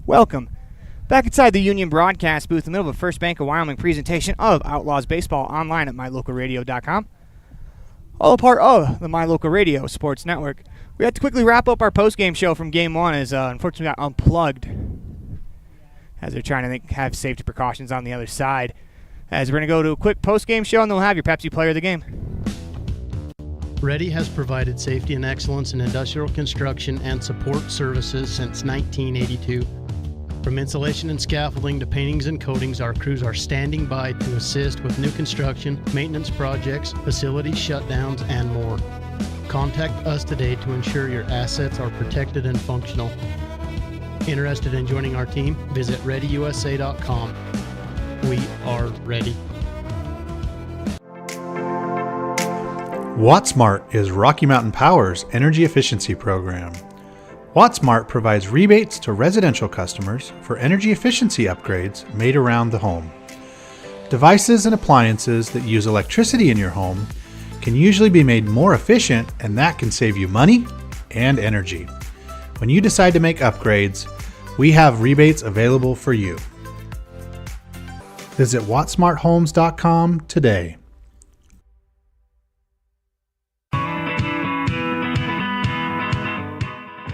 Welcome back inside the Union Broadcast booth in the middle of a First Bank of Wyoming presentation of Outlaws Baseball online at mylocalradio.com. All a part of the My Local Radio Sports Network. We had to quickly wrap up our post-game show from Game 1 as unfortunately got unplugged as they're trying to have safety precautions on the other side. As we're going to go to a quick post-game show and then we'll have your Pepsi Player of the Game. Ready has provided safety and excellence in industrial construction and support services since 1982. From insulation and scaffolding to paintings and coatings, our crews are standing by to assist with new construction, maintenance projects, facility shutdowns, and more. Contact us today to ensure your assets are protected and functional. Interested in joining our team? Visit ReadyUSA.com. We are ready. WattSmart is Rocky Mountain Power's energy efficiency program. WattSmart provides rebates to residential customers for energy efficiency upgrades made around the home. Devices and appliances that use electricity in your home can usually be made more efficient, and that can save you money and energy. When you decide to make upgrades, we have rebates available for you. Visit wattsmarthomes.com today.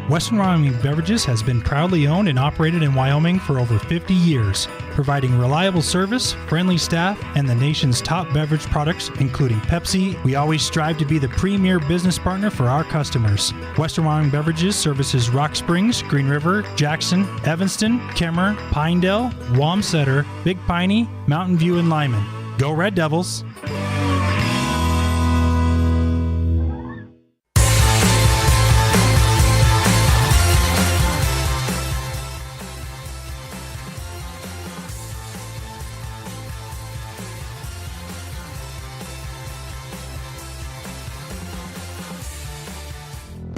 Western Wyoming Beverages has been proudly owned and operated in Wyoming for over 50 years, providing reliable service, friendly staff, and the nation's top beverage products, including Pepsi. We always strive to be the premier business partner for our customers. Western Wyoming Beverages services Rock Springs, Green River, Jackson, Evanston, Kemmer, Pinedale, Wamsutter, Big Piney, Mountain View, and Lyman. Go Red Devils!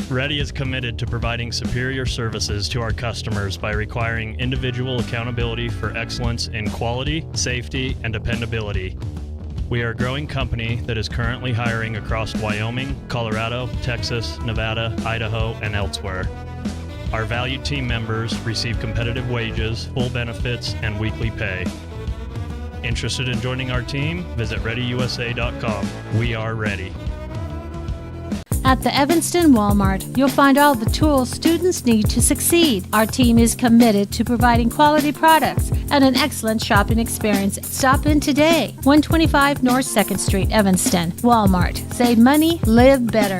Ready is committed to providing superior services to our customers by requiring individual accountability for excellence in quality, safety, and dependability. We are a growing company that is currently hiring across Wyoming, Colorado, Texas, Nevada, Idaho, and elsewhere. Our valued team members receive competitive wages, full benefits, and weekly pay. Interested in joining our team? Visit ReadyUSA.com. We are ready. At the Evanston Walmart, you'll find all the tools students need to succeed. Our team is committed to providing quality products and an excellent shopping experience. Stop in today. 125 North 2nd Street, Evanston. Walmart. Save money, live better.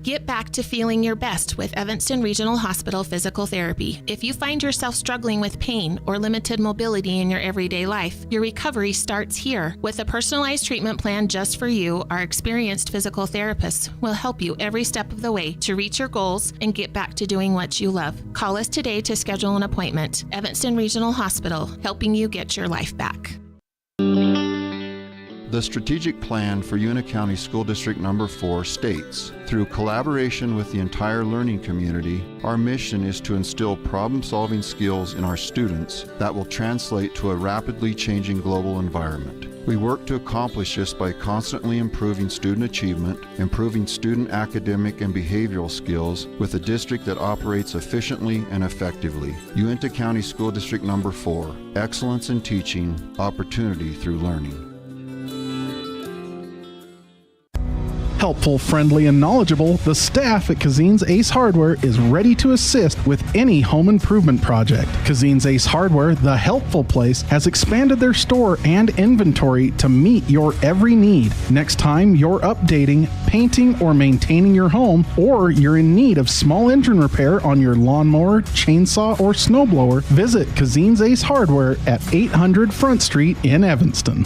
Get back to feeling your best with Evanston Regional Hospital Physical Therapy. If you find yourself struggling with pain or limited mobility in your everyday life, your recovery starts here. With a personalized treatment plan just for you, our experienced physical therapists will help you every step of the way to reach your goals and get back to doing what you love. Call us today to schedule an appointment. Evanston Regional Hospital, helping you get your life back. The strategic plan for Una County School District Number 4 states, through collaboration with the entire learning community, our mission is to instill problem-solving skills in our students that will translate to a rapidly changing global environment. We work to accomplish this by constantly improving student achievement, improving student academic and behavioral skills with a district that operates efficiently and effectively. Uintah County School District Number 4, excellence in teaching, opportunity through learning. Helpful, friendly, and knowledgeable, the staff at Kazine's Ace Hardware is ready to assist with any home improvement project. Kazine's Ace Hardware, the helpful place, has expanded their store and inventory to meet your every need. Next time you're updating, painting, or maintaining your home, or you're in need of small engine repair on your lawnmower, chainsaw, or snowblower, visit Kazine's Ace Hardware at 800 Front Street in Evanston.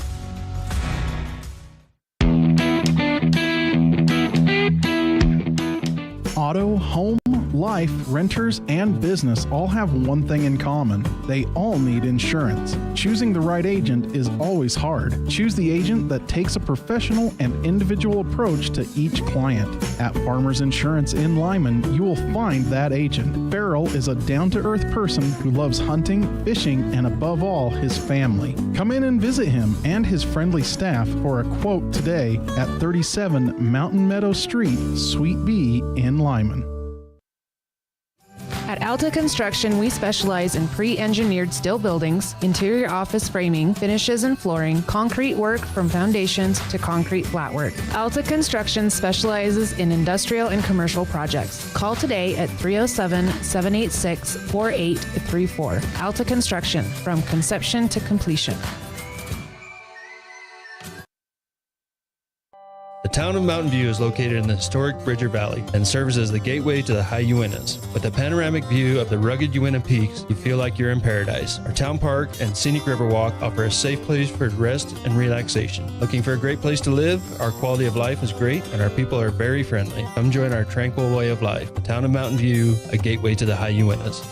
Auto, home, life, renters, and business all have one thing in common. They all need insurance. Choosing the right agent is always hard. Choose the agent that takes a professional and individual approach to each client. At Farmers Insurance in Lyman, you will find that agent. Farrell is a down-to-earth person who loves hunting, fishing, and above all, his family. Come in and visit him and his friendly staff for a quote today at 37 Mountain Meadow Street, Suite B in Lyman. At At Alta Construction, we specialize in pre-engineered steel buildings, interior office framing, finishes and flooring, concrete work from foundations to concrete flat work. Alta Construction specializes in industrial and commercial projects. Call today at 307-786-4834. Alta Construction, from conception to completion. The town of Mountain View is located in the historic Bridger Valley and serves as the gateway to the high Uintas. With a panoramic view of the rugged Uinta peaks, you feel like you're in paradise. Our town park and scenic river walk offer a safe place for rest and relaxation. Looking for a great place to live? Our quality of life is great and our people are very friendly. Come join our tranquil way of life. The town of Mountain View, a gateway to the high Uintas.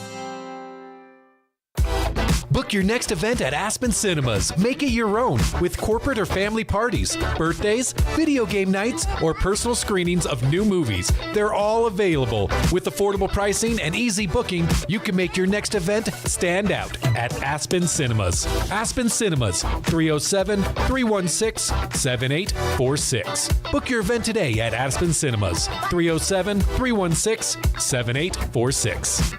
Book your next event at Aspen Cinemas. Make it your own with corporate or family parties, birthdays, video game nights, or personal screenings of new movies. They're all available. With affordable pricing and easy booking, you can make your next event stand out at Aspen Cinemas. Aspen Cinemas, 307-316-7846. Book your event today at Aspen Cinemas, 307-316-7846.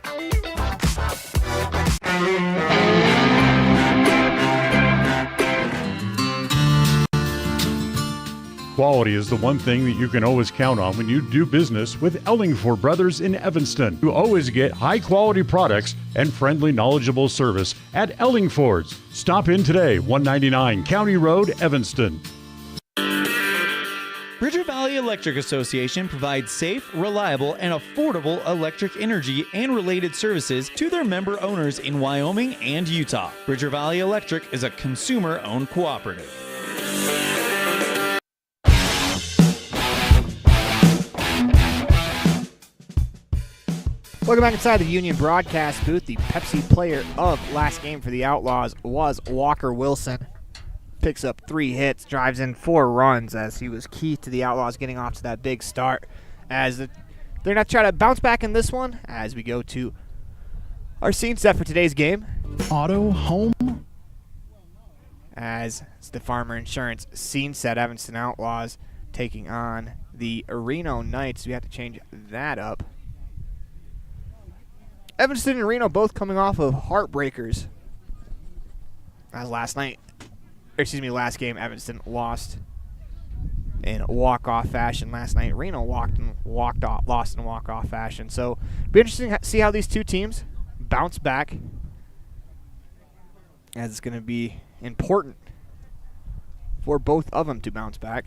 Quality is the one thing that you can always count on when you do business with Ellingford Brothers in Evanston. You always get high-quality products and friendly, knowledgeable service at Ellingford's. Stop in today, 199 County Road, Evanston. Bridger Valley Electric Association provides safe, reliable, and affordable electric energy and related services to their member owners in Wyoming and Utah. Bridger Valley Electric is a consumer-owned cooperative. Welcome back inside the Union broadcast booth. The Pepsi player of last game for the Outlaws was Walker Wilson. Picks up 3 hits, drives in 4 runs as he was key to the Outlaws getting off to that big start. As they're going to try to bounce back in this one as we go to our scene set for today's game. Auto Home. As it's the Farmer Insurance scene set, Evanston Outlaws taking on the Reno Knights. We have to change that up. Evanston and Reno both coming off of heartbreakers. As last game, Evanston lost in walk-off fashion last night. Reno lost in walk-off fashion. So, it'll be interesting to see how these two teams bounce back, as it's going to be important for both of them to bounce back.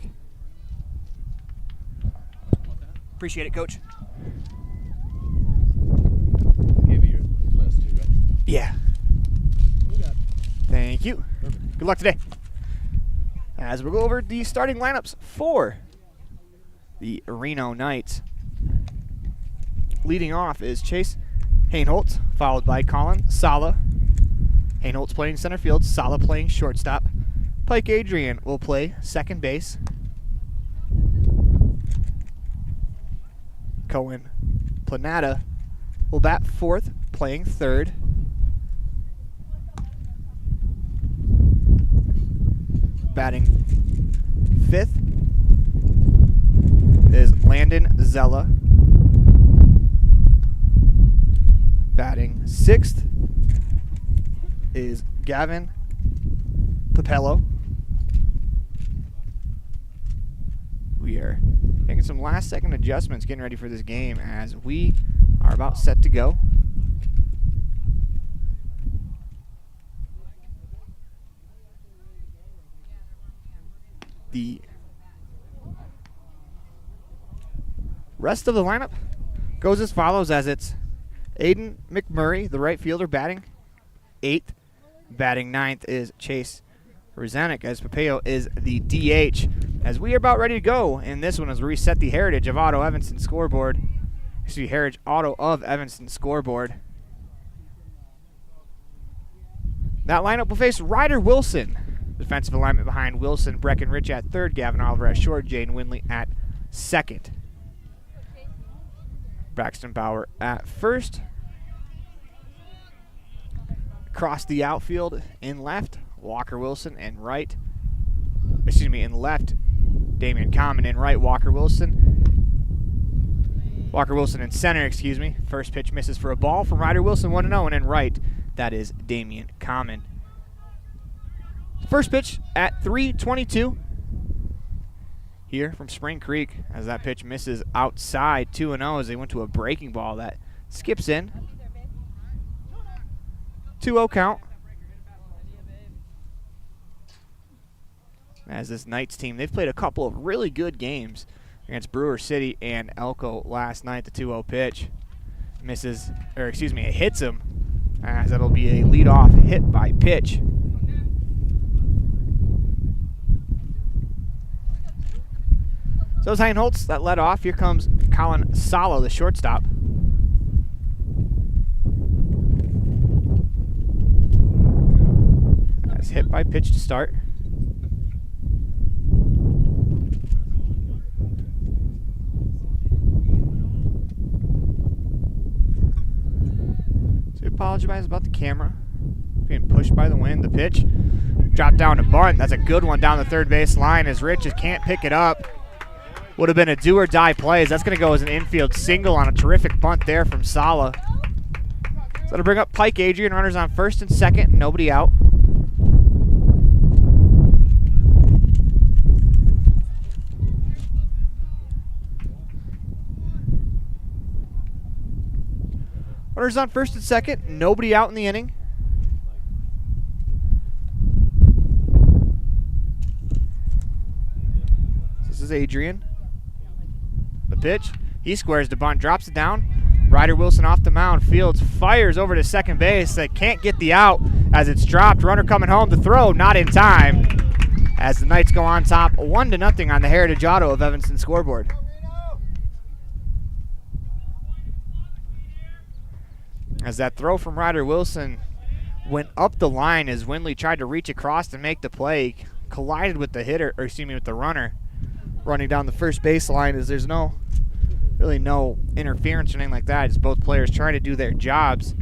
Appreciate it, Coach. Yeah. Thank you. Perfect. Good luck today. As we go over the starting lineups for the Reno Knights. Leading off is Chase Hainholtz, followed by Colin Sala. Hainholtz playing center field, Sala playing shortstop. Pike Adrian will play second base. Cohen Planata will bat fourth, playing third. Batting fifth is Landon Zella. Batting sixth is Gavin Papello. We are making some last-second adjustments, getting ready for this game as we are about set to go. The rest of the lineup goes as follows, as it's Aiden McMurray, the right fielder, batting 8th. Batting 9th is Chase Rozanek, as Papeo is the DH. As we are about ready to go in this one, as we reset the Heritage of Auto Evanston scoreboard. Heritage Auto of Evanston scoreboard. That lineup will face Ryder Wilson. Defensive alignment behind Wilson, Breckenridge at third, Gavin Oliver at short, Jaden Winley at second. Braxton Bauer at first. Across the outfield in left, Walker Wilson, and right. In left, Damian Common, in right, Walker Wilson. Walker Wilson in center, excuse me. First pitch misses for a ball from Ryder Wilson, 1-0, and in right, that is Damian Common. First pitch at 3:22 here from Spring Creek as that pitch misses outside, 2-0 as they went to a breaking ball that skips in. 2-0 count. As this Knights team, they've played a couple of really good games against Brewer City and Elko last night. The 2-0 pitch misses, or excuse me, it hits him, as that'll be a leadoff hit by pitch. So it's Heinholtz that led off. Here comes Colin Sala, the shortstop. That's hit by pitch to start. Apologize about the camera being pushed by the wind. The pitch dropped down to bunt. That's a good one down the third base line as Rich just can't pick it up. Would have been a do or die play as that's going to go as an infield single on a terrific bunt there from Sala. So that'll bring up Pike Adrian. Runners on first and second. Nobody out. Runners on first and second. Nobody out in the inning. This is Adrian. The pitch. He squares the bunt, drops it down. Ryder Wilson off the mound. Fields fires over to second base. They can't get the out as it's dropped. Runner coming home to throw, not in time. As the Knights go on top 1-0 on the Heritage Auto of Evanston scoreboard. As that throw from Ryder Wilson went up the line as Windley tried to reach across to make the play, collided with the hitter, or excuse me, with the runner running down the first baseline, as there's really no interference or anything like that. It's both players trying to do their jobs.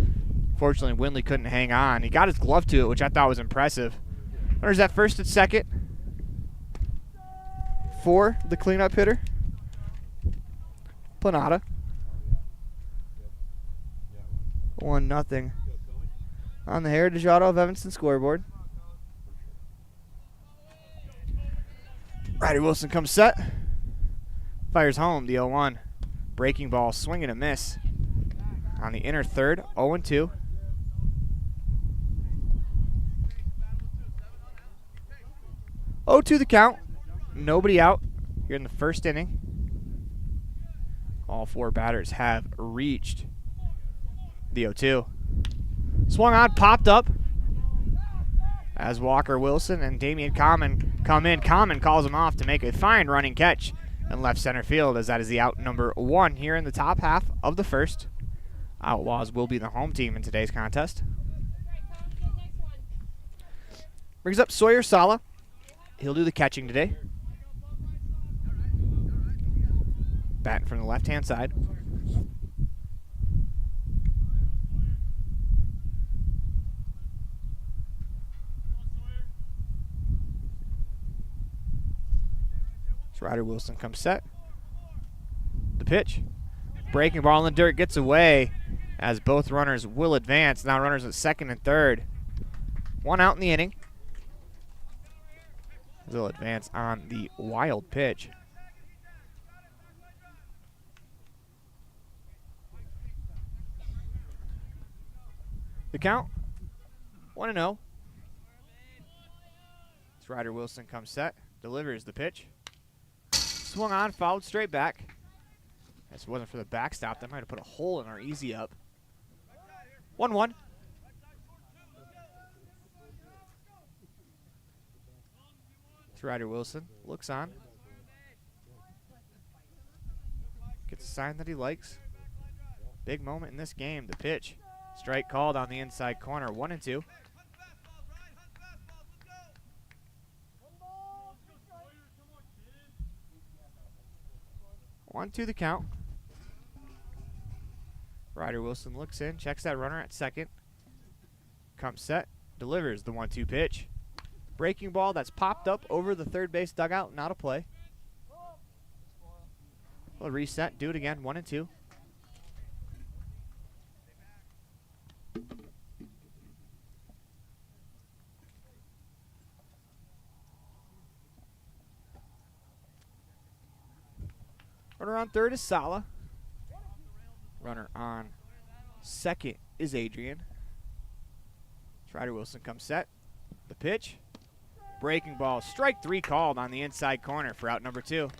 Fortunately, Windley couldn't hang on. He got his glove to it, which I thought was impressive. Runners at first and second for the cleanup hitter, Planata. 1-0 on the Heritage Auto of Evanston scoreboard. Ryder Wilson comes set. Fires home the 0-1. Breaking ball, swing and a miss. On the inner third, 0-2. To the count. Nobody out here in the first inning. All four batters have reached the 0-2. Swung on, popped up as Walker Wilson and Damian Common come in. Common calls him off to make a fine running catch in left center field, as that is the out number 1 here in the top half of the first. Outlaws will be the home team in today's contest. Brings up Sawyer Sala. He'll do the catching today. Batting from the left-hand side. Ryder Wilson comes set. The pitch. Breaking ball in the dirt, gets away as both runners will advance. Now runners at second and third. 1 out in the inning. They'll advance on the wild pitch. The count, 1-0. As Ryder Wilson comes set, delivers the pitch. Swung on, fouled straight back. If it wasn't for the backstop, that might have put a hole in our easy up. 1-1. Ryder Wilson looks on. Gets a sign that he likes. Big moment in this game, the pitch. Strike called on the inside corner, 1-2. One, two, the count. Ryder Wilson looks in, checks that runner at second. Comes set, delivers the 1-2 pitch. Breaking ball that's popped up over the third base dugout, not a play. We'll reset, do it again, 1-2. Runner on third is Sala. Runner on second is Adrian. Ryder Wilson comes set. The pitch. Breaking ball. Strike 3 called on the inside corner for out number 2.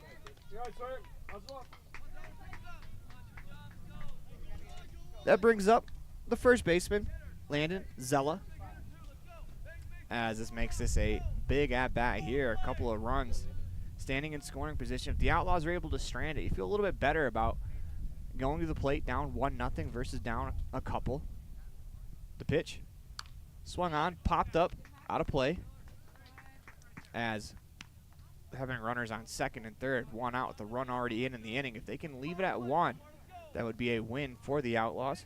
That brings up the first baseman, Landon Zella. As this makes this a big at-bat here. A couple of runs. Standing in scoring position. If the Outlaws are able to strand it, you feel a little bit better about going to the plate down 1-0 versus down a couple. The pitch. Swung on, popped up, out of play. As having runners on second and third, 1 out with the run already in the inning. If they can leave it at 1, that would be a win for the Outlaws.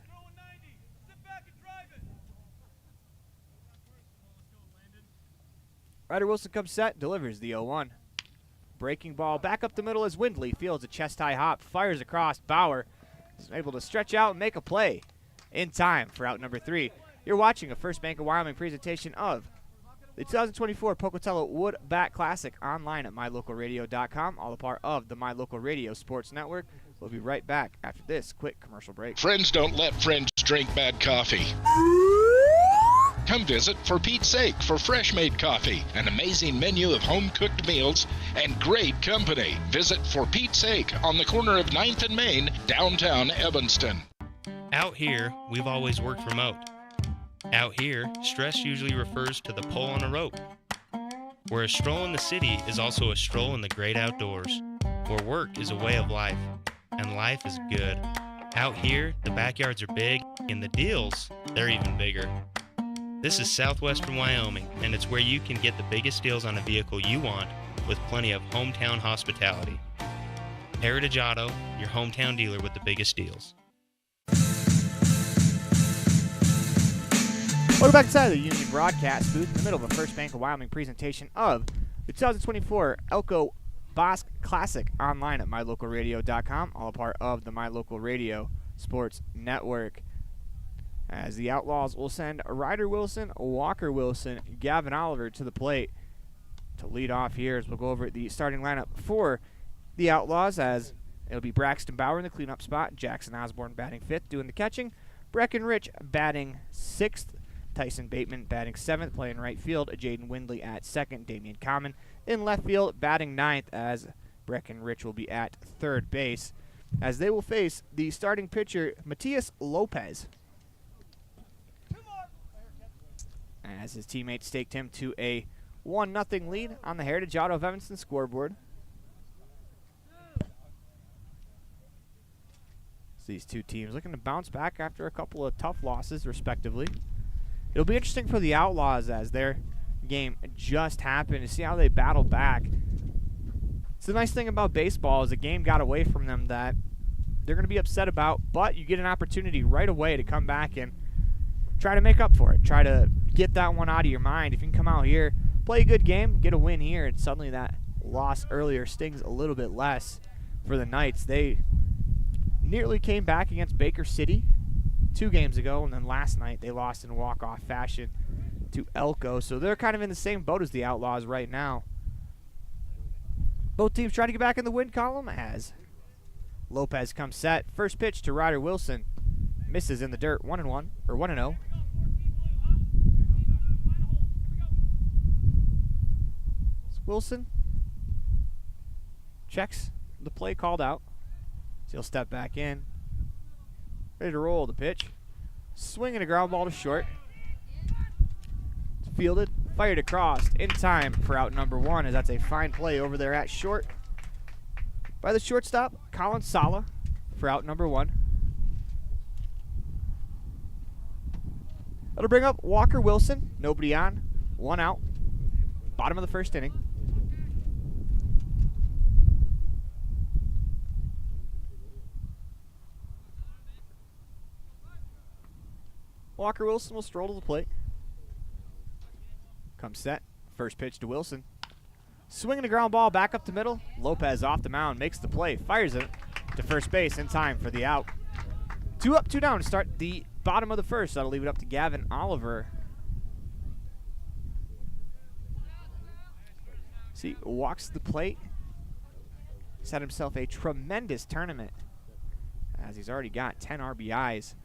Ryder Wilson comes set, delivers the 0-1. Breaking ball back up the middle as Windley fields a chest-high hop, fires across. Bauer is able to stretch out and make a play in time for out number 3. You're watching a First Bank of Wyoming presentation of the 2024 Pocatello Wood Bat Classic online at mylocalradio.com, all a part of the My Local Radio Sports Network. We'll be right back after this quick commercial break. Friends don't let friends drink bad coffee. Come visit For Pete's Sake for fresh-made coffee, an amazing menu of home-cooked meals, and great company. Visit For Pete's Sake on the corner of 9th and Main, downtown Evanston. Out here, we've always worked remote. Out here, stress usually refers to the pull on a rope. Where a stroll in the city is also a stroll in the great outdoors. Where work is a way of life, and life is good. Out here, the backyards are big, and the deals, they're even bigger. This is southwestern Wyoming, and it's where you can get the biggest deals on a vehicle you want with plenty of hometown hospitality. Heritage Auto, your hometown dealer with the biggest deals. Welcome back inside the Union Broadcast booth in the middle of a First Bank of Wyoming presentation of the 2024 Elko Basque Classic online at mylocalradio.com, all a part of the My Local Radio Sports Network. As the Outlaws will send Ryder Wilson, Walker Wilson, Gavin Oliver to the plate to lead off here as we'll go over the starting lineup for the Outlaws, as it'll be Braxton Bauer in the cleanup spot, Jackson Osborne batting 5th doing the catching, Breckenrich batting 6th, Tyson Bateman batting 7th, playing right field, Jaden Windley at 2nd, Damian Common in left field batting 9th, as Breckenrich will be at 3rd base, as they will face the starting pitcher, Matias Lopez, as his teammates staked him to a 1-0 lead on the Heritage Auto of Evanston scoreboard. So these two teams looking to bounce back after a couple of tough losses, respectively. It'll be interesting for the Outlaws as their game just happened to see how they battle back. It's the nice thing about baseball is the game got away from them that they're going to be upset about, but you get an opportunity right away to come back and try to make up for it. Try to get that one out of your mind. If you can come out here, play a good game, get a win here, and suddenly that loss earlier stings a little bit less for the Knights. They nearly came back against Baker City 2 games ago, and then last night they lost in walk-off fashion to Elko. So they're kind of in the same boat as the Outlaws right now. Both teams trying to get back in the win column as Lopez comes set. First pitch to Ryder Wilson. Misses in the dirt, 1-1, or 1-0. Wilson checks the play called out. So he'll step back in. Ready to roll the pitch. Swinging a ground ball to short. It's fielded, fired across in time for out number 1, as that's a fine play over there at short by the shortstop, Colin Sala, for out number 1. That'll bring up Walker Wilson. Nobody on. 1 out. Bottom of the first inning. Walker Wilson will stroll to the plate. Comes set. First pitch to Wilson. Swinging a ground ball back up the middle. Lopez off the mound. Makes the play. Fires it to first base in time for the out. 2 up, 2 down to start the bottom of the first. That'll leave it up to Gavin Oliver. See, walks the plate. set himself a tremendous tournament, as he's already got 10 RBIs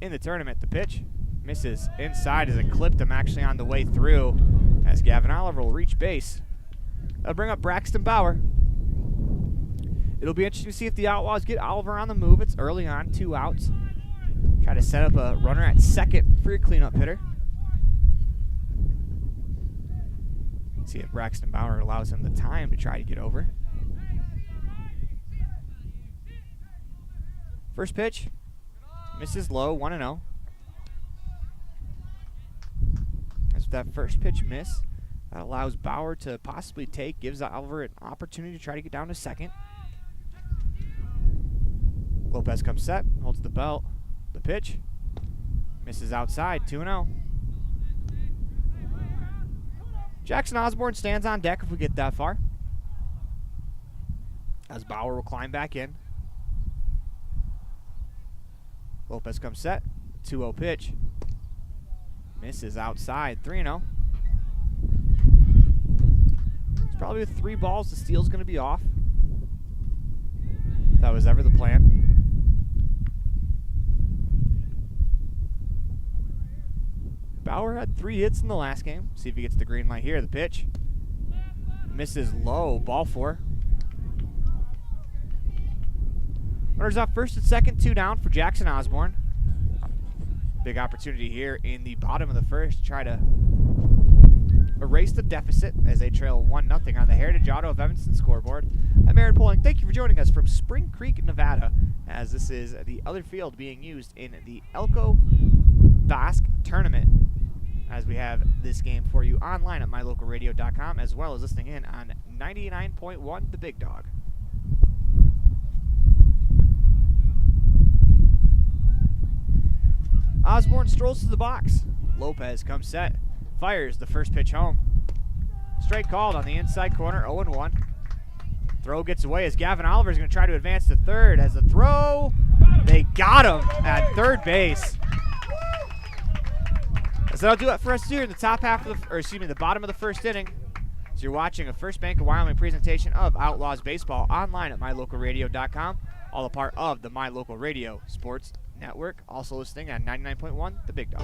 in the tournament. The pitch misses inside as it clipped him actually on the way through, as Gavin Oliver will reach base. That'll bring up Braxton Bauer. It'll be interesting to see if the Outlaws get Oliver on the move. It's early on, 2 outs. Try to set up a runner at second for your cleanup hitter. See if Braxton Bauer allows him the time to try to get over. First pitch, misses low, 1-0. As with that first pitch miss, that allows Bauer to possibly take, gives Oliver an opportunity to try to get down to second. Lopez comes set, holds the belt. The pitch misses outside, 2-0. Jackson Osborne stands on deck if we get that far, as Bauer will climb back in. Lopez comes set, 2-0 pitch. Misses outside, 3-0. It's probably with 3 balls, the steal's going to be off. If that was ever the plan. Bauer had 3 hits in the last game. See if he gets the green light here. The pitch misses low, ball 4. Runners off first and second, 2 down for Jackson Osborne. Big opportunity here in the bottom of the first to try to erase the deficit as they trail 1-0 on the Heritage Auto of Evanston scoreboard. I'm Aaron Poling. Thank you for joining us from Spring Creek, Nevada, as this is the other field being used in the Elko Basque tournament, as we have this game for you online at mylocalradio.com, as well as listening in on 99.1 The Big Dog. Osborne strolls to the box. Lopez comes set, fires the first pitch home. Strike called on the inside corner, 0-1. Throw gets away as Gavin Oliver is going to try to advance to third. As the throw, they got him at third base. So that'll do it for us here in the top half of the bottom of the first inning. So you're watching a First Bank of Wyoming presentation of Outlaws Baseball online at mylocalradio.com, all a part of the My Local Radio Sports Network, also listening at 99.1 The Big Dog.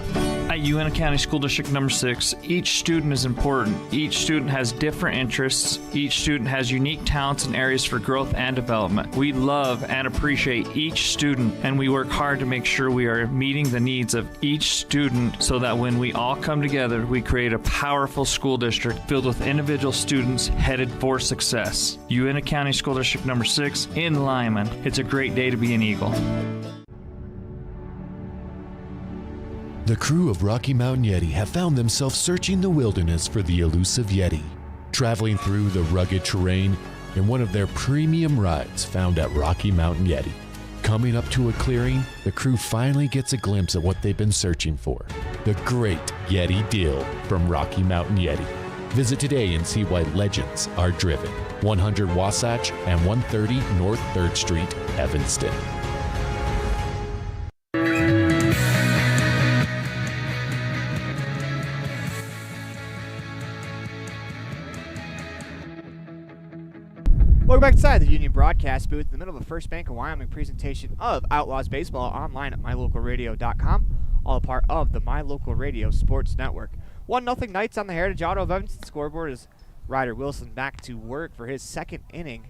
At Uena County School District number 6, each student is important. Each student has different interests. Each student has unique talents and areas for growth and development. We love and appreciate each student, and we work hard to make sure we are meeting the needs of each student so that when we all come together, we create a powerful school district filled with individual students headed for success. Uena County School District number 6 in Lyman. It's a great day to be an Eagle. The crew of Rocky Mountain Yeti have found themselves searching the wilderness for the elusive Yeti, traveling through the rugged terrain in one of their premium rides found at Rocky Mountain Yeti. Coming up to a clearing, the crew finally gets a glimpse at what they've been searching for, the great Yeti deal from Rocky Mountain Yeti. Visit today and see why legends are driven. 100 Wasatch and 130 North 3rd Street, Evanston. Welcome back inside the Union Broadcast booth in the middle of a First Bank of Wyoming presentation of Outlaws Baseball online at mylocalradio.com, all a part of the My Local Radio Sports Network. 1-0 Knights on the Heritage Auto of Evanston scoreboard as Ryder Wilson back to work for his second inning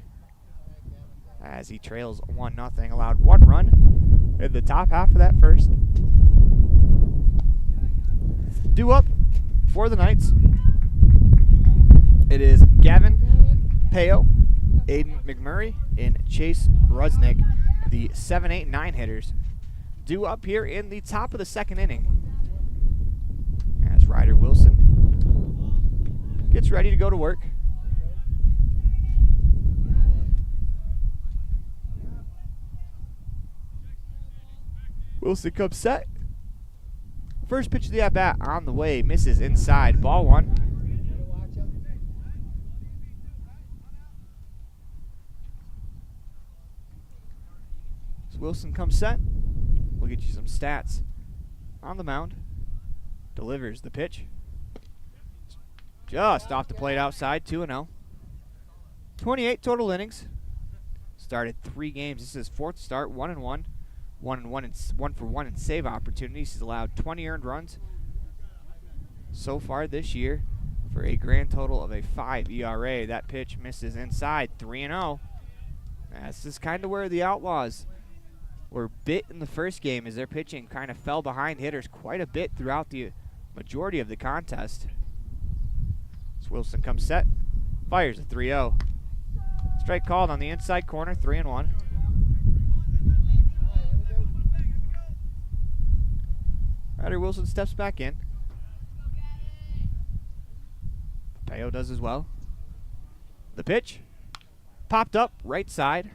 as he trails 1-0, allowed 1 run in the top half of that first. Due up for the Knights, it is Gavin Peo, Aiden McMurray, and Chase Rusnick, the 7, 8, 9 hitters, due up here in the top of the second inning. As Ryder Wilson gets ready to go to work. Wilson comes set. First pitch of the at-bat on the way, misses inside, ball 1. Wilson comes set. We'll get you some stats on the mound. Delivers the pitch. Just off the plate outside, 2-0. 28 total innings. Started 3 games. This is his 4th start, 1-1. 1-for-1 in save opportunities. He's allowed 20 earned runs so far this year for a grand total of a 5 ERA. That pitch misses inside, 3-0. This is kind of where the Outlaws were bit in the first game, as their pitching kind of fell behind hitters quite a bit throughout the majority of the contest. As Wilson comes set, fires a 3-0. Strike called on the inside corner, 3-1. Ryder Wilson steps back in. Payo does as well. The pitch popped up right side,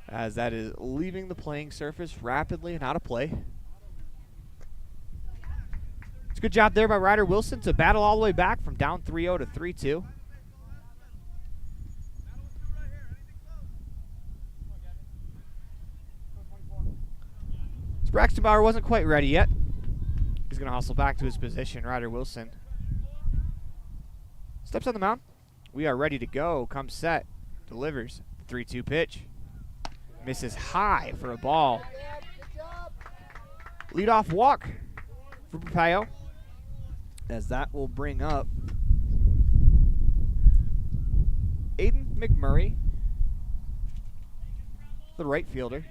as that is leaving the playing surface rapidly and out of play. It's a good job there by Ryder Wilson to battle all the way back from down 3-0 to 3-2. Braxton Bauer wasn't quite ready yet. He's going to hustle back to his position. Ryder Wilson steps on the mound. We are ready to go. Comes set. Delivers. 3-2 pitch. Misses high for a ball. Leadoff walk for Payo, as that will bring up Aiden McMurray, the right fielder.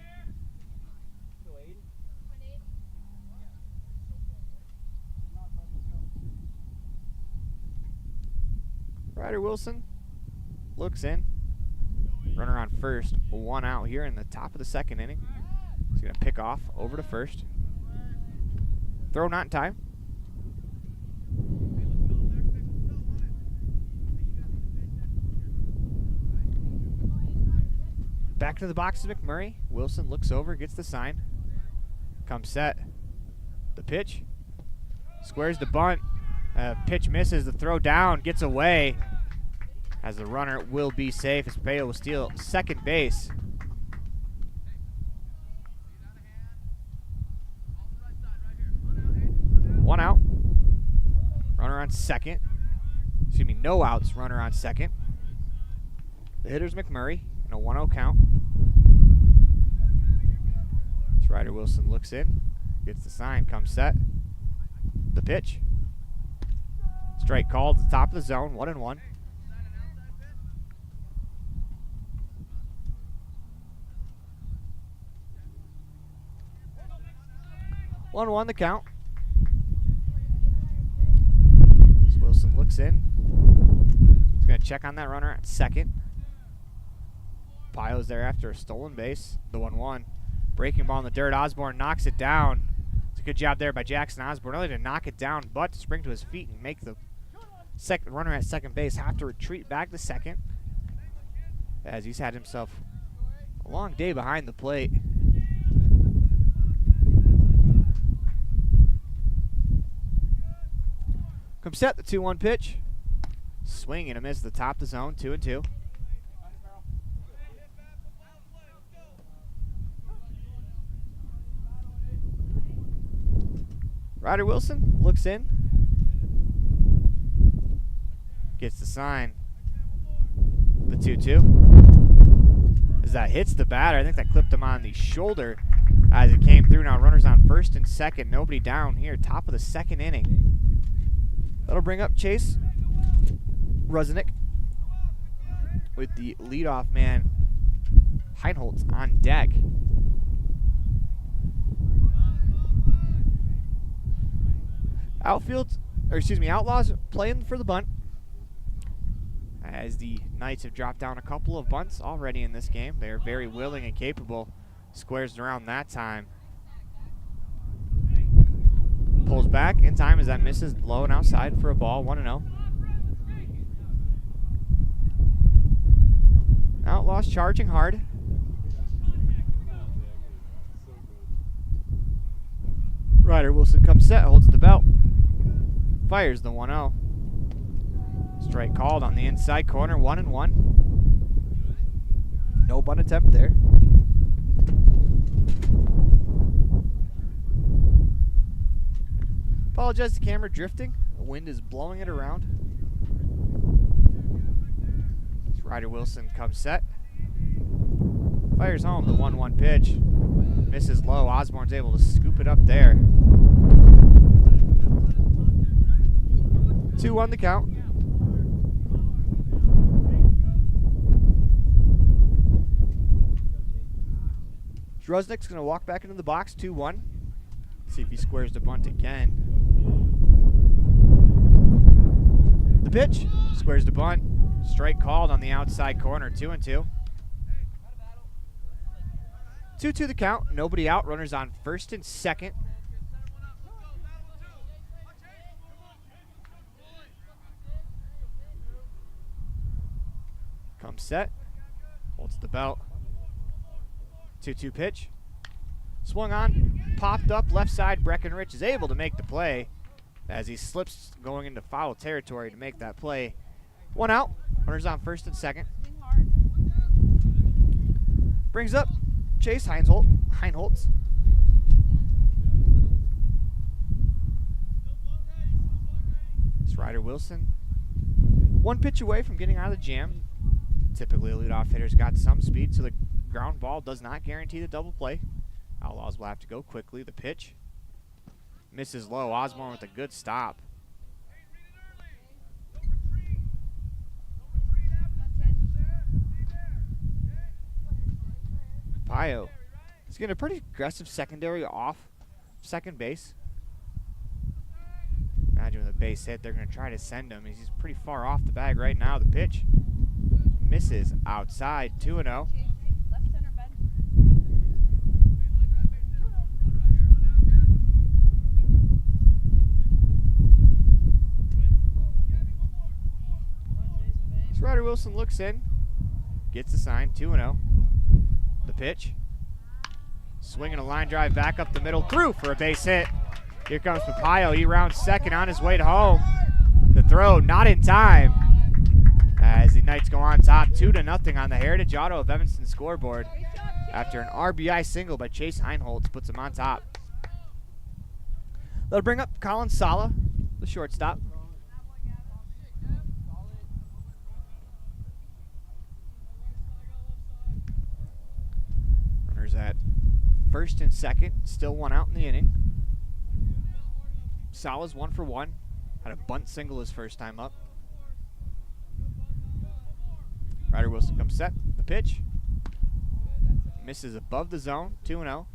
Ryder Wilson looks in. Runner on first, 1 out here in the top of the 2nd inning. He's going to pick off over to first. Throw not in time. Back to the box is McMurray. Wilson looks over, gets the sign. Comes set. The pitch. Squares the bunt. Pitch misses. The throw down. Gets away. As the runner will be safe, as Payo will steal second base. One out. Runner on second. Excuse me, no outs. Runner on second. The hitter's McMurray in a 1-0 count. As Ryder Wilson looks in, gets the sign, comes set. The pitch. Strike called at the top of the zone, 1-1. The count. As Wilson looks in. He's going to check on that runner at second. Payo's there after a stolen base. The 1-1. Breaking ball in the dirt. Osborne knocks it down. It's a good job there by Jackson Osborne. Not only to knock it down, but to spring to his feet and make the second runner at second base have to retreat back to second, as he's had himself a long day behind the plate. Comes set, the 2-1 pitch. Swing and a miss at the top of the zone, 2-2. Ryder Wilson looks in. Gets the sign. The 2-2. As that hits the batter, I think that clipped him on the shoulder as it came through. Now runners on first and second. Nobody down here. Top of the 2nd inning. That'll bring up Chase Rusnick with the leadoff man, Heinholtz, on deck. Outlaws playing for the bunt, as the Knights have dropped down a couple of bunts already in this game. They're very willing and capable. Squares around that time. Pulls back in time as that misses low and outside for a ball, 1-0. Outlaws charging hard. Ryder Wilson comes set, holds the belt. Fires the 1-0. Strike called on the inside corner, 1-1. No bunt attempt there. Apologize to camera drifting. The wind is blowing it around. Ryder Wilson comes set. Fires home the 1-1 pitch. Misses low. Osborne's able to scoop it up there. 2-1 the count. Droznik's going to walk back into the box, 2-1. See if he squares the bunt again. The pitch, squares the bunt. Strike called on the outside corner, 2-2. 2-2 the count, nobody out. Runners on first and second. Comes set, holds the belt. 2-2 pitch. Swung on, popped up left side. Breckenridge is able to make the play as he slips going into foul territory to make that play. 1 out, runners on first and second. Brings up Chase Heinholtz. It's Ryder Wilson. 1 pitch away from getting out of the jam. Typically a leadoff hitter's got some speed, so the ground ball does not guarantee the double play. Outlaws will have to go quickly. The pitch misses low. Osborne with a good stop. Pio is getting a pretty aggressive secondary off second base. Imagine with a base hit, they're going to try to send him. He's pretty far off the bag right now. The pitch misses outside, 2-0. Ryder Wilson looks in, gets the sign, 2-0. The pitch, swinging a line drive back up the middle, through for a base hit. Here comes Papayo. He rounds second on his way to home. The throw not in time as the Knights go on top, 2-0 on the Heritage Auto of Evanston scoreboard after an RBI single by Chase Heinholtz puts him on top. They'll bring up Colin Sala, the shortstop. At first and second, still 1 out in the inning. Sala's 1 for 1. Had a bunt single his first time up. Ryder Wilson comes set. The pitch misses above the zone, 2-0.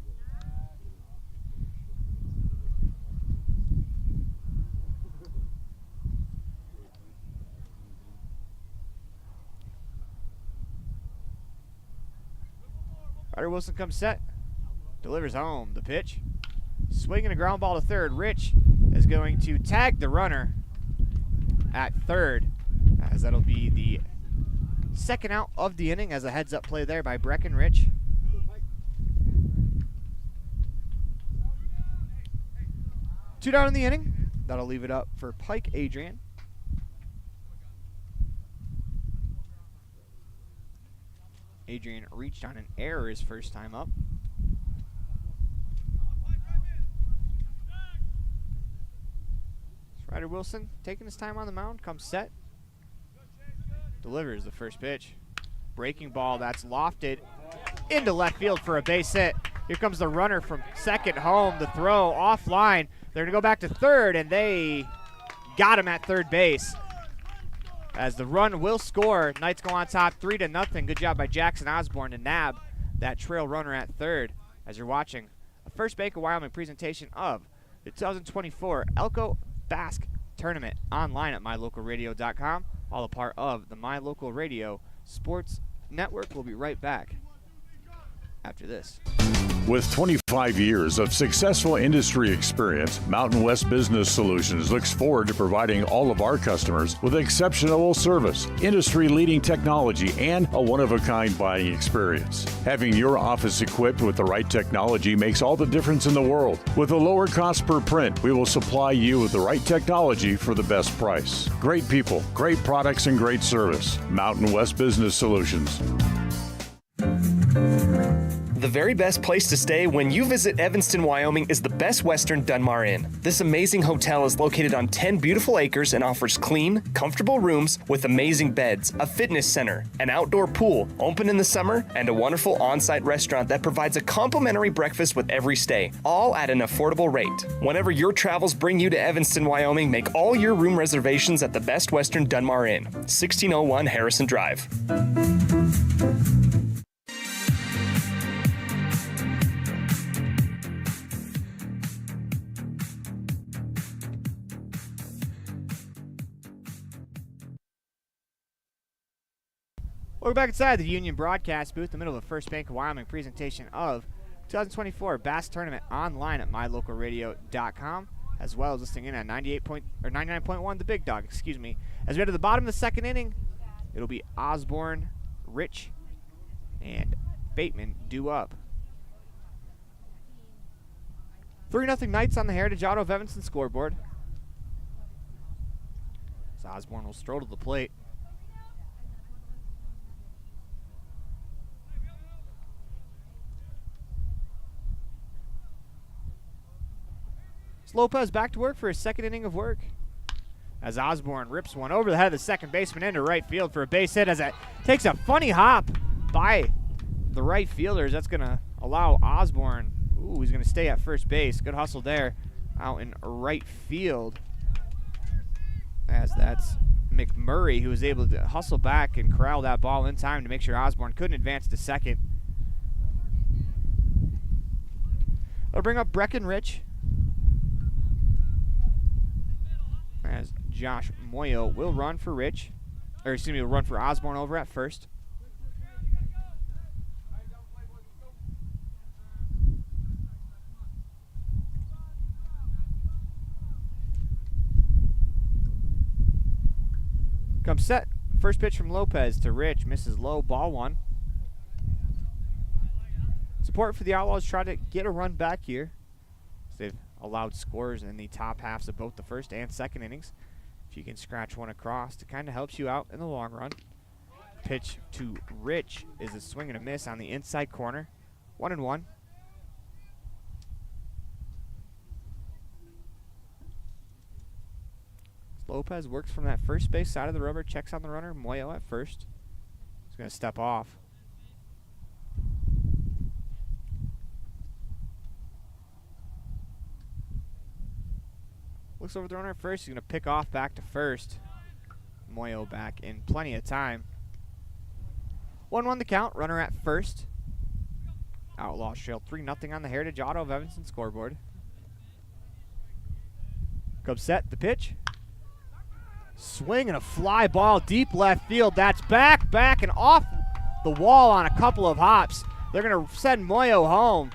Ryder Wilson comes set, delivers home. The pitch, swinging a ground ball to third. Rich is going to tag the runner at third, as that'll be the second out of the inning as a heads-up play there by Breckenridge. Two down in the inning. That'll leave it up for Pike Adrian. Adrian reached on an error his first time up. Ryder Wilson taking his time on the mound, comes set. Delivers the first pitch. Breaking ball that's lofted into left field for a base hit. Here comes the runner from second home. The throw offline. They're going to go back to third, and they got him at third base. As the run will score, Knights go on top 3-0. Good job by Jackson Osborne to nab that trail runner at third. As you're watching a First Bank of Wyoming presentation of the 2024 Elko Basque Tournament online at mylocalradio.com, all a part of the My Local Radio Sports Network. We'll be right back after this. With 25 years of successful industry experience, Mountain West Business Solutions looks forward to providing all of our customers with exceptional service, industry-leading technology, and a one-of-a-kind buying experience. Having your office equipped with the right technology makes all the difference in the world. With a lower cost per print, we will supply you with the right technology for the best price. Great people, great products, and great service. Mountain West Business Solutions. The very best place to stay when you visit Evanston, Wyoming is the Best Western Dunmar Inn. This amazing hotel is located on 10 beautiful acres and offers clean, comfortable rooms with amazing beds, a fitness center, an outdoor pool, open in the summer, and a wonderful on-site restaurant that provides a complimentary breakfast with every stay, all at an affordable rate. Whenever your travels bring you to Evanston, Wyoming, make all your room reservations at the Best Western Dunmar Inn, 1601 Harrison Drive. We're back inside the Union broadcast booth in the middle of a First Bank of Wyoming presentation of 2024 Basque Tournament online at mylocalradio.com, as well as listening in at 99.1 The Big Dog, As we head to the bottom of the second inning, it'll be Osborne, Rich, and Bateman due up. 3-0 Knights on the Heritage Auto of Evanston scoreboard. So Osborne will stroll to the plate. Lopez back to work for his second inning of work, as Osborne rips one over the head of the second baseman into right field for a base hit, as it takes a funny hop by the right fielders. That's going to allow Osborne, he's going to stay at first base. Good hustle there out in right field, as that's McMurray, who was able to hustle back and corral that ball in time to make sure Osborne couldn't advance to second. They'll bring up Breckenridge, as Josh Moyo will run for will run for Osborne over at first. Comes set. First pitch from Lopez to Rich, misses low, ball one. Support for the Outlaws try to get a run back here. They've allowed scores in the top halves of both the first and second innings. If you can scratch one across, it kind of helps you out in the long run. Pitch to Rich is a swing and a miss on the inside corner. 1-1. Lopez works from that first base side of the rubber, checks on the runner. Moyo at first. He's going to step off. Looks over the runner at first. He's going to pick off back to first. Moyo back in plenty of time. 1-1 the count. Runner at first. Outlaws trail 3-0 on the Heritage Auto of Evanston scoreboard. Cubs set. The pitch. Swing and a fly ball deep left field. That's back and off the wall on a couple of hops. They're going to send Moyo home.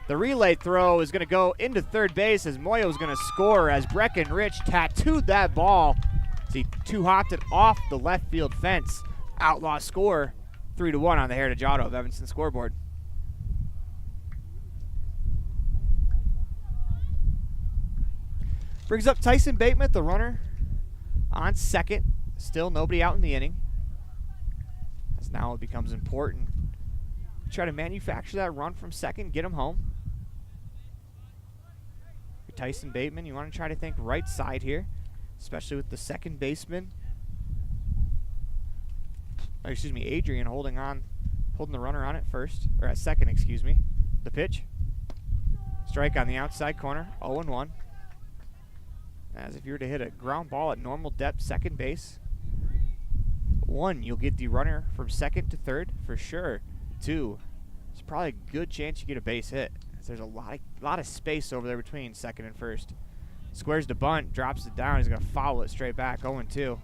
The relay throw is going to go into third base as Moyo is going to score, as Breckenridge tattooed that ball. He two-hopped it off the left field fence. Outlaw score 3-1 on the Heritage Auto of Evanston scoreboard. Brings up Tyson Bateman, the runner, on second. Still nobody out in the inning, as now it becomes important to try to manufacture that run from second, get him home. Tyson Bateman, you want to try to think right side here, especially with the second baseman. Adrian holding the runner on at first, or at second, The pitch. Strike on the outside corner, 0-1. As if you were to hit a ground ball at normal depth second base, 1, you'll get the runner from second to third for sure. 2, it's probably a good chance you get a base hit. There's a lot of space over there between second and first. Squares the bunt, drops it down. He's going to foul it straight back, 0-2.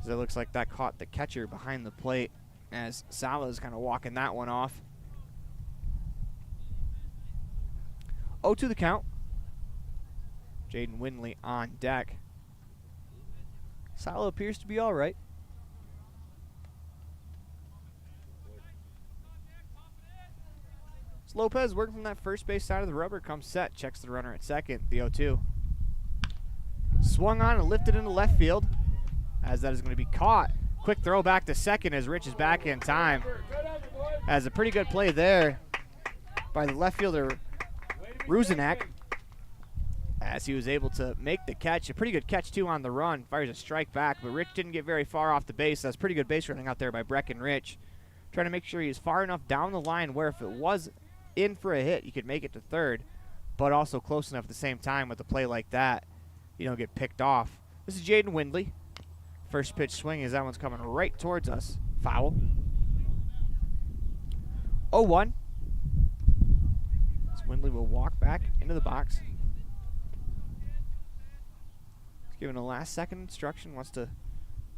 So it looks like that caught the catcher behind the plate, as Sala's kind of walking that one off. 0-2 the count. Jaden Windley on deck. Sala appears to be all right. Lopez working from that first base side of the rubber, comes set, checks the runner at second, the 0-2. Swung on and lifted into left field, as that is going to be caught quick throw back to second as Rich is back in time. Has a pretty good play there by the left fielder, Ruzinak, as he was able to make the catch. A pretty good catch, too, on the run. Fires a strike back, but Rich didn't get very far off the base. That's pretty good base running out there by Breckenridge. Trying to make sure he's far enough down the line where if it was in for a hit, you could make it to third, but also close enough at the same time with a play like that, you don't get picked off. This is Jaden Windley. First pitch swing as that one's coming right towards us. Foul. 0-1. So Windley will walk back into the box. He's given a last second instruction, wants to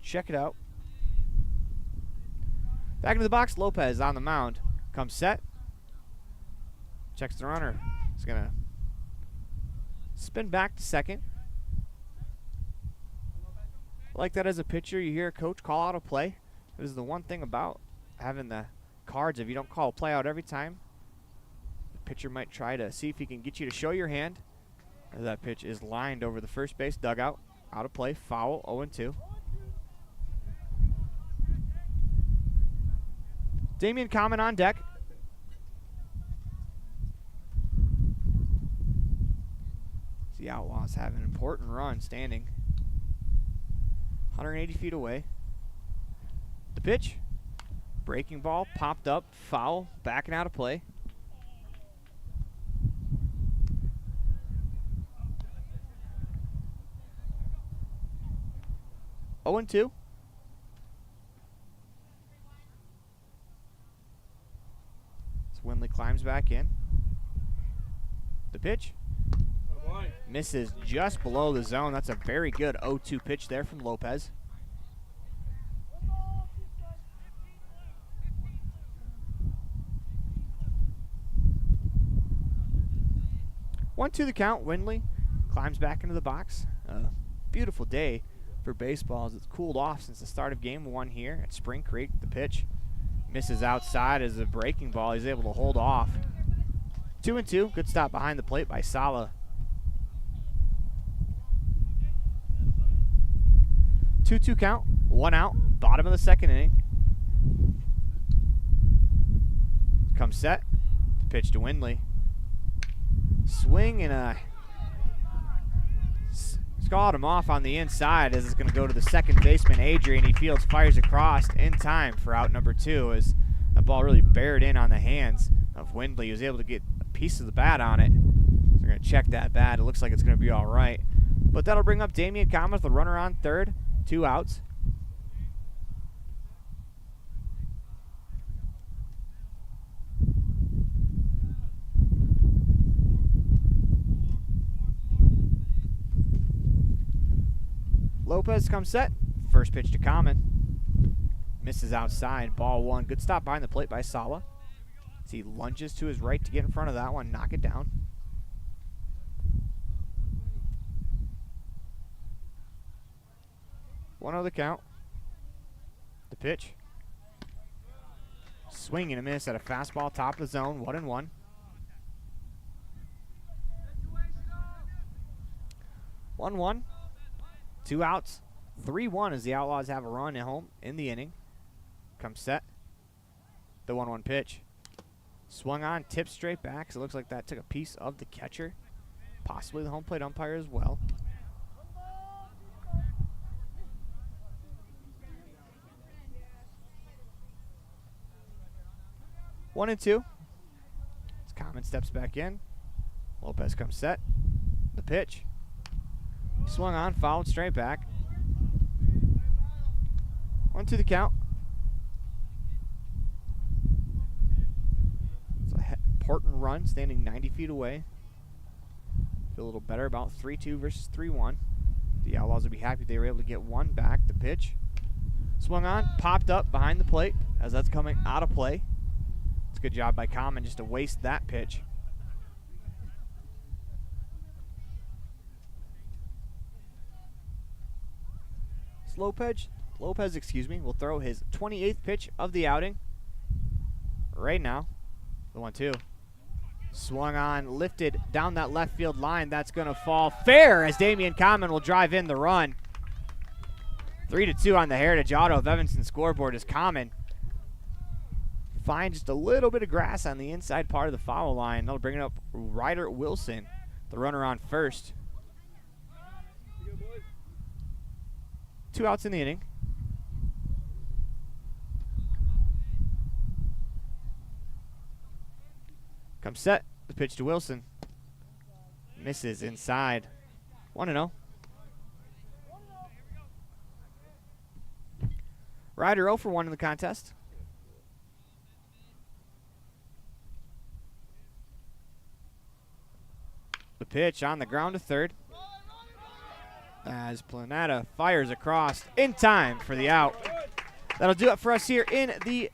check it out. Back into the box, Lopez on the mound. Comes set. Checks the runner. He's going to spin back to second. Like that as a pitcher, you hear a coach call out a play. This is the one thing about having the cards. If you don't call a play out every time, the pitcher might try to see if he can get you to show your hand. As that pitch is lined over the first base dugout. Out of play, foul, 0-2. Damian Common on deck. The Outlaws have an important run standing 180 feet away. The pitch, breaking ball, popped up, foul, backing out of play. Oh and 2. So Windley climbs back in. The pitch. Misses just below the zone. That's a very good 0-2 pitch there from Lopez. One, two the count. Windley climbs back into the box. Beautiful day for baseball as it's cooled off since the start of game 1 here at Spring Creek. The pitch misses outside as a breaking ball. He's able to hold off. 2-2. Good stop behind the plate by Sala. 2-2 count, 1 out, bottom of the second inning. Comes set, pitch to Windley. Swing and a scald him off on the inside as it's going to go to the second baseman, Adrian. He fields, fires across in time for out number 2 as that ball really bared in on the hands of Windley. He was able to get a piece of the bat on it. So they're going to check that bat. It looks like it's going to be all right. But that'll bring up Damian Common with the runner on third. 2 outs. Lopez comes set. First pitch to Common. Misses outside. Ball 1. Good stop behind the plate by Sala. As he lunges to his right to get in front of that one. Knock it down. 1-0 the count. The pitch. Swing and a miss at a fastball top of the zone. 1-1. 1-1. 2 outs. 3-1 as the Outlaws have a run at home in the inning. Comes set. The 1-1 pitch. Swung on, tipped straight back. So it looks like that took a piece of the catcher. Possibly the home plate umpire as well. One and 2. As Common steps back in. Lopez comes set. The pitch. Swung on, fouled straight back. 1-2 the count. It's an important run, standing 90 feet away. Feel a little better about 3-2 versus 3-1. The Outlaws would be happy if they were able to get one back. The pitch. Swung on, popped up behind the plate as that's coming out of play. It's a good job by Common just to waste that pitch. Lopez, will throw his 28th pitch of the outing right now. The 1-2. Swung on, lifted down that left field line. That's going to fall fair as Damian Common will drive in the run. 3-2 on the Heritage Auto of Evanston scoreboard is Common. Find just a little bit of grass on the inside part of the foul line. They'll bring it up Ryder Wilson, the runner on first. 2 outs in the inning. Comes set. The pitch to Wilson. Misses inside. 1-0. Ryder 0 for 1 in the contest. The pitch on the ground to third. As Planeta fires across in time for the out. That'll do it for us here in the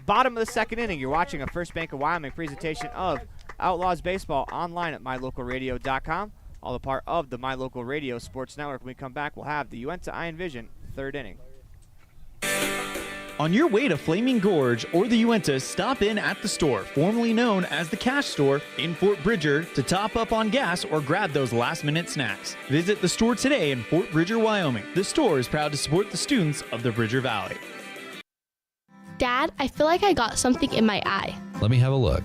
bottom of the second inning. You're watching a First Bank of Wyoming presentation of Outlaws Baseball online at mylocalradio.com. All a part of the My Local Radio Sports Network. When we come back, we'll have the Uinta Iron Vision third inning. On your way to Flaming Gorge or the Uinta, stop in at the store, formerly known as the Cash Store in Fort Bridger, to top up on gas or grab those last-minute snacks. Visit the store today in Fort Bridger, Wyoming. The store is proud to support the students of the Bridger Valley. Dad, I feel like I got something in my eye. Let me have a look.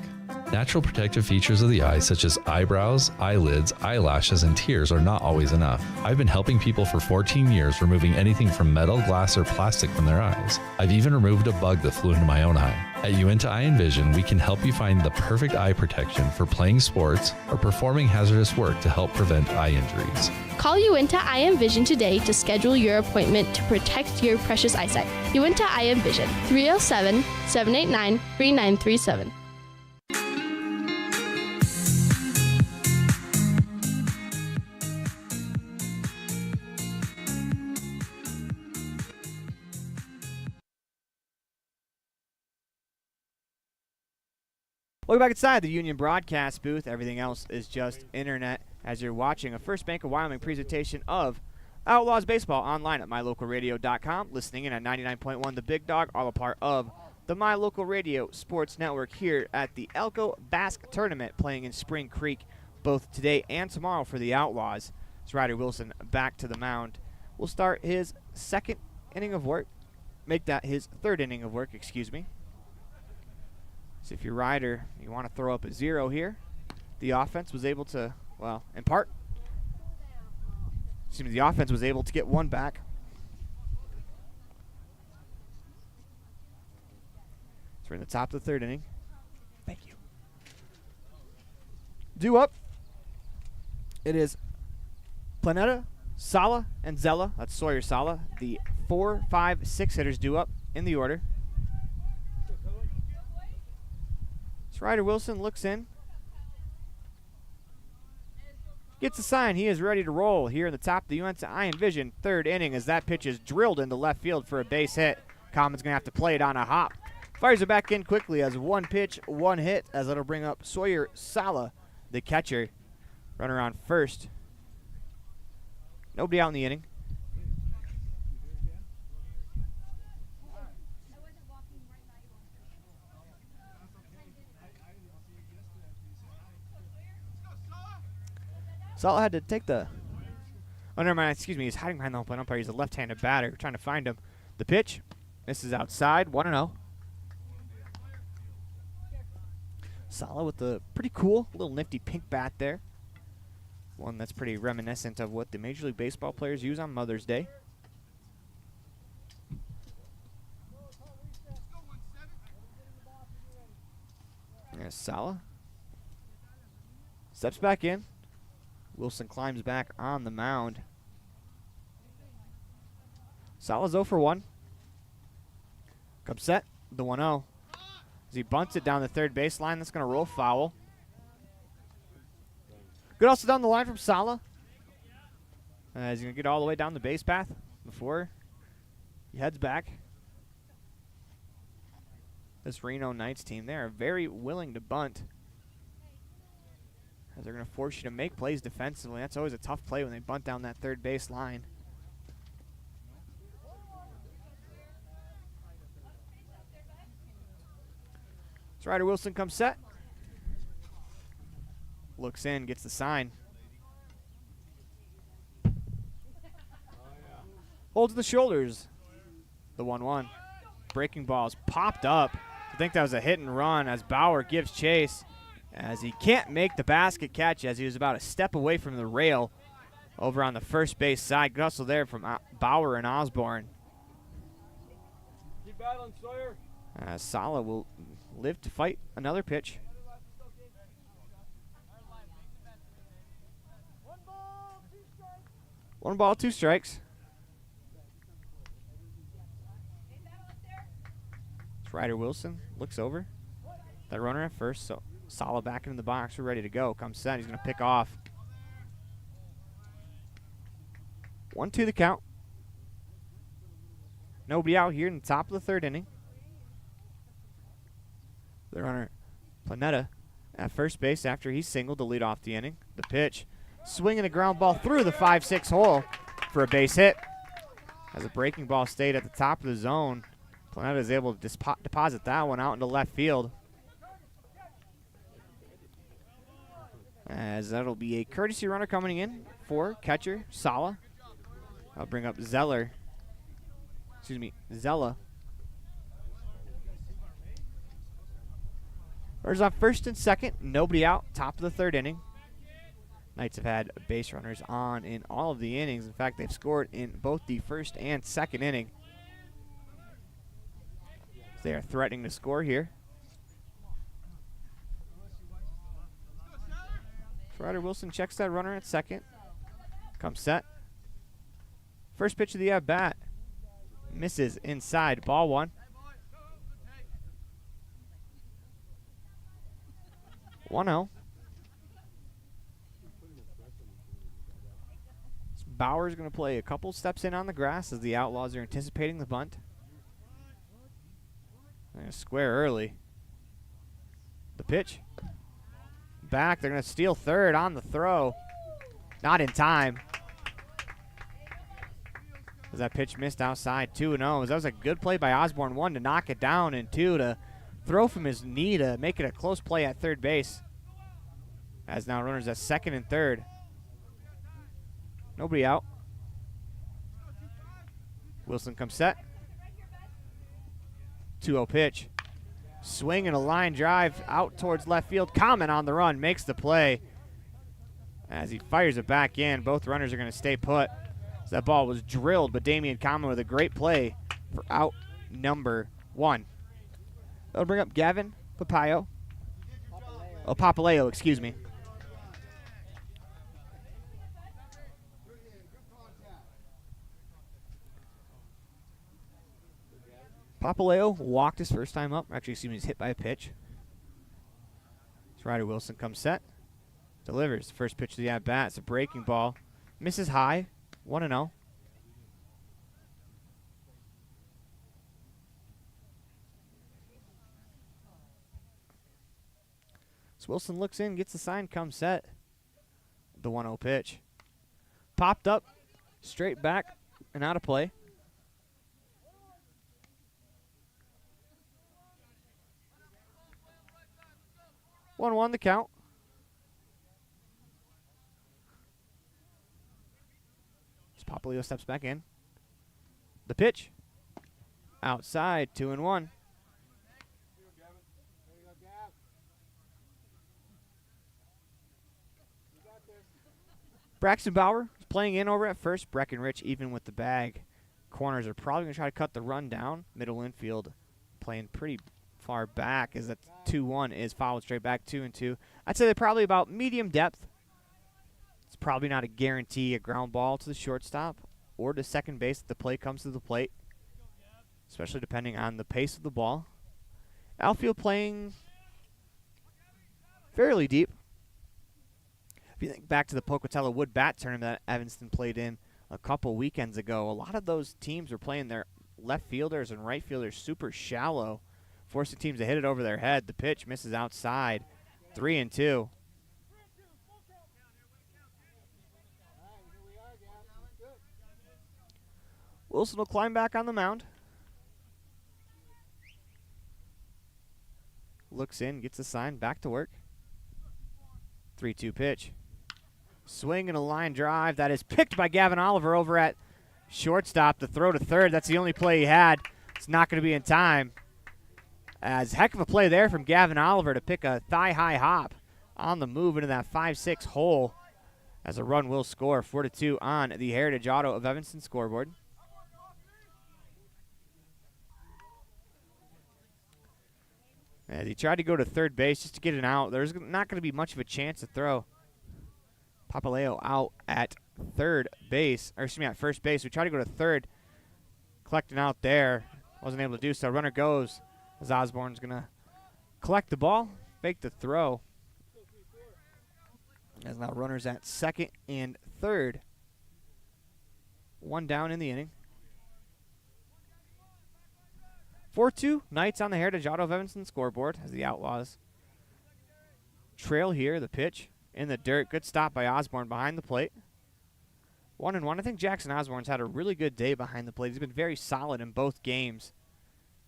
Natural protective features of the eye, such as eyebrows, eyelids, eyelashes, and tears, are not always enough. I've been helping people for 14 years, removing anything from metal, glass, or plastic from their eyes. I've even removed a bug that flew into my own eye. At Uinta Eye & Vision, we can help you find the perfect eye protection for playing sports or performing hazardous work to help prevent eye injuries. Call Uinta Eye & Vision today to schedule your appointment to protect your precious eyesight. Uinta Eye & Vision, 307-789-3937. Welcome back inside the Union broadcast booth. Everything else is just internet as you're watching a First Bank of Wyoming presentation of Outlaws Baseball online at mylocalradio.com. Listening in at 99.1 The Big Dog, all a part of the My Local Radio Sports Network here at the Elko Basque Tournament playing in Spring Creek both today and tomorrow for the Outlaws. It's Ryder Wilson back to the mound. Will start his second inning of work. Make that his third inning of work, excuse me. So if you're Ryder, you want to throw up a 0 here. The offense was able to, well, in part, seems the offense was able to get one back. So we're in the top of the third inning. Thank you. Due up, it is Planeta, Sala, and Zella. That's Sawyer Sala. The 4, 5, 6 hitters due up in the order. Ryder Wilson looks in. Gets a sign. He is ready to roll here in the top of the Uinta Eye & Vision third inning as that pitch is drilled into left field for a base hit. Common's going to have to play it on a hop. Fires it back in quickly as one pitch, one hit, as it'll bring up Sawyer Sala, the catcher. Runner on first. Nobody out in the inning. Sala had to take the... Oh, never mind. Excuse me. He's hiding behind the home plate umpire. He's a left-handed batter. We're trying to find him. The pitch. Misses outside. 1-0. Sala with the pretty cool little nifty pink bat there. One that's pretty reminiscent of what the Major League Baseball players use on Mother's Day. There's Sala. Steps back in. Wilson climbs back on the mound. Sala's 0 for 1. Comes set, the 1-0. As he bunts it down the third baseline, that's going to roll foul. Good also down the line from Sala. He's going to get all the way down the base path before he heads back. This Reno Knights team, they are very willing to bunt. As they're going to force you to make plays defensively. That's always a tough play when they bunt down that third base line. So Ryder Wilson comes set. Looks in, gets the sign. Holds the shoulders. The 1-1. Breaking ball's popped up. I think that was a hit and run as Bauer gives chase, as he can't make the basket catch as he was about a step away from the rail over on the first base side. Good hustle there from Bauer and Osborne. Keep battling, Sawyer. Sala will live to fight another pitch. 1 ball, 2 strikes. Ryder Wilson looks over. That runner at first, so Sala back into the box. We're ready to go. Comes set. He's going to pick off. 1-2 the count. Nobody out here in the top of the third inning. The runner, Planeta, at first base after he singled to lead off the inning. The pitch, swinging a ground ball through the 5-6 hole for a base hit. As a breaking ball stayed at the top of the zone, Planeta is able to deposit that one out into left field. As that'll be a courtesy runner coming in for catcher Sala. I'll bring up Zella. Runners on first and second, nobody out, top of the third inning. Knights have had base runners on in all of the innings. In fact, they've scored in both the first and second inning. They are threatening to score here. Ryder Wilson checks that runner at second. Comes set. First pitch of the at-bat. Misses inside. Ball 1. 1-0. Bauer's going to play a couple steps in on the grass as the Outlaws are anticipating the bunt. They're going to square early. The pitch. Back. They're going to steal third on the throw. Not in time. As that pitch missed outside. 2-0. That was a good play by Osborne. 1, to knock it down, and 2, to throw from his knee to make it a close play at third base. As now runners at second and third. Nobody out. Wilson comes set. 2-0 pitch. Swing and a line drive out towards left field. Common on the run makes the play. As he fires it back in, both runners are going to stay put. So that ball was drilled, but Damian Common with a great play for out number 1. That'll bring up Gavin Papaleo. Oh, Papaleo, excuse me. Papaleo walked his first time up. Actually, excuse me, he's hit by a pitch. So Ryder Wilson comes set. Delivers the first pitch of the at-bat. It's a breaking ball. Misses high. 1-0. So Wilson looks in, gets the sign, comes set. The 1-0 pitch. Popped up, straight back, and out of play. One the count. As Papaleo steps back in. The pitch. Outside, 2-1. Braxton Bauer is playing in over at first. Breckenridge even with the bag. Corners are probably going to try to cut the run down. Middle infield playing pretty far back as that 2-1 is fouled straight back. 2-2. I'd say they're probably about medium depth. It's probably not a guarantee a ground ball to the shortstop or to second base if the play comes to the plate, especially depending on the pace of the ball. Outfield playing fairly deep. If you think back to the Pocatello Wood Bat tournament that Evanston played in a couple weekends ago, a lot of those teams were playing their left fielders and right fielders super shallow, forcing teams to hit it over their head. The pitch misses outside. 3-2. Wilson will climb back on the mound. Looks in, gets a sign, back to work. 3-2 pitch. Swing and a line drive that is picked by Gavin Oliver over at Shortstop, the throw to third. That's the only play he had. It's not going to be in time. As heck of a play there from Gavin Oliver to pick a thigh-high hop on the move into that 5-6 hole, as a run will score. 4-2 on the Heritage Auto of Evanston scoreboard. As he tried to go to third base just to get it out, there's not going to be much of a chance to throw. Papaleo out at third base, or excuse me, at first base. We tried to go to third, collecting out there. Wasn't able to do so. Runner goes as Osborne's going to collect the ball, fake the throw. As now runners at second and third. One down in the inning. 4-2 Knights on the Heritage Auto of Evanston scoreboard as the Outlaws trail here. The pitch in the dirt. Good stop by Osborne behind the plate. 1-1. I think Jackson Osborne's had a really good day behind the plate. He's been very solid in both games.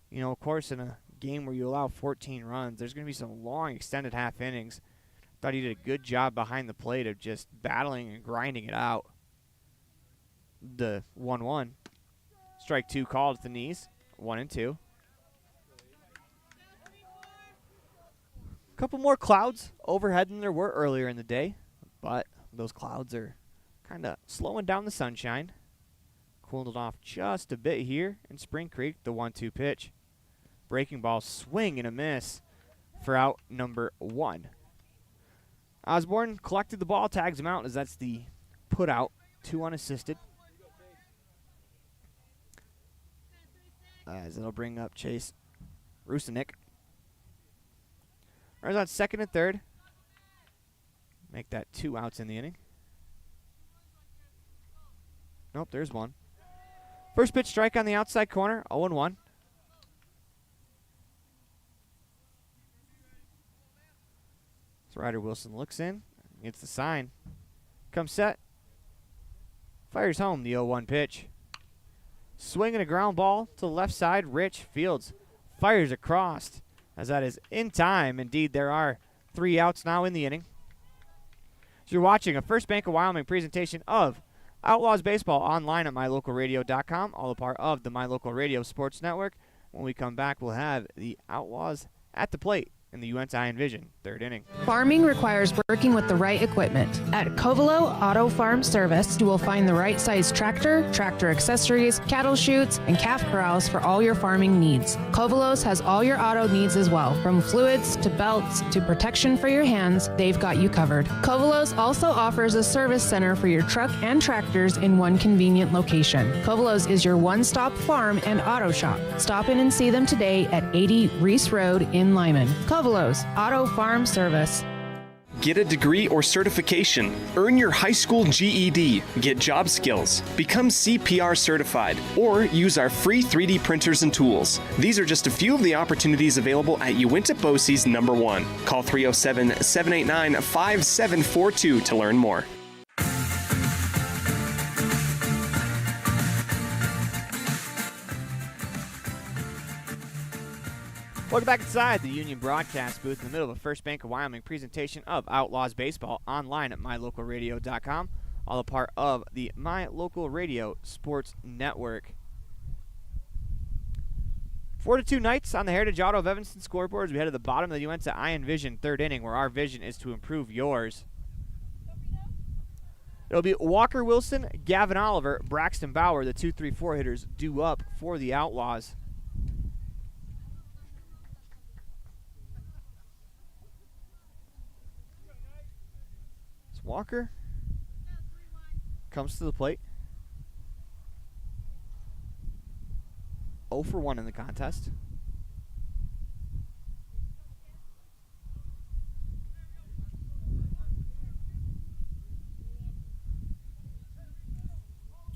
You know, of course, in a game where you allow 14 runs, there's going to be some long extended half innings. Thought he did a good job behind the plate of just battling and grinding it out. The 1-1. Strike two called at the knees. 1-2. Couple more clouds overhead than there were earlier in the day, but those clouds are kind of slowing down the sunshine. Cooled it off just a bit here in Spring Creek. The 1-2 pitch. Breaking ball, swing and a miss for out number 1. Osborne collected the ball, tags him out as that's the put out. 2 unassisted. As it'll bring up Chase Rusinick. Runners on second and third. Make that 2 outs in the inning. Nope, there's one. First pitch strike on the outside corner, 0-1. So Ryder Wilson looks in, gets the sign. Comes set. Fires home the 0-1 pitch. Swinging a ground ball to the left side. Rich Fields fires across as that is in time. Indeed, there are 3 outs now in the inning. So you're watching a First Bank of Wyoming presentation of Outlaws Baseball online at mylocalradio.com, all a part of the My Local Radio Sports Network. When we come back, we'll have the Outlaws at the plate in the UNT Envision third inning. Farming requires working with the right equipment. At Covelo Auto Farm Service, you will find the right size tractor, tractor accessories, cattle chutes, and calf corrals for all your farming needs. Covelos has all your auto needs as well. From fluids to belts to protection for your hands, they've got you covered. Covelos also offers a service center for your truck and tractors in one convenient location. Covelos is your one-stop farm and auto shop. Stop in and see them today at 80 Reese Road in Lyman. Covelos Auto Farm Service. Get a degree or certification. Earn your high school GED. Get job skills. Become CPR certified. Or use our free 3D printers and tools. These are just a few of the opportunities available at Uinta BOCES number 1. Call 307-789-5742 to learn more. Welcome back inside the Union Broadcast booth in the middle of a First Bank of Wyoming presentation of Outlaws Baseball online at mylocalradio.com, all a part of the My Local Radio Sports Network. 4-2 Knights on the Heritage Auto of Evanston scoreboards. We head to the bottom of the UNT Envision third inning, where our vision is to improve yours. It'll be Walker Wilson, Gavin Oliver, Braxton Bauer, the 2-3-4 hitters due up for the Outlaws. Walker comes to the plate. 0 for 1 in the contest.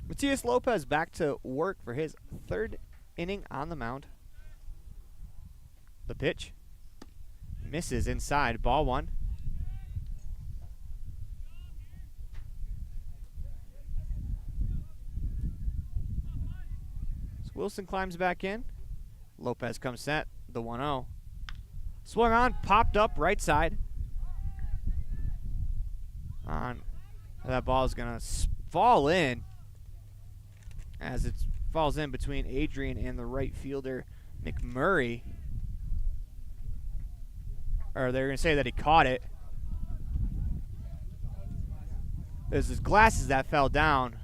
Matias Lopez back to work for his third inning on the mound. The pitch misses inside, ball 1. Wilson climbs back in. Lopez comes set. The 1-0. Swung on, popped up right side. That ball is going to fall in as it falls in between Adrian and the right fielder, McMurray. Or they're going to say that he caught it. It was his glasses that fell down.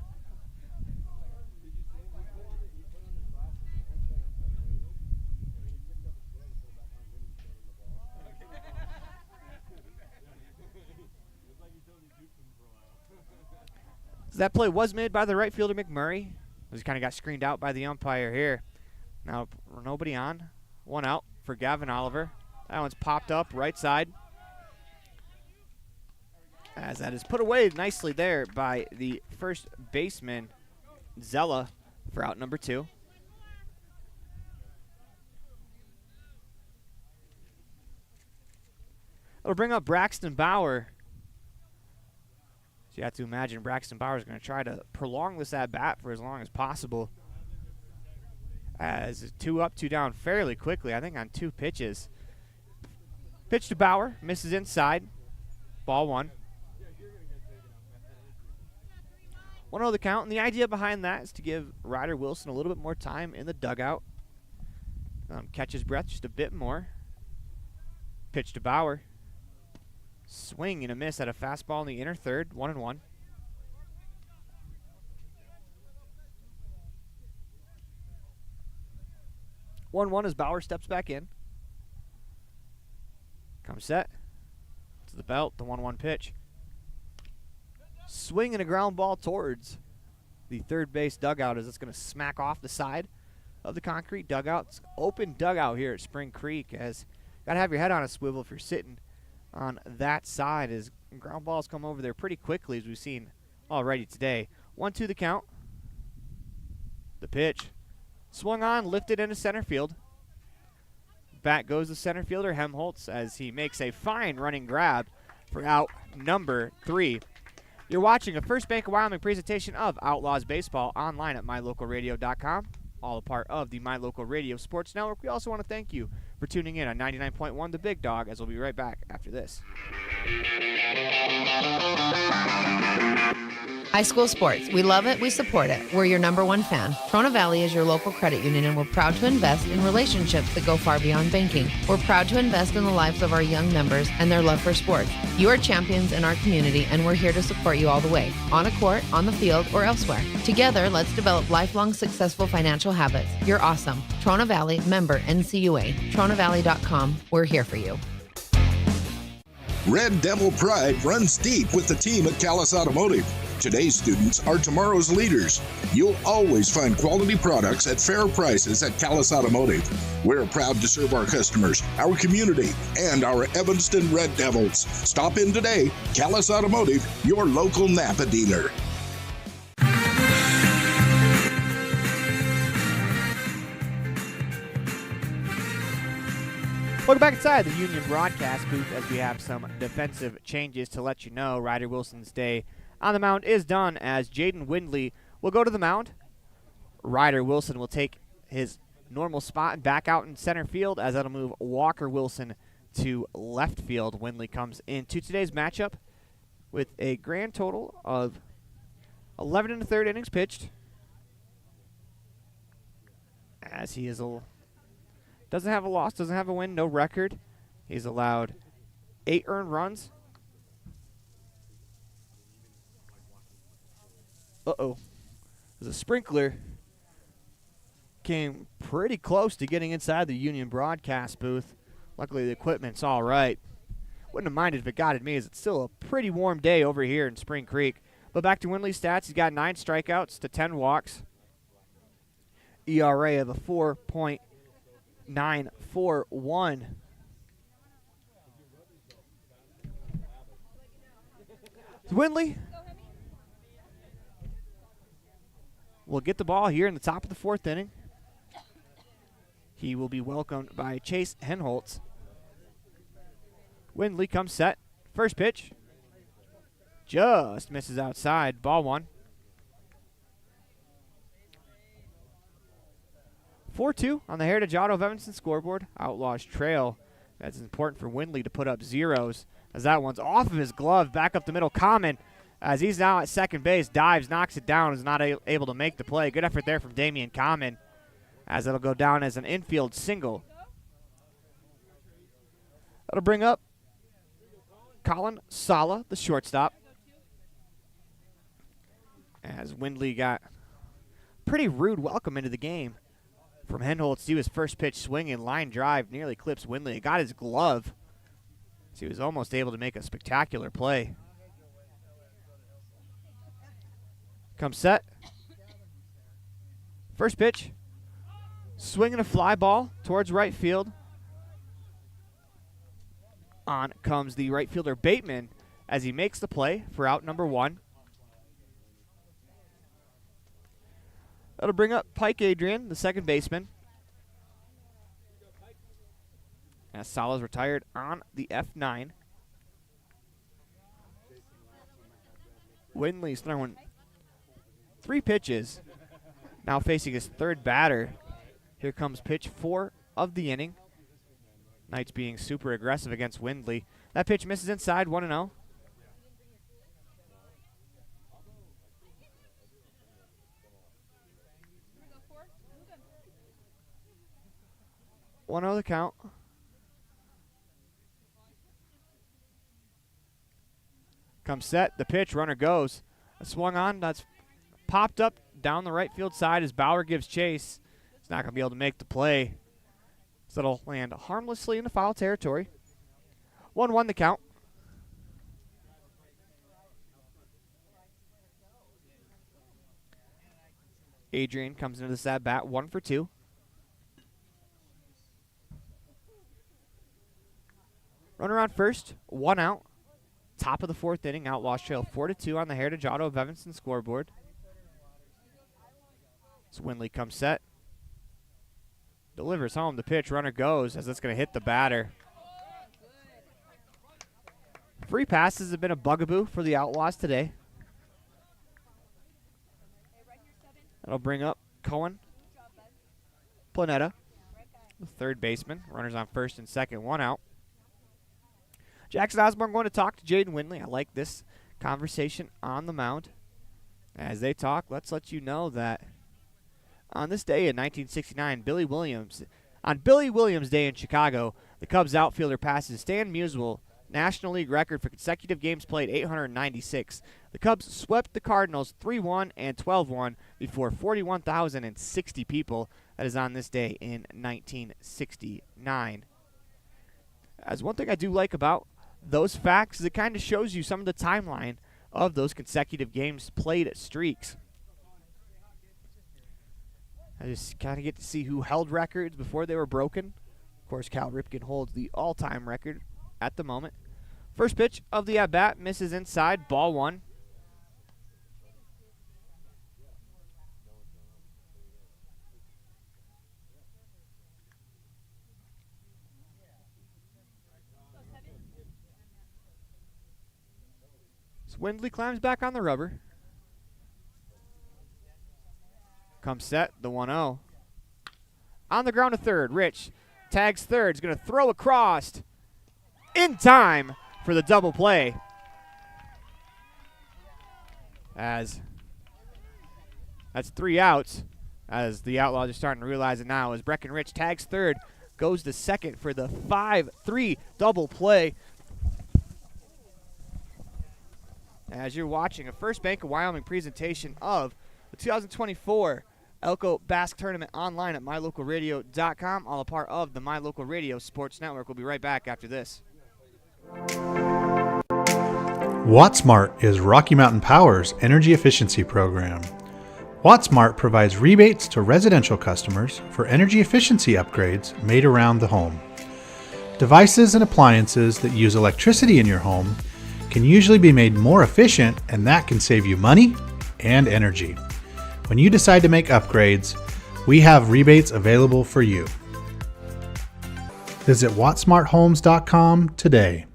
So that play was made by the right fielder, McMurray. He kind of got screened out by the umpire here. Now, nobody on. One out for Gavin Oliver. That one's popped up right side. As that is put away nicely there by the first baseman, Zella, for out number 2. It'll bring up Braxton Bauer. So you have to imagine Braxton Bauer is going to try to prolong this at-bat for as long as possible. As 2 up, 2 down fairly quickly, I think on 2 pitches. Pitch to Bauer, misses inside. Ball 1. 1-0 the count, and the idea behind that is to give Ryder Wilson a little bit more time in the dugout. Catch his breath just a bit more. Pitch to Bauer. Swing and a miss at a fastball in the inner third, 1-1. As Bauer steps back in. Comes set. To the belt, the 1-1 pitch. Swing and a ground ball towards the third base dugout as it's going to smack off the side of the concrete dugout. It's open dugout here at Spring Creek, as you got to have your head on a swivel if you're sitting on that side, as ground balls come over there pretty quickly, as we've seen already today. 1-2 the count. The pitch. Swung on, lifted into center field. Back goes the center fielder, Helmholtz, as he makes a fine running grab for out number 3. You're watching a First Bank of Wyoming presentation of Outlaws Baseball online at mylocalradio.com. All a part of the My Local Radio Sports Network. We also want to thank you for tuning in on 99.1 The Big Dog, as we'll be right back after this. High school sports. We love it. We support it. We're your #1 fan. Trona Valley is your local credit union, and we're proud to invest in relationships that go far beyond banking. We're proud to invest in the lives of our young members and their love for sports. You are champions in our community, and we're here to support you all the way, on a court, on the field, or elsewhere. Together, let's develop lifelong successful financial habits. You're awesome. Trona Valley, member NCUA. TronaValley.com. We're here for you. Red Devil pride runs deep with the team at Callis Automotive. Today's students are tomorrow's leaders. You'll always find quality products at fair prices at Callis Automotive. We're proud to serve our customers, our community, and our Evanston Red Devils. Stop in today. Callis Automotive, your local Napa dealer. Welcome back inside the Union broadcast booth, as we have some defensive changes to let you know. Ryder Wilson's day on the mound is done, as Jaden Windley will go to the mound. Ryder Wilson will take his normal spot and back out in center field, as that'll move Walker Wilson to left field. Windley comes into today's matchup with a grand total of 11 1/3 innings pitched, as he is doesn't have a loss, doesn't have a win, no record. He's allowed 8 earned runs. Uh-oh. The sprinkler came pretty close to getting inside the Union broadcast booth. Luckily, the equipment's all right. Wouldn't have minded if it got at me, as it's still a pretty warm day over here in Spring Creek. But back to Windley's stats. He's got 9 strikeouts to 10 walks. ERA of a 4.941. Windley will get the ball here in the top of the 4th inning. He will be welcomed by Chase Henholtz. Windley comes set. First pitch. Just misses outside. Ball 1. 4-2 on the Heritage Auto of Evanston scoreboard. Outlaws trail. That's important for Windley to put up zeros, as that one's off of his glove. Back up the middle. Common as he's now at second base. Dives, knocks it down, is not able to make the play. Good effort there from Damian Common, as it'll go down as an infield single. That'll bring up Colin Sala, the shortstop, as Windley got pretty rude welcome into the game from Henholtz. He was first pitch swinging, line drive, nearly clips Windley. It got his glove, so he was almost able to make a spectacular play. Come set. First pitch. Swinging a fly ball towards right field. On comes the right fielder Bateman as he makes the play for out number 1. That'll bring up Pike Adrian, the second baseman. As Sala's retired on the F9. Windley's throwing 3 pitches. Now facing his third batter. Here comes pitch 4 of the inning. Knights being super aggressive against Windley. That pitch misses inside, 1-0. One the count. Comes set, the pitch, runner goes. Swung on, that's popped up down the right field side as Bauer gives chase. He's not going to be able to make the play. So it'll land harmlessly in the foul territory. 1-1 the count. Adrian comes into this at bat, 1 for 2. Runner on first, 1 out. Top of the 4th inning, Outlaws trail 4-2 on the Heritage Auto of Evanston scoreboard. So Windley comes set. Delivers home, the pitch, runner goes as it's going to hit the batter. Free passes have been a bugaboo for the Outlaws today. That'll bring up Cohen Planeta, the third baseman. Runners on first and second, 1 out. Jackson Osborne going to talk to Jaden Windley. I like this conversation on the mound. As they talk, let's let you know that on this day in 1969, on Billy Williams Day in Chicago, the Cubs outfielder passes Stan Musial, National League record for consecutive games played, 896. The Cubs swept the Cardinals 3-1 and 12-1 before 41,060 people. That is on this day in 1969. As one thing I do like about those facts is it kind of shows you some of the timeline of those consecutive games played streaks. I just kind of get to see who held records before they were broken. Of course, Cal Ripken holds the all-time record at the moment. First pitch of the at-bat misses inside, ball 1. So Windley climbs back on the rubber. Comes set, the 1-0. On the ground to third, Rich tags third. He's going to throw across in time for the double play. As that's 3 outs, as the Outlaws are starting to realize it now, as Breckenridge tags third, goes to second for the 5-3 double play. As you're watching a First Bank of Wyoming presentation of the 2024 Elko Basque Tournament online at mylocalradio.com, all a part of the My Local Radio Sports Network. We'll be right back after this. WattSmart is Rocky Mountain Power's energy efficiency program. WattSmart provides rebates to residential customers for energy efficiency upgrades made around the home. Devices and appliances that use electricity in your home can usually be made more efficient, and that can save you money and energy. When you decide to make upgrades, we have rebates available for you. Visit wattsmarthomes.com today.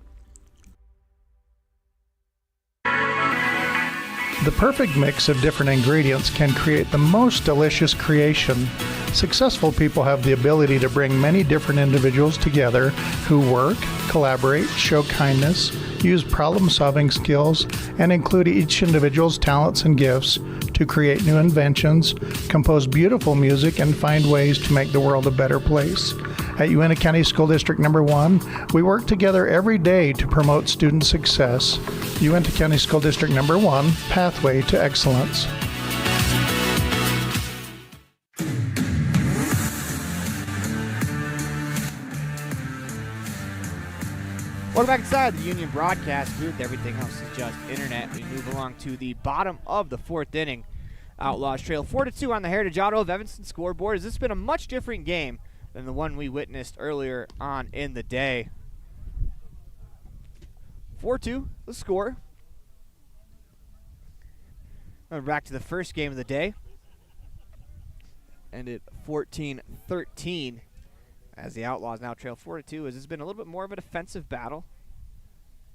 The perfect mix of different ingredients can create the most delicious creation. Successful people have the ability to bring many different individuals together who work, collaborate, show kindness, use problem-solving skills, and include each individual's talents and gifts to create new inventions, compose beautiful music, and find ways to make the world a better place. At Uintah County School District Number 1, we work together every day to promote student success. Uintah County School District Number 1, Pathway to Excellence. Welcome back inside the Union broadcast booth. Everything else is just internet. We move along to the bottom of the fourth inning. Outlaws trail 4-2 on the Heritage Auto of Evanston scoreboard. Has this been a much different game than the one we witnessed earlier on in the day? 4-2, the score. We're back to the first game of the day. Ended 14-13 as the Outlaws now trail 4-2, as it's been a little bit more of a defensive battle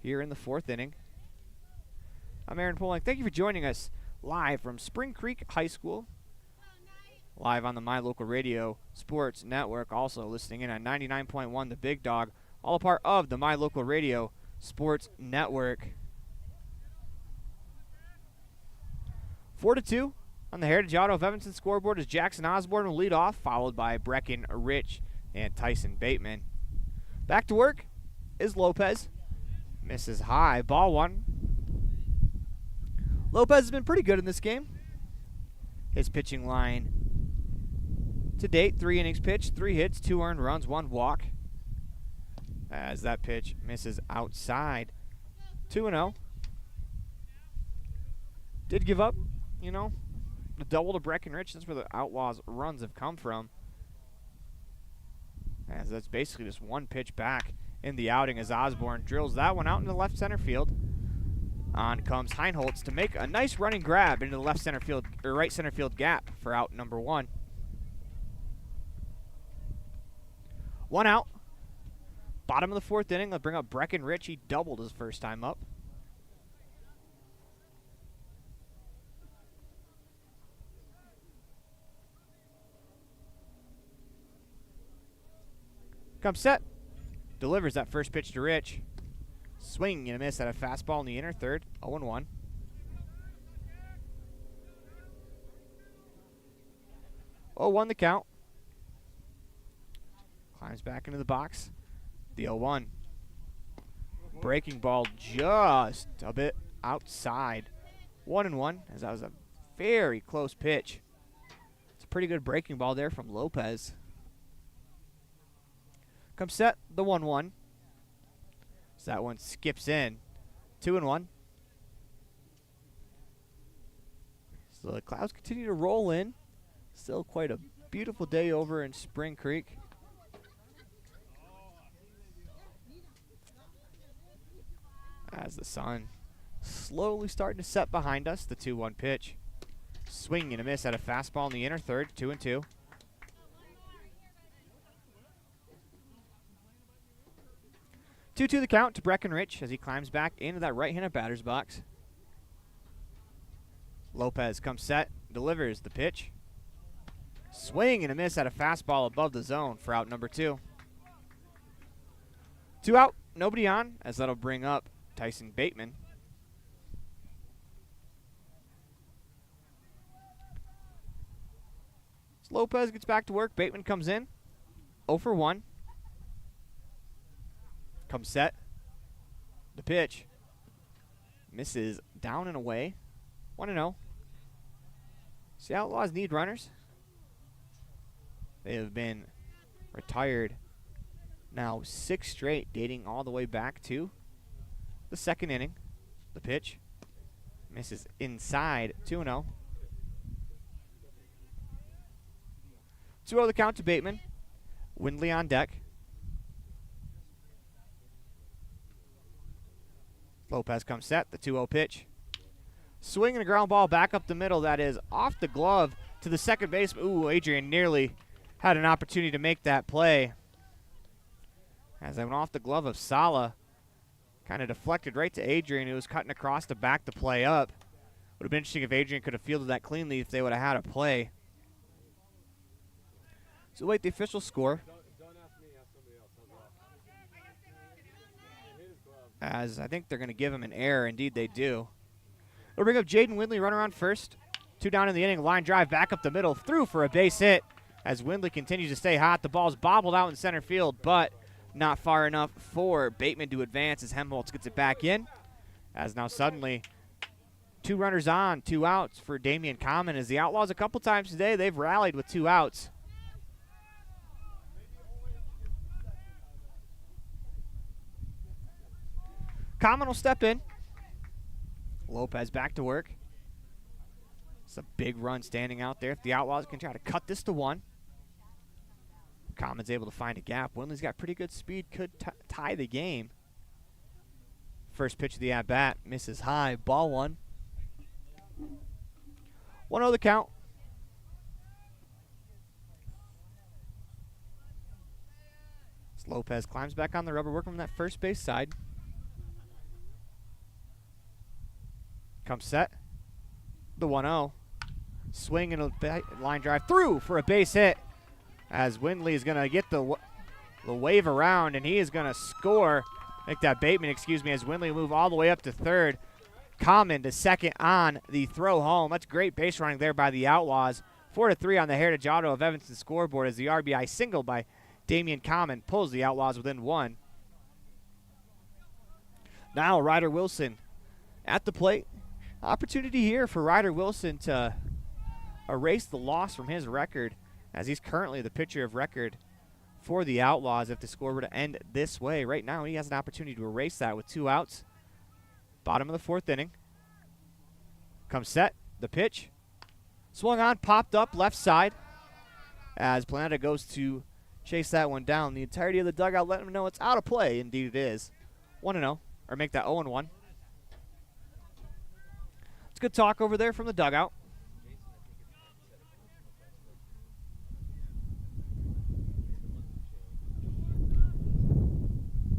here in the fourth inning. I'm Aaron Poling. Thank you for joining us live from Spring Creek High School, live on the My Local Radio Sports Network, also listening in on 99.1 The Big Dog, all a part of the My Local Radio Sports Network. 4-2 on the Heritage Auto of Evanston scoreboard as Jackson Osborne will lead off, followed by Brecken Rich and Tyson Bateman. Back to work is Lopez. Misses high. Ball one. Lopez has been pretty good in this game. His pitching line to date, 3 innings pitched, 3 hits, 2 earned runs, 1 walk. As that pitch misses outside. 2-0. Did give up, the double to Brecken Rich. That's where the Outlaws' runs have come from. As that's basically just one pitch back in the outing as Osborne drills that one out into left center field. On comes Heinholtz to make a nice running grab into the left center field or right center field gap for out number 1. 1 out. Bottom of the fourth inning. They'll bring up Brecken Rich. He doubled his first time up. Comes set. Delivers that first pitch to Rich. Swing and a miss at a fastball in the inner third. 0-1. The count. Climbs back into the box. The 0-1. Breaking ball just a bit outside. 1-1, as that was a very close pitch. It's a pretty good breaking ball there from Lopez. Comes set, the 1-1. So that one skips in. 2-1. So the clouds continue to roll in. Still quite a beautiful day over in Spring Creek. As the sun slowly starting to set behind us, the 2-1 pitch. Swing and a miss at a fastball in the inner third, 2-2. The count to Brecken Rich as he climbs back into that right-handed batter's box. Lopez comes set, delivers the pitch. Swing and a miss at a fastball above the zone for out number 2. 2 out, nobody on, as that'll bring up Tyson Bateman. As Lopez gets back to work, Bateman comes in, 0-for-1. Comes set. The pitch. Misses down and away. 1-0. The Outlaws need runners. They have been retired now 6 straight, dating all the way back to the second inning. The pitch. Misses inside. 2-0. 2-0 the count to Bateman. Windley on deck. Lopez comes set, the 2-0 pitch. Swing and a ground ball back up the middle. That is off the glove to the second baseman. Ooh, Adrian nearly had an opportunity to make that play. As I went off the glove of Sala. Kind of deflected right to Adrian, who was cutting across to back the play up. Would have been interesting if Adrian could have fielded that cleanly if they would have had a play. So wait, the official score. As I think they're going to give him an error. Indeed, they do. We'll bring up Jaden Windley, runner on first. 2 down in the inning. Line drive back up the middle. Through for a base hit. As Windley continues to stay hot. The ball's bobbled out in center field, but not far enough for Bateman to advance as Helmholtz gets it back in. As now suddenly 2 runners on, 2 outs for Damian Common. As the Outlaws a couple times today, they've rallied with 2 outs. Common will step in. Lopez back to work. It's a big run standing out there. If the Outlaws can try to cut this to 1. Common's able to find a gap. Windley's got pretty good speed. Could tie the game. First pitch of the at-bat. Misses high. Ball 1. 1-0 the count. As Lopez climbs back on the rubber, working from that first base side. Comes set. The 1-0. Swing and a line drive through for a base hit. As Windley is going to get the wave around, and he is going to score. Make that Bateman, excuse me, as Windley will move all the way up to third. Common to second on the throw home. That's great base running there by the Outlaws. 4-3 on the Heritage Auto of Evanston scoreboard as the RBI single by Damian Common pulls the Outlaws within 1. Now Ryder Wilson at the plate. Opportunity here for Ryder Wilson to erase the loss from his record, as he's currently the pitcher of record for the Outlaws if the score were to end this way. Right now, he has an opportunity to erase that with 2 outs. Bottom of the 4th inning. Comes set. The pitch. Swung on, popped up left side. As Planeta goes to chase that one down. The entirety of the dugout letting him know it's out of play. Indeed it is. 1-0. Or make that 0-1. It's good talk over there from the dugout.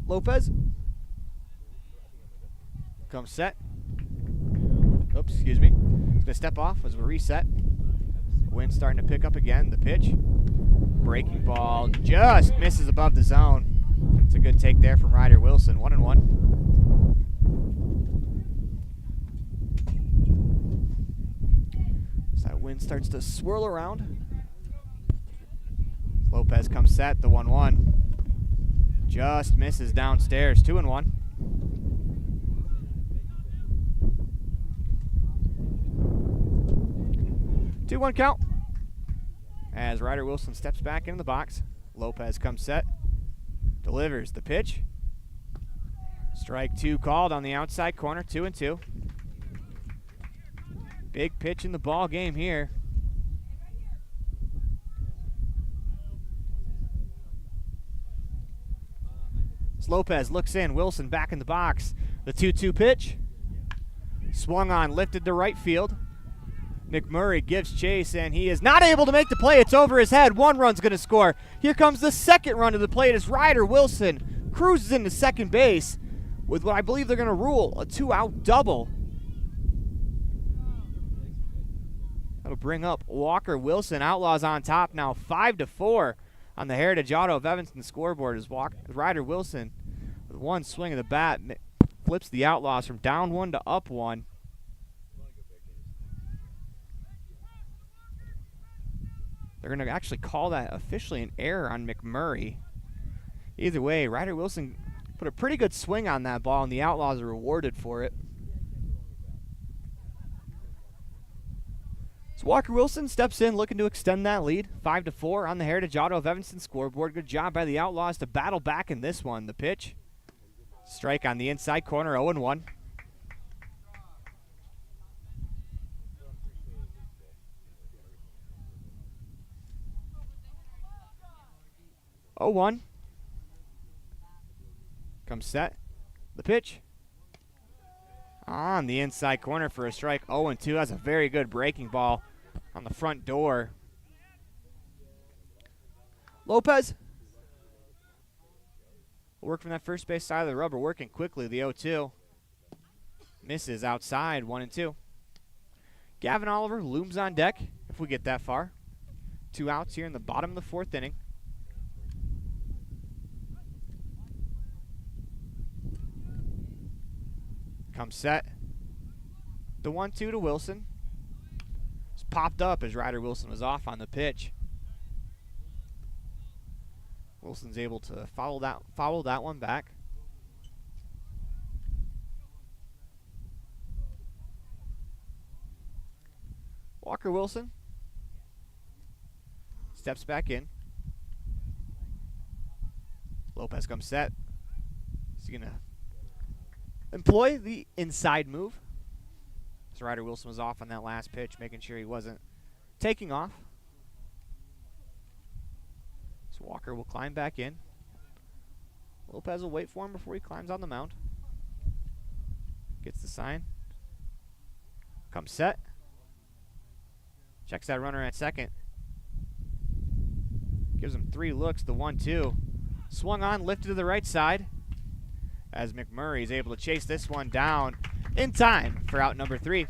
Lopez. Comes set. Oops, excuse me. He's going to step off as we reset. Wind starting to pick up again. The pitch. Breaking ball just misses above the zone. It's a good take there from Ryder Wilson. 1-1. So that wind starts to swirl around. Lopez comes set. The 1-1. Just misses downstairs. 2-1. 2-1 count. As Ryder Wilson steps back into the box. Lopez comes set. Delivers the pitch. Strike 2 called on the outside corner. 2-2. Big pitch in the ball game here. Lopez looks in. Wilson back in the box. The 2-2 pitch. Swung on, lifted to right field. McMurray gives chase, and he is not able to make the play. It's over his head. 1 run's going to score. Here comes the second run to the plate as Ryder Wilson cruises into second base with what I believe they're going to rule a 2-out double. That'll bring up Walker Wilson. Outlaws on top now, 5-4 on the Heritage Auto of Evanston scoreboard as Ryder Wilson, with 1 swing of the bat, flips the Outlaws from down 1 to up 1. They're going to actually call that officially an error on McMurray. Either way, Ryder Wilson put a pretty good swing on that ball, and the Outlaws are rewarded for it. So Walker Wilson steps in, looking to extend that lead. 5-4 on the Heritage Auto of Evanston scoreboard. Good job by the Outlaws to battle back in this one. The pitch. Strike on the inside corner, 0-1. Comes set. The pitch. On the inside corner for a strike. 0-2. That's a very good breaking ball on the front door. Lopez. Work from that first base side of the rubber. Working quickly. The 0-2. Misses outside. 1-2. Gavin Oliver looms on deck if we get that far. 2 outs here in the bottom of the 4th inning. Comes set. The 1-2 to Wilson. It's popped up as Ryder Wilson was off on the pitch. Wilson's able to foul that one back. Walker Wilson steps back in. Lopez comes set. He's going to employ the inside move. So Ryder Wilson was off on that last pitch, making sure he wasn't taking off. So Walker will climb back in. Lopez will wait for him before he climbs on the mound. Gets the sign. Comes set. Checks that runner at second. Gives him 3 looks. The 1-2. Swung on, lifted to the right side. As McMurray is able to chase this one down in time for out number 3.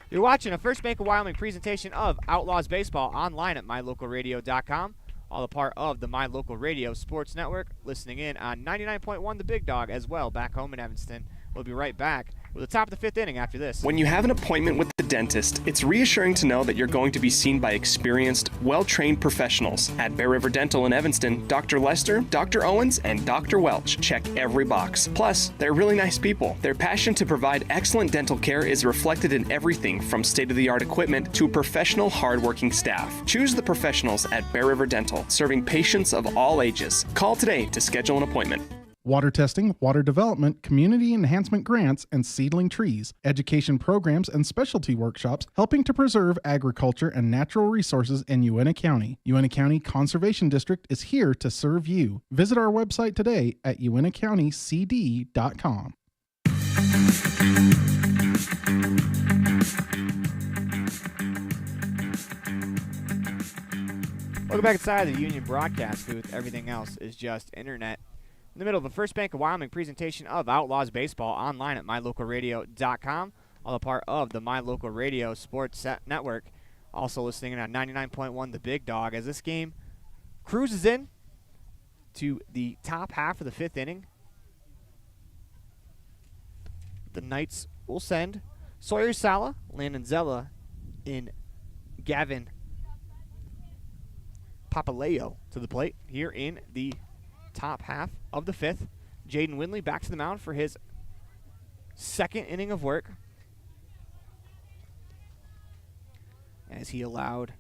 You're watching a First Bank of Wyoming presentation of Outlaws Baseball online at mylocalradio.com. All a part of the My Local Radio Sports Network. Listening in on 99.1 The Big Dog as well back home in Evanston. We'll be right back with the top of the 5th inning after this. When you have an appointment with the dentist, it's reassuring to know that you're going to be seen by experienced, well-trained professionals. At Bear River Dental in Evanston, Dr. Lester, Dr. Owens, and Dr. Welch check every box. Plus, they're really nice people. Their passion to provide excellent dental care is reflected in everything from state-of-the-art equipment to professional, hard-working staff. Choose the professionals at Bear River Dental, serving patients of all ages. Call today to schedule an appointment. Water testing, water development, community enhancement grants, and seedling trees, education programs, and specialty workshops helping to preserve agriculture and natural resources in Uintah County. Uintah County Conservation District is here to serve you. Visit our website today at uintahcountycd.com. Welcome back inside the Union broadcast booth. Everything else is just internet. In the middle of the First Bank of Wyoming presentation of Outlaws Baseball online at mylocalradio.com. All a part of the My Local Radio Sports Network. Also listening in on 99.1 The Big Dog as this game cruises in to the top half of the 5th inning. The Knights will send Sawyer Sala, Landon Zella, and Gavin Papaleo to the plate here in the top half of the 5th. Jaden Windley back to the mound for his 2nd inning of work, as he allowed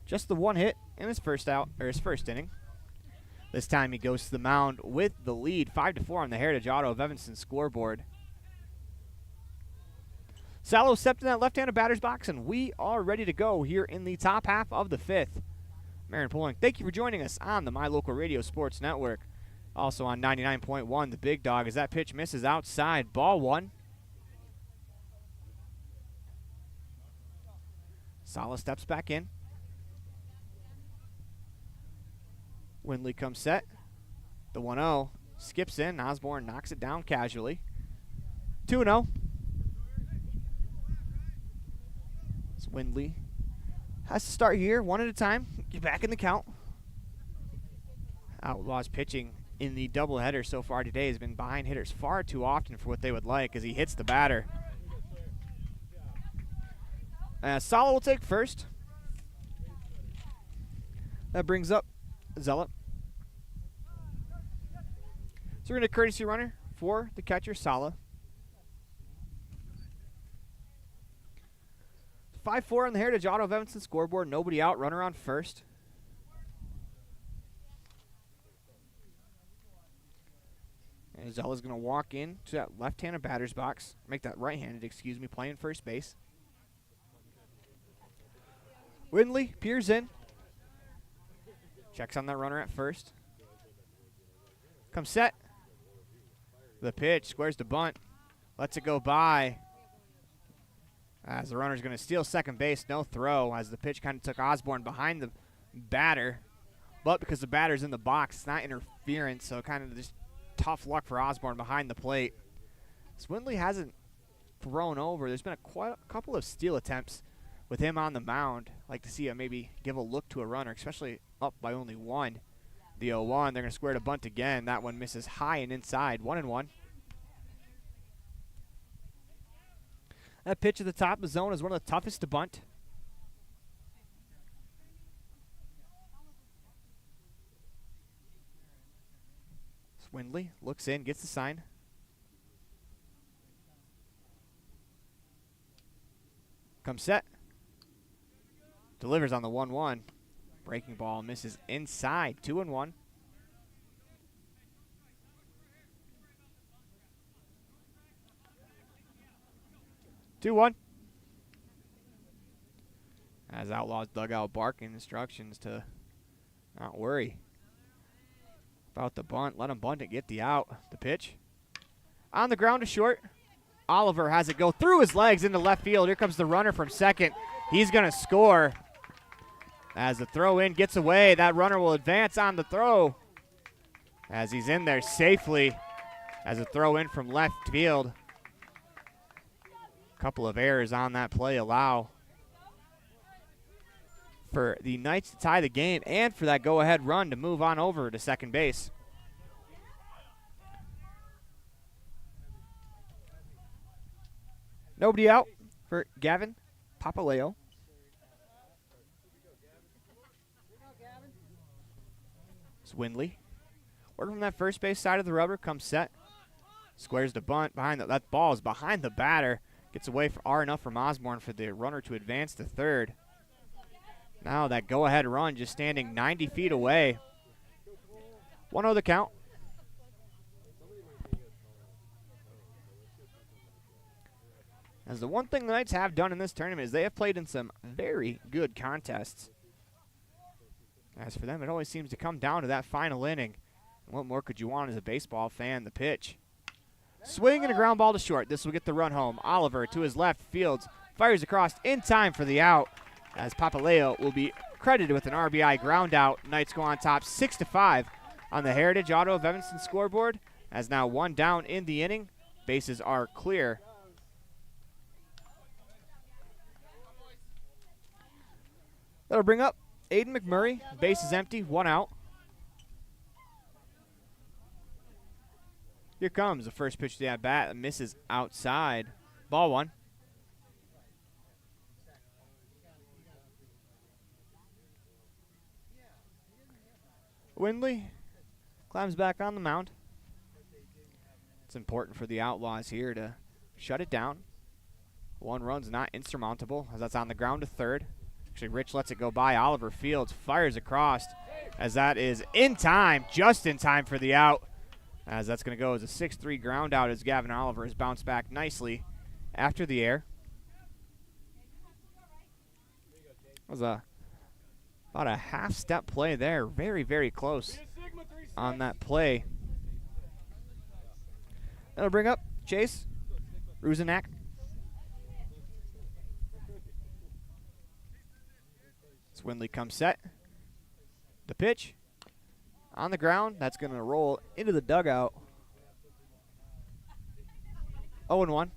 just the 1 hit in his first inning. This time he goes to the mound with the lead, 5-4 on the Heritage Auto of Evanston scoreboard. Salo stepped in that left-handed batter's box, and we are ready to go here in the top half of the 5th. Marion Pulling, thank you for joining us on the My Local Radio Sports Network. Also on 99.1, The Big Dog, as that pitch misses outside. Ball 1. Sala steps back in. Windley comes set. The 1-0 skips in. Osborne knocks it down casually. 2-0. It's Windley. Has to start here, one at a time. Get back in the count. Outlaws pitching in the doubleheader so far today has been behind hitters far too often for what they would like as he hits the batter. Sala will take first. That brings up Zella. So we're going to courtesy runner for the catcher, Sala. 5-4 on the Heritage Auto of Evanston scoreboard. Nobody out. Runner on first. And Zella's going to walk in to that left-handed batter's box. Make that right-handed, playing first base. Windley peers in. Checks on that runner at first. Comes set. The pitch. Squares the bunt. Lets it go by. As the runner's going to steal second base, no throw, as the pitch kind of took Osborne behind the batter. But because the batter's in the box, it's not interference, so kind of just tough luck for Osborne behind the plate. Swindley hasn't thrown over. There's been a couple of steal attempts with him on the mound. Like to see him maybe give a look to a runner, especially up by only one. The 0-1, they're going to square to bunt again. That one misses high and inside, 1-1. That pitch at the top of the zone is one of the toughest to bunt. Swindley looks in, gets the sign. Comes set. Delivers on the 1-1. Breaking ball misses inside, 2-1. As Outlaws dugout barking instructions to not worry about the bunt. Let him bunt it, get the out. The pitch. On the ground to short. Oliver has it go through his legs into left field. Here comes the runner from second. He's going to score. As the throw in gets away, that runner will advance on the throw. As he's in there safely. As a throw in from left field. Couple of errors on that play allow for the Knights to tie the game and for that go-ahead run to move on over to second base. Nobody out for Gavin Papaleo. Swindley. Working from that first base side of the rubber, comes set. Squares the bunt behind that ball is behind the batter. Gets away far enough from Osborne for the runner to advance to third. Now that go-ahead run just standing 90 feet away. 1-0 the count. As the one thing the Knights have done in this tournament is they have played in some very good contests. As for them, it always seems to come down to that final inning. And what more could you want as a baseball fan? The pitch. Swing and a ground ball to short. This will get the run home. Oliver to his left. Fields fires across in time for the out. As Papaleo will be credited with an RBI ground out. Knights go on top 6-5 on the Heritage Auto of Evanston scoreboard. As now one down in the inning. Bases are clear. That'll bring up Aiden McMurray. Base is empty. One out. Here comes the first pitch to the at-bat that misses outside. Ball one. Windley climbs back on the mound. It's important for the Outlaws here to shut it down. One run's not insurmountable as that's on the ground to third. Actually, Rich lets it go by. Oliver Fields fires across as that is in time, just in time for the out. As that's going to go as a 6-3 ground out as Gavin Oliver has bounced back nicely after the air. That was about a half-step play there. Very, very close on that play. That'll bring up Chase Ruzinak. Swindley comes set. The pitch. On the ground, that's going to roll into the dugout. 0-1.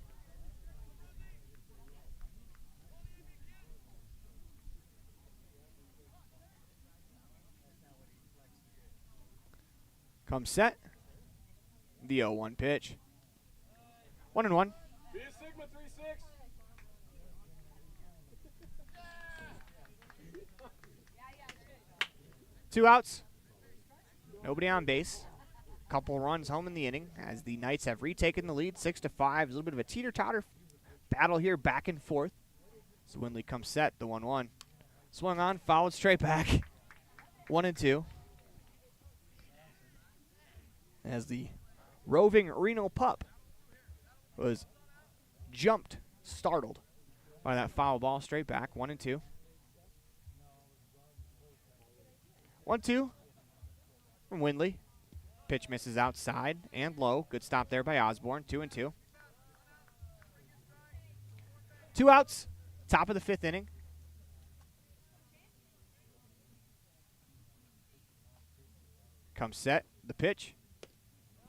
Comes set. The 0-1 pitch. 1-1. Two outs. Nobody on base. Couple runs home in the inning as the Knights have retaken the lead 6-5. A little bit of a teeter-totter battle here back and forth. So Windley comes set, the 1-1. Swung on, fouled straight back. 1-2. As the roving Reno pup was jumped, startled by that foul ball straight back. 1-2. 1-2 from Windley. Pitch misses outside and low. Good stop there by Osborne. 2-2. Two outs. Top of the fifth inning. Comes set. The pitch.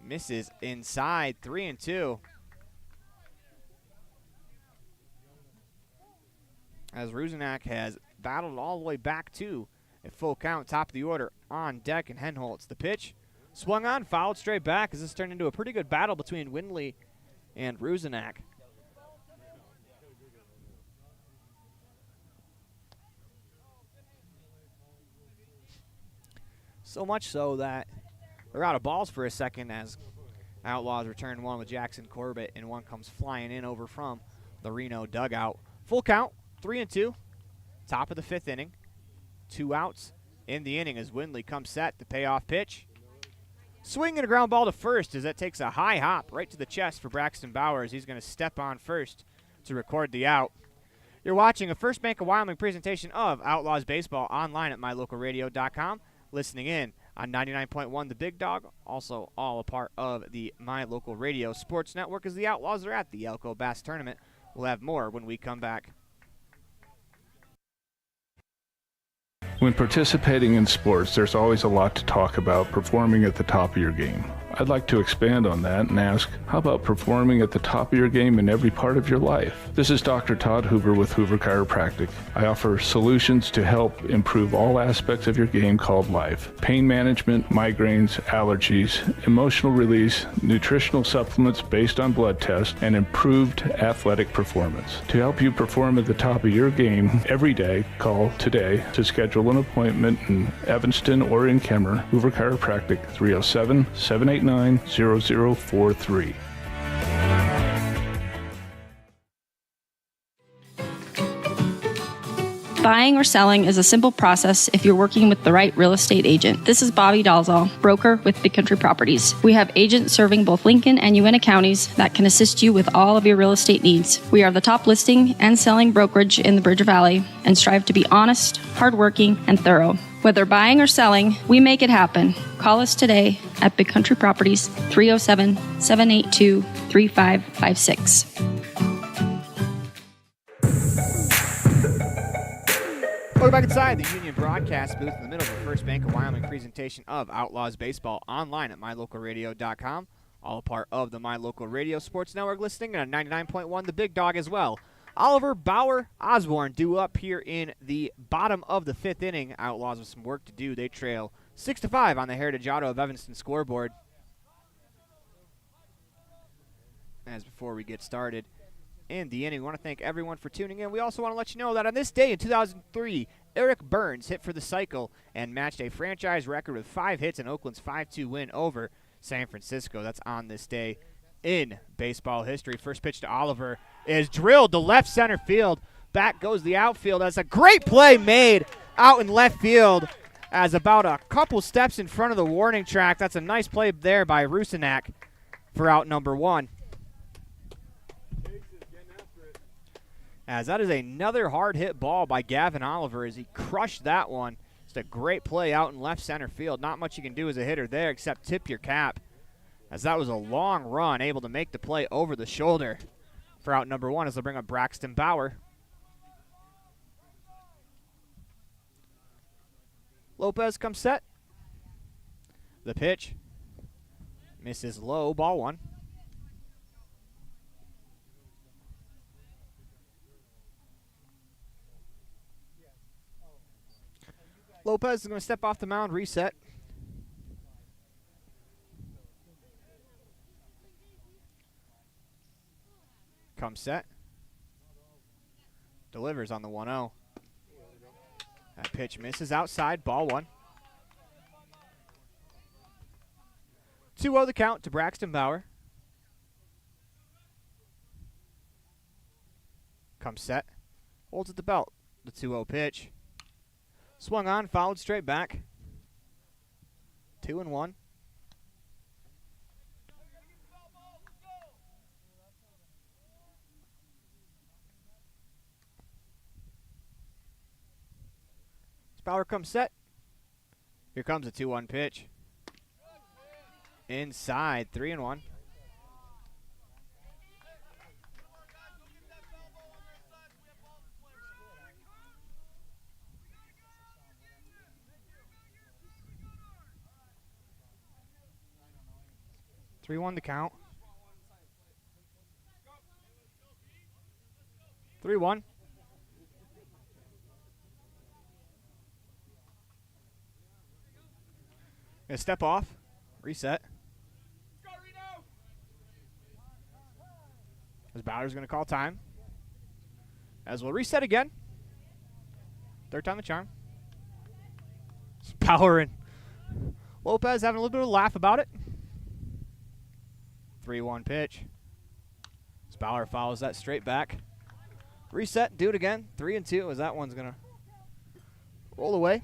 Misses inside. 3-2. as Rusenak has battled all the way back to a full count, top of the order on deck, and Henholtz. The pitch swung on, fouled straight back as this turned into a pretty good battle between Windley and Rusenak. So much so that they're out of balls for a second as Outlaws return one with Jackson Corbett, and one comes flying in over from the Reno dugout. Full count, 3-2, top of the 5th inning. 2 outs in the inning as Windley comes set. The payoff pitch. Swing and a ground ball to first as that takes a high hop right to the chest for Braxton Bowers. He's going to step on first to record the out. You're watching a First Bank of Wyoming presentation of Outlaws Baseball online at mylocalradio.com. Listening in on 99.1 The Big Dog, also all a part of the My Local Radio Sports Network as the Outlaws are at the Elko Basque Tournament. We'll have more when we come back. When participating in sports, there's always a lot to talk about performing at the top of your game. I'd like to expand on that and ask, how about performing at the top of your game in every part of your life? This is Dr. Todd Hoover with Hoover Chiropractic. I offer solutions to help improve all aspects of your game called life. Pain management, migraines, allergies, emotional release, nutritional supplements based on blood tests, and improved athletic performance. To help you perform at the top of your game every day, call today to schedule an appointment in Evanston or in Kemmer. Hoover Chiropractic, 307-789-0043. Buying or selling is a simple process if you're working with the right real estate agent. This is Bobby Dalzall, broker with Big Country Properties. We have agents serving both Lincoln and Uintah counties that can assist you with all of your real estate needs. We are the top listing and selling brokerage in the Bridger Valley and strive to be honest, hardworking, and thorough. Whether buying or selling, we make it happen. Call us today at Big Country Properties, 307-782-3556. We're back inside the Union broadcast booth in the middle of the First Bank of Wyoming presentation of Outlaws Baseball online at mylocalradio.com. All a part of the My Local Radio Sports Network, listening on 99.1 The Big Dog as well. Oliver, Bauer, Osborne due up here in the bottom of the 5th inning. Outlaws with some work to do. They trail 6-5 on the Heritage Auto of Evanston scoreboard. As before we get started in the inning, we want to thank everyone for tuning in. We also want to let you know that on this day in 2003, Eric Burns hit for the cycle and matched a franchise record with 5 hits in Oakland's 5-2 win over San Francisco. That's on this day in baseball history. First pitch to Oliver is drilled to left center field. Back goes the outfield. That's a great play made out in left field as about a couple steps in front of the warning track. That's a nice play there by Rusenak for out number 1. As that is another hard hit ball by Gavin Oliver as he crushed that one. Just a great play out in left center field. Not much you can do as a hitter there except tip your cap, as that was a long run, able to make the play over the shoulder for out number 1 as they bring up Braxton Bauer. Lopez comes set. The pitch misses low, ball 1. Lopez is going to step off the mound, reset. Comes set. Delivers on the 1-0. That pitch misses outside, ball 1. 2-0 the count to Braxton Bauer. Comes set. Holds at the belt. The 2-0 pitch. Swung on, fouled straight back. 2-1. Bauer comes set. Here comes a 2-1 pitch. Inside, 3-1. The count. 3-1. Gonna step off, reset. As Bowers gonna call time. As we'll reset again. Third time the charm. Bauer and Lopez having a little bit of a laugh about it. 3-1 pitch. As Bauer follows that straight back. Reset, do it again. 3-2 as that one's going to roll away.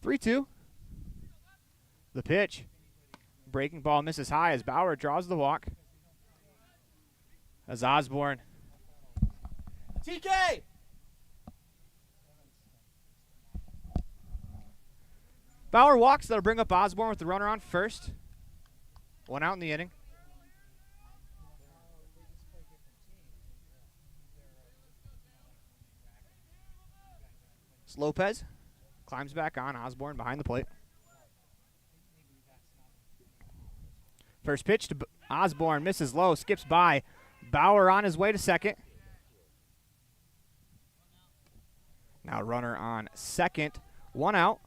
(3-2). The pitch. Breaking ball misses high as Bauer draws the walk. As Osborne. TK! Bauer walks. That'll bring up Osborne with the runner on first. 1 out in the inning. It's Lopez. Climbs back on. Osborne behind the plate. First pitch to Osborne. Misses low. Skips by. Bauer on his way to second. Now runner on second. 1 out.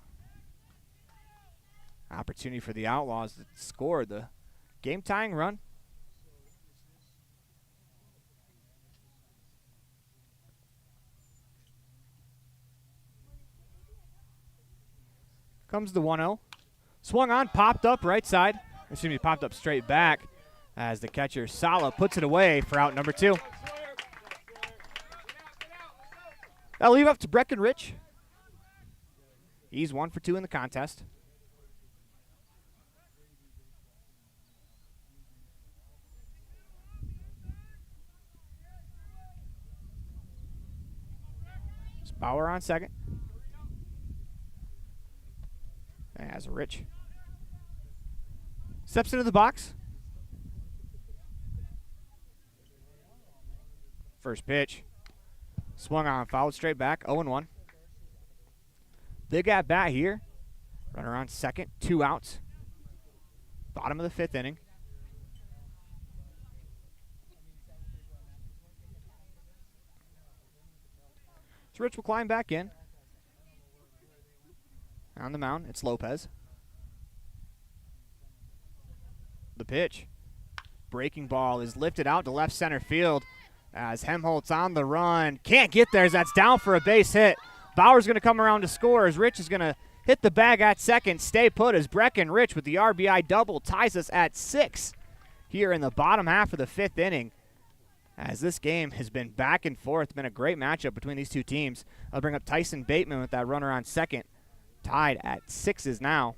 Opportunity for the Outlaws to score the game-tying run. Comes the 1-0. Swung on, popped up right side. Excuse me, popped up straight back as the catcher Sala puts it away for out number 2. That'll leave up to Breckenridge. He's 1 for 2 in the contest. It's Bauer on second. As Rich steps into the box. First pitch. Swung on, fouled straight back, 0-1. Big at bat here. Runner on second, 2 outs. Bottom of the 5th inning. So Rich will climb back in. On the mound, it's Lopez. The pitch. Breaking ball is lifted out to left center field as Helmholtz on the run. Can't get there as that's down for a base hit. Bauer's going to come around to score as Rich is going to hit the bag at second. Stay put as Breckenridge with the RBI double ties us at 6 here in the bottom half of the 5th inning. As this game has been back and forth, been a great matchup between these two teams. I'll bring up Tyson Bateman with that runner on second. Tied at 6s now.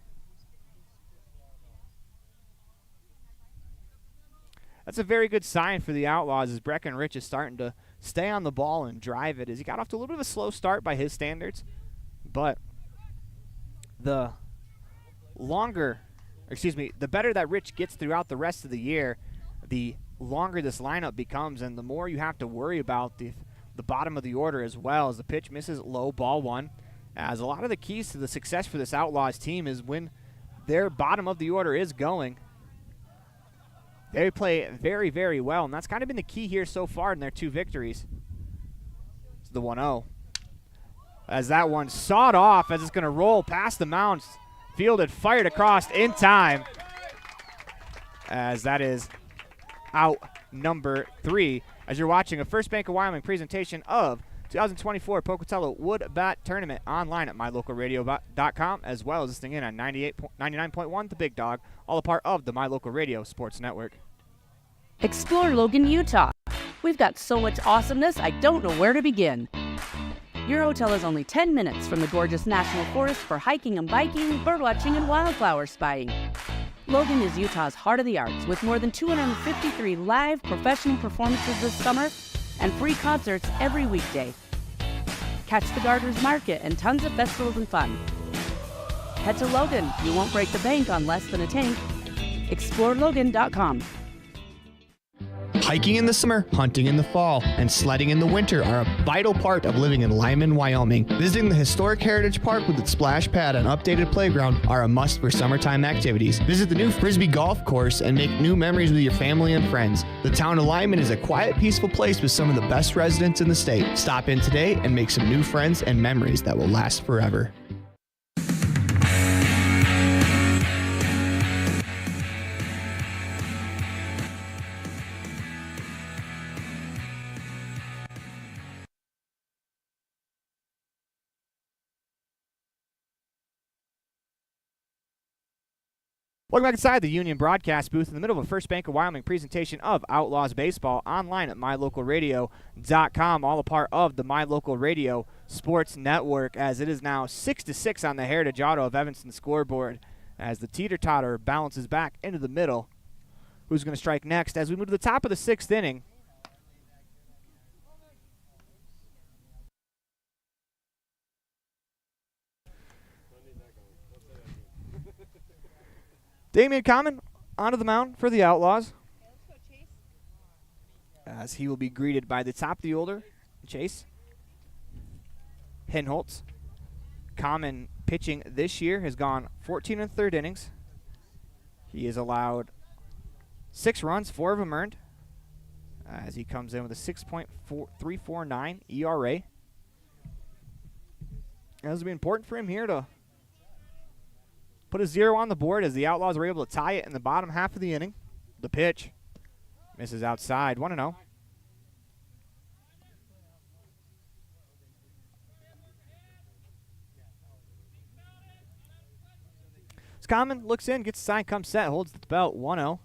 That's a very good sign for the Outlaws as Breckenridge is starting to stay on the ball and drive it as he got off to a little bit of a slow start by his standards. But the better that Rich gets throughout the rest of the year, the longer this lineup becomes and the more you have to worry about the bottom of the order as well as the pitch misses low, ball 1. As a lot of the keys to the success for this Outlaws team is when their bottom of the order is going. They play very, very well, and that's kind of been the key here so far in their 2 victories. It's the 1-0. As that one sawed off as it's going to roll past the mound. Fielded, fired across in time. As that is out number 3. As you're watching a First Bank of Wyoming presentation of 2024 Pocatello Wood Bat Tournament online at mylocalradio.com, as well as listening in on 99.1 The Big Dog, all a part of the My Local Radio Sports Network. Explore Logan, Utah. We've got so much awesomeness, I don't know where to begin. Your hotel is only 10 minutes from the gorgeous National Forest for hiking and biking, birdwatching, and wildflower spying. Logan is Utah's heart of the arts with more than 253 live professional performances this summer and free concerts every weekday. Catch the Gardeners Market and tons of festivals and fun. Head to Logan. You won't break the bank on less than a tank. ExploreLogan.com. Hiking in the summer, hunting in the fall, and sledding in the winter are a vital part of living in Lyman, Wyoming. Visiting the historic Heritage Park with its splash pad and updated playground are a must for summertime activities. Visit the new Frisbee Golf Course and make new memories with your family and friends. The town of Lyman is a quiet, peaceful place with some of the best residents in the state. Stop in today and make some new friends and memories that will last forever. Welcome back inside the Union broadcast booth in the middle of a First Bank of Wyoming presentation of Outlaws Baseball online at mylocalradio.com, all a part of the My Local Radio Sports Network, as it is now 6-6 on the Heritage Auto of Evanston scoreboard as the teeter-totter balances back into the middle. Who's going to strike next as we move to the top of the 6th inning? Damian Common onto the mound for the Outlaws, as he will be greeted by the top of the order, Chase Hinholtz. Common pitching this year has gone 14 1/3 innings. He has allowed 6 runs, 4 of them earned, as he comes in with a 6.349 ERA. This will be important for him here to put a 0 on the board as the Outlaws were able to tie it in the bottom half of the inning. The pitch misses outside, 1-0. Common looks in, gets the sign, comes set, holds the belt, 1-0.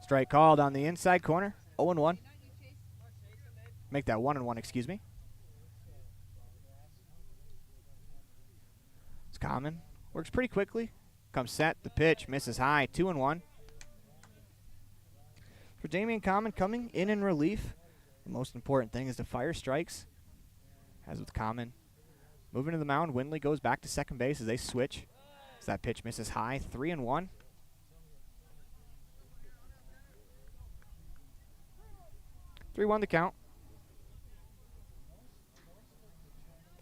Strike called on the inside corner, 0-1. Make that 1-1, excuse me. Common works pretty quickly. Comes set, the pitch misses high, 2-1. For Damian Common coming in relief, the most important thing is to fire strikes. As with Common moving to the mound, Windley goes back to second base as they switch. As that pitch misses high, 3-1. The count.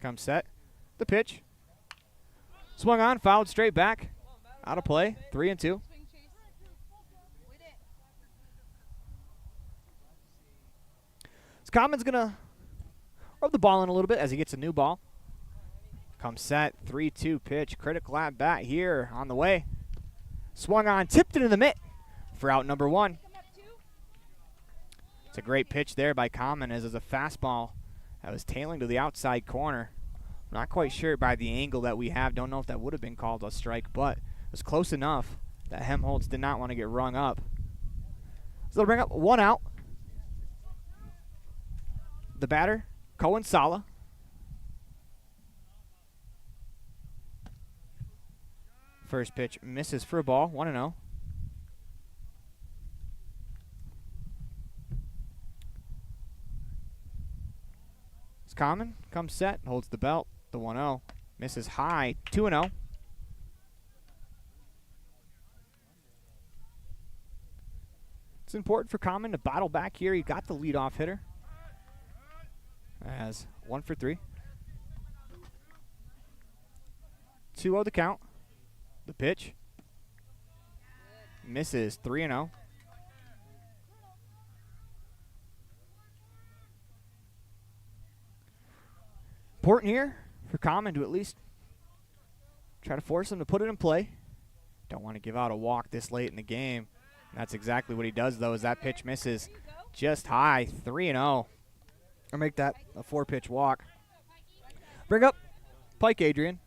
Comes set, the pitch. Swung on, fouled straight back. Out of play, 3-2. Common's going to rub the ball in a little bit as he gets a new ball. Comes set, 3-2 pitch. Critical at bat here on the way. Swung on, tipped into the mitt for out number 1. It's a great pitch there by Common as is a fastball that was tailing to the outside corner. Not quite sure by the angle that we have. Don't know if that would have been called a strike, but it was close enough that Helmholtz did not want to get rung up. So they'll bring up 1 out. The batter, Cohen Sala. First pitch misses for a ball, 1-0. It's Common, comes set, holds the belt. The 1-0 misses high, 2-0. It's important for Common to battle back here. He got the leadoff hitter. As 1 for 3. 2-0 the count. The pitch misses, 3-0. Important here for Common to at least try to force him to put it in play. Don't want to give out a walk this late in the game. And that's exactly what he does, though, as that pitch misses just high, 3-0. Or make that a 4-pitch walk. Bring up Pike Adrian.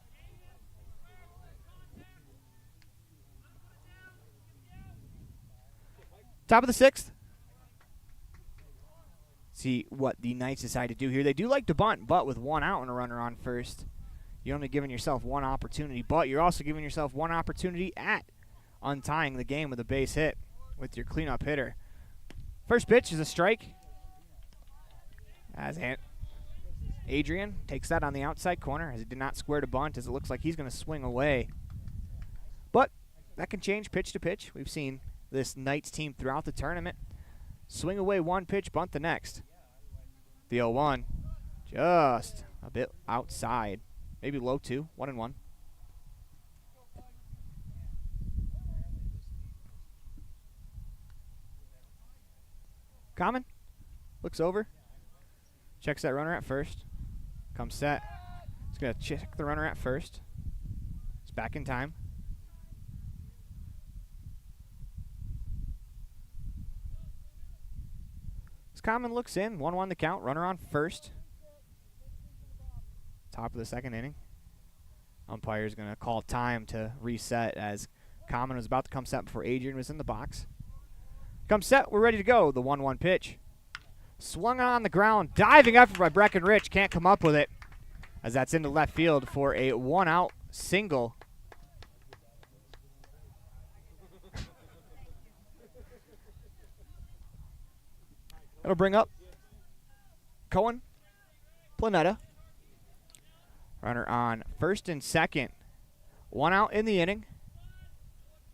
Top of the 6th. See what the Knights decide to do here. They do like to bunt, but with 1 out and a runner on first, you're only giving yourself 1 opportunity, but you're also giving yourself 1 opportunity at untying the game with a base hit with your cleanup hitter. First pitch is a strike. As Adrian takes that on the outside corner as he did not square to bunt, as it looks like he's going to swing away. But that can change pitch to pitch. We've seen this Knights team throughout the tournament. Swing away one pitch, bunt the next. The 0-1, just a bit outside. Maybe low 2, 1-1. Common looks over, checks that runner at first, comes set. He's going to check the runner at first. It's back in time. As Common looks in, 1-1 the count, runner on first. Top of the second inning. Umpire's going to call time to reset as Common was about to come set before Adrian was in the box. Come set, we're ready to go. The 1-1 pitch. Swung on the ground, diving effort by Breckenridge. Can't come up with it as that's into left field for a 1-out single. That'll bring up Cohen, Planeta. Runner on first and second. 1 out in the inning.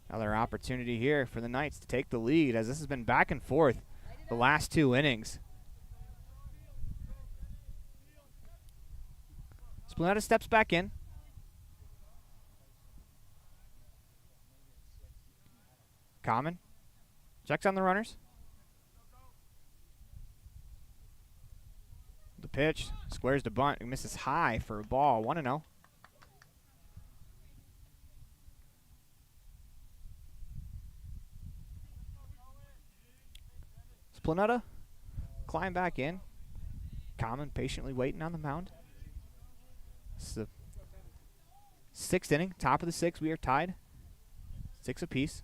Another opportunity here for the Knights to take the lead as this has been back and forth the last 2 innings. Splanetta steps back in. Common checks on the runners. The pitch squares to bunt. He misses high for a ball. 1-0. Planeta climb back in. Common patiently waiting on the mound. This is the 6th inning, top of the 6th. We are tied, 6 apiece.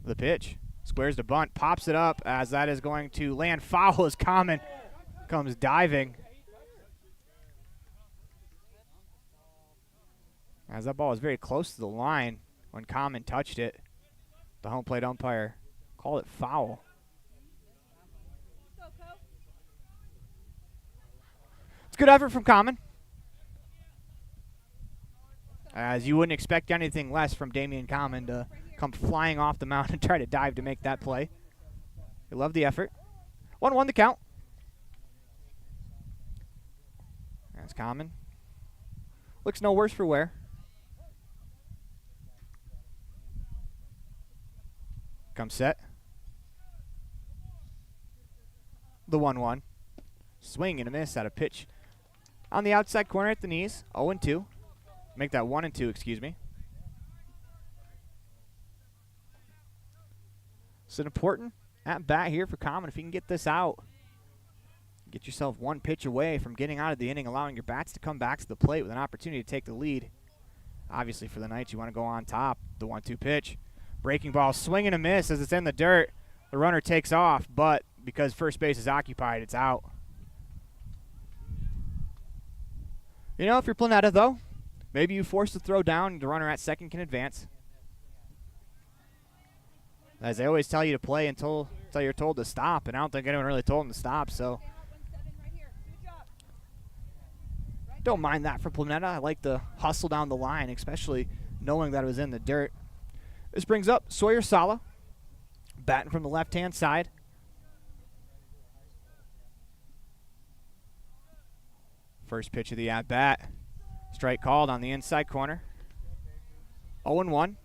The pitch squares to bunt, pops it up as that is going to land foul as Common comes diving. As that ball was very close to the line when Common touched it. The home plate umpire called it foul. It's a good effort from Common, as you wouldn't expect anything less from Damian Common to come flying off the mound and try to dive to make that play. You love the effort. 1-1 the count. That's Common. Looks no worse for wear. Come set. The 1-1. Swing and a miss at a pitch on the outside corner at the knees. 0-2. Make that 1-2, excuse me. It's an important at bat here for Common. If you can get this out, get yourself 1 pitch away from getting out of the inning, allowing your bats to come back to the plate with an opportunity to take the lead. Obviously, for the Knights, you want to go on top. The 1-2 pitch. Breaking ball, swing and a miss as it's in the dirt. The runner takes off, but because first base is occupied, it's out. You know, if you're Planeta, though, maybe you force the throw down and the runner at second can advance. As they always tell you to play until you're told to stop, and I don't think anyone really told him to stop, so don't mind that for Planeta. I like the hustle down the line, especially knowing that it was in the dirt. This brings up Sawyer Sala, batting from the left-hand side. First pitch of the at-bat. Strike called on the inside corner. 0-1.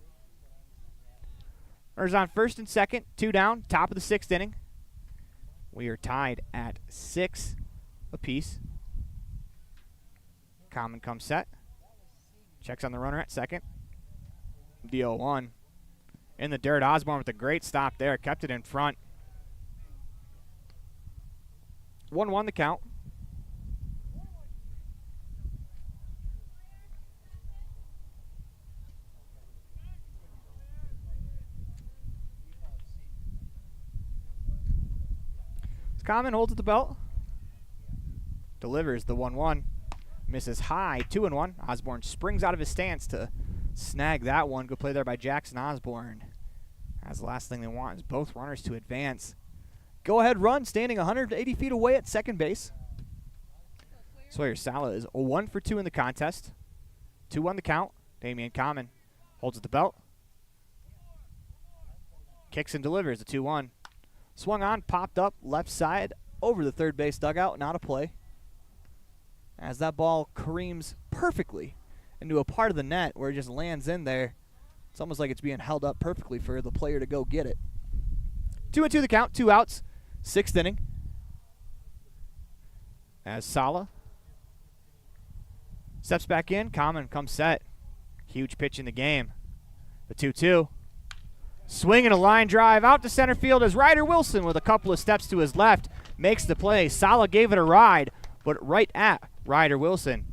Runners on first and second, 2 down, top of the 6th inning. We are tied at 6 apiece. Common comes set. Checks on the runner at second. The 0-1. In the dirt, Osborne with a great stop there. Kept it in front. 1-1 the count. Common holds at the belt. Delivers the 1-1. Misses high, 2-1. Osborne springs out of his stance to snag that one. Good play there by Jackson Osborne. As the last thing they want is both runners to advance. Go ahead run, standing 180 feet away at second base. Sawyer Sala is 1 for 2 in the contest. 2-1 the count. Damian Common Holds at the belt. Kicks and delivers a 2-1. Swung on, popped up, left side, over the third base dugout, not a play. As that ball careens perfectly into a part of the net where it just lands in there. It's almost like it's being held up perfectly for the player to go get it. 2-2 the count, 2 outs, 6th inning. As Sala steps back in, Common comes set. Huge pitch in the game. The 2-2. Swing and a line drive out to center field as Ryder Wilson with a couple of steps to his left makes the play. Sala gave it a ride, but right at Ryder Wilson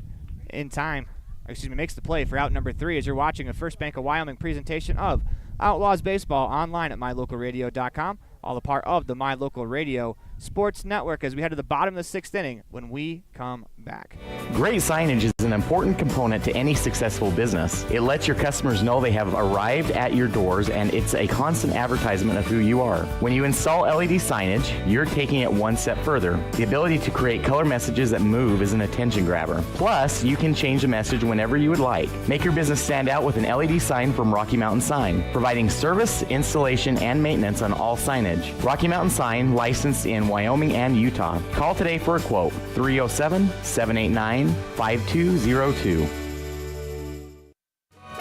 in time. Makes the play for out number 3 as you're watching a First Bank of Wyoming presentation of Outlaws Baseball online at mylocalradio.com. All a part of the My Local Radio Sports Network as we head to the bottom of the 6th inning when we come back. Great signage is an important component to any successful business. It lets your customers know they have arrived at your doors, and it's a constant advertisement of who you are. When you install LED signage, you're taking it one step further. The ability to create color messages that move is an attention grabber. Plus, you can change the message whenever you would like. Make your business stand out with an LED sign from Rocky Mountain Sign, providing service, installation, and maintenance on all signage. Rocky Mountain Sign, licensed in Wyoming and Utah. Call today for a quote, 307-789-5202.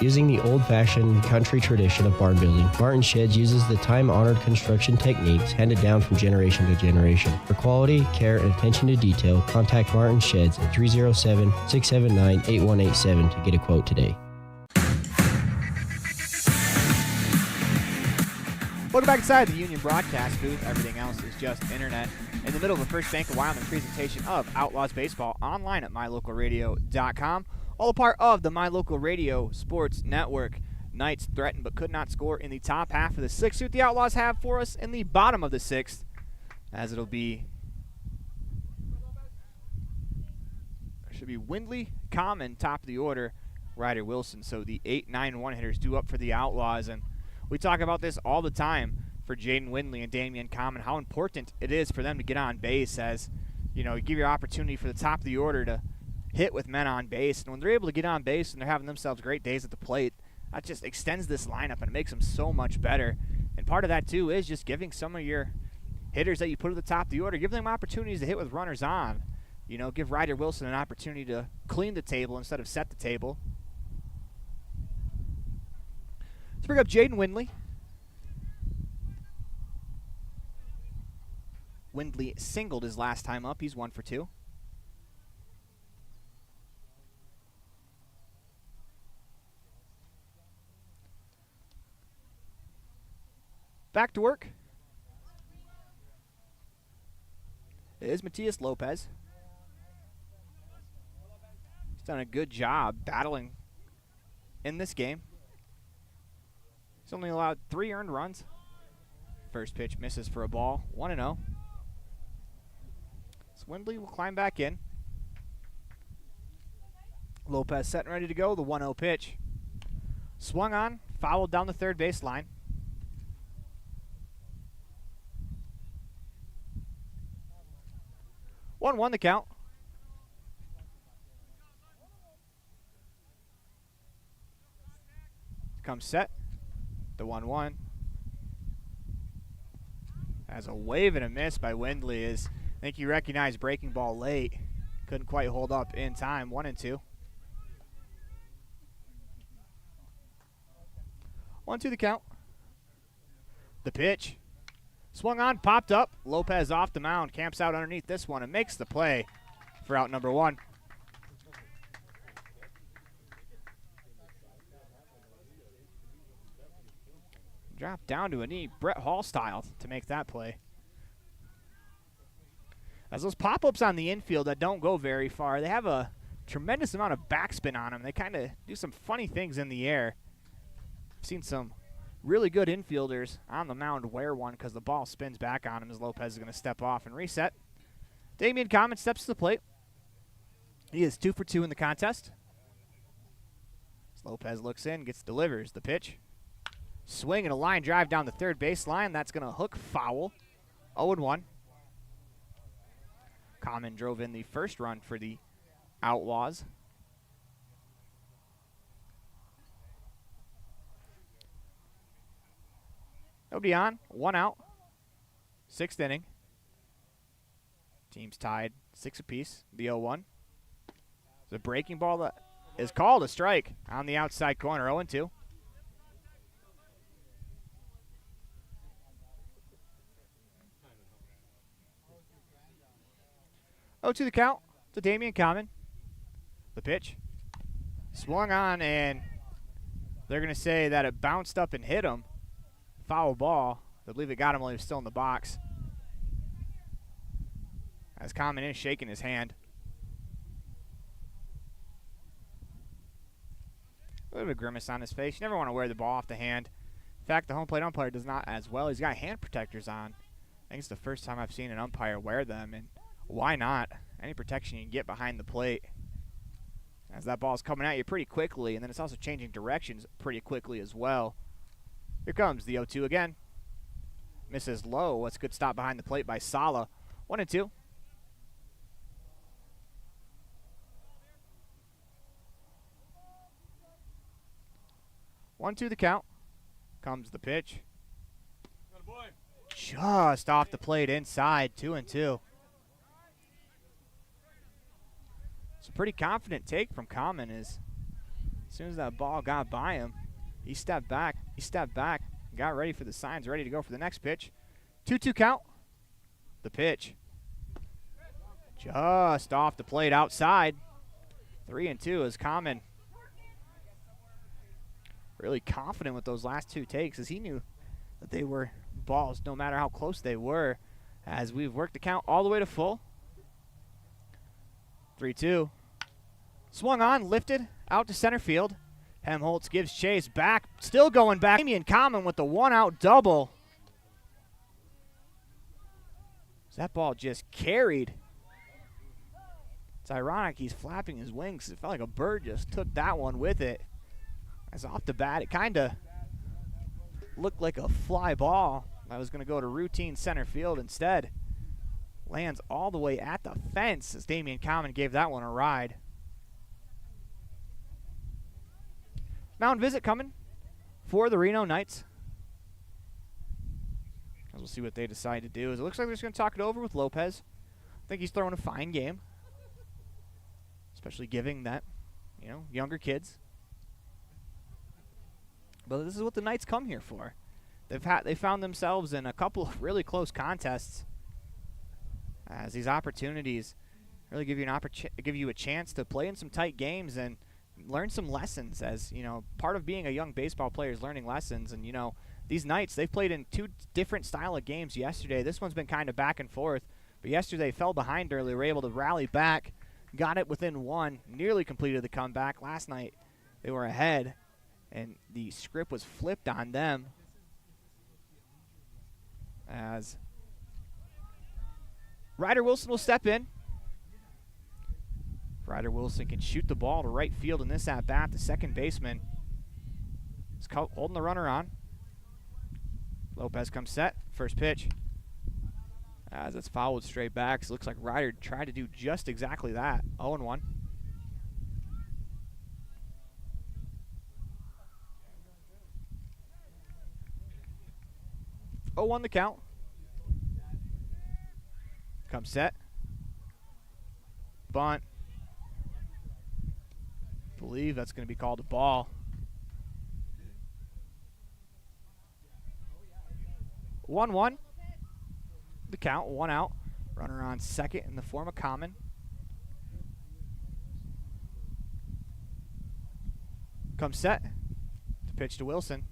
Using the old-fashioned country tradition of barn building, Martin Sheds uses the time-honored construction techniques handed down from generation to generation. For quality, care, and attention to detail, contact Martin Sheds at 307-679-8187 to get a quote today. Welcome back inside the Union broadcast booth. Everything else is just internet. In the middle of a First Bank of Wyoming presentation of Outlaws Baseball online at mylocalradio.com. All a part of the My Local Radio Sports Network. Knights threatened but could not score in the top half of the 6th. See what the Outlaws have for us in the bottom of the 6th. As it'll be, should be Windley, Common, top of the order, Ryder Wilson. So the 8-9-1 hitters due up for the Outlaws. And we talk about this all the time for Jaden Windley and Damian Common, how important it is for them to get on base as, you know, you give your opportunity for the top of the order to hit with men on base. And when they're able to get on base and they're having themselves great days at the plate, that just extends this lineup and it makes them so much better. And part of that, too, is just giving some of your hitters that you put at the top of the order, give them opportunities to hit with runners on. You know, give Ryder Wilson an opportunity to clean the table instead of set the table. Let's bring up Jaden Windley. Windley singled his last time up. He's 1 for 2. Back to work is Matias Lopez. He's done a good job battling in this game. He's only allowed 3 earned runs. First pitch misses for a ball. 1-0. So Windley will climb back in. Lopez set and ready to go. The 1-0 pitch. Swung on, fouled down the third base line. One the count. Comes set. The 1-1. As a wave and a miss by Windley is, I think he recognized breaking ball late. Couldn't quite hold up in time. 1-2. 1-2 the count. The pitch. Swung on, popped up. Lopez off the mound, camps out underneath this one and makes the play for out number 1. Drop down to a knee, Brett Hall style, to make that play. As those pop-ups on the infield that don't go very far, they have a tremendous amount of backspin on them. They kind of do some funny things in the air. I've seen some really good infielders on the mound wear one because the ball spins back on him as Lopez is going to step off and reset. Damian Common steps to the plate. He is 2 for 2 in the contest. As Lopez looks in, delivers the pitch. Swing and a line drive down the third baseline. That's going to hook foul. 0-1. Common drove in the first run for the Outlaws. Nobody on. 1 out. 6th inning. Teams tied 6 apiece. The 0-1. The breaking ball that is called a strike on the outside corner. 0-2. To the count to Damian Common. The pitch. Swung on, and they're going to say that it bounced up and hit him. Foul ball. I believe it got him while he was still in the box. As Common is shaking his hand. A little bit of a grimace on his face. You never want to wear the ball off the hand. In fact, the home plate umpire does not as well. He's got hand protectors on. I think it's the first time I've seen an umpire wear them, and why not? Any protection you can get behind the plate. As that ball's coming at you pretty quickly, and then it's also changing directions pretty quickly as well. Here comes the 0-2 again. Misses low. That's a good stop behind the plate by Sala. 1-2. The count. Comes the pitch. Just off the plate inside. 2-2. It's a pretty confident take from Common. As soon as that ball got by him, he stepped back, got ready for the signs, ready to go for the next pitch. 2-2 count. The pitch. Just off the plate outside. 3-2 is Common. Really confident with those last 2 takes, as he knew that they were balls no matter how close they were, as we've worked the count all the way to full. 3-2. Swung on, lifted, out to center field. Helmholtz gives chase back, still going back. Damian Common with the 1-out double. That ball just carried. It's ironic he's flapping his wings. It felt like a bird just took that one with it. As off the bat, it kind of looked like a fly ball that was going to go to routine center field. Instead, lands all the way at the fence as Damian Common gave that one a ride. Mound visit coming for the Reno Knights. As we'll see what they decide to do. As it looks like they're just going to talk it over with Lopez. I think he's throwing a fine game, especially giving that, younger kids. But this is what the Knights come here for. They found themselves in a couple of really close contests, as these opportunities really give you a chance to play in some tight games and learn some lessons. As part of being a young baseball player is learning lessons. And these Knights, they've played in 2 different style of games yesterday. This one's been kind of back and forth, but yesterday they fell behind early, were able to rally back, got it within 1, nearly completed the comeback. Last night they were ahead, and the script was flipped on them, as Ryder Wilson will step in. Ryder Wilson can shoot the ball to right field in this at-bat. The second baseman is holding the runner on. Lopez comes set. First pitch. As it's fouled straight back. So it looks like Ryder tried to do just exactly that. 0-1. The count. Comes set. Bunt. Believe that's going to be called a ball. 1-1. The count, 1 out. Runner on second in the form of Common. Comes set. To pitch to Wilson.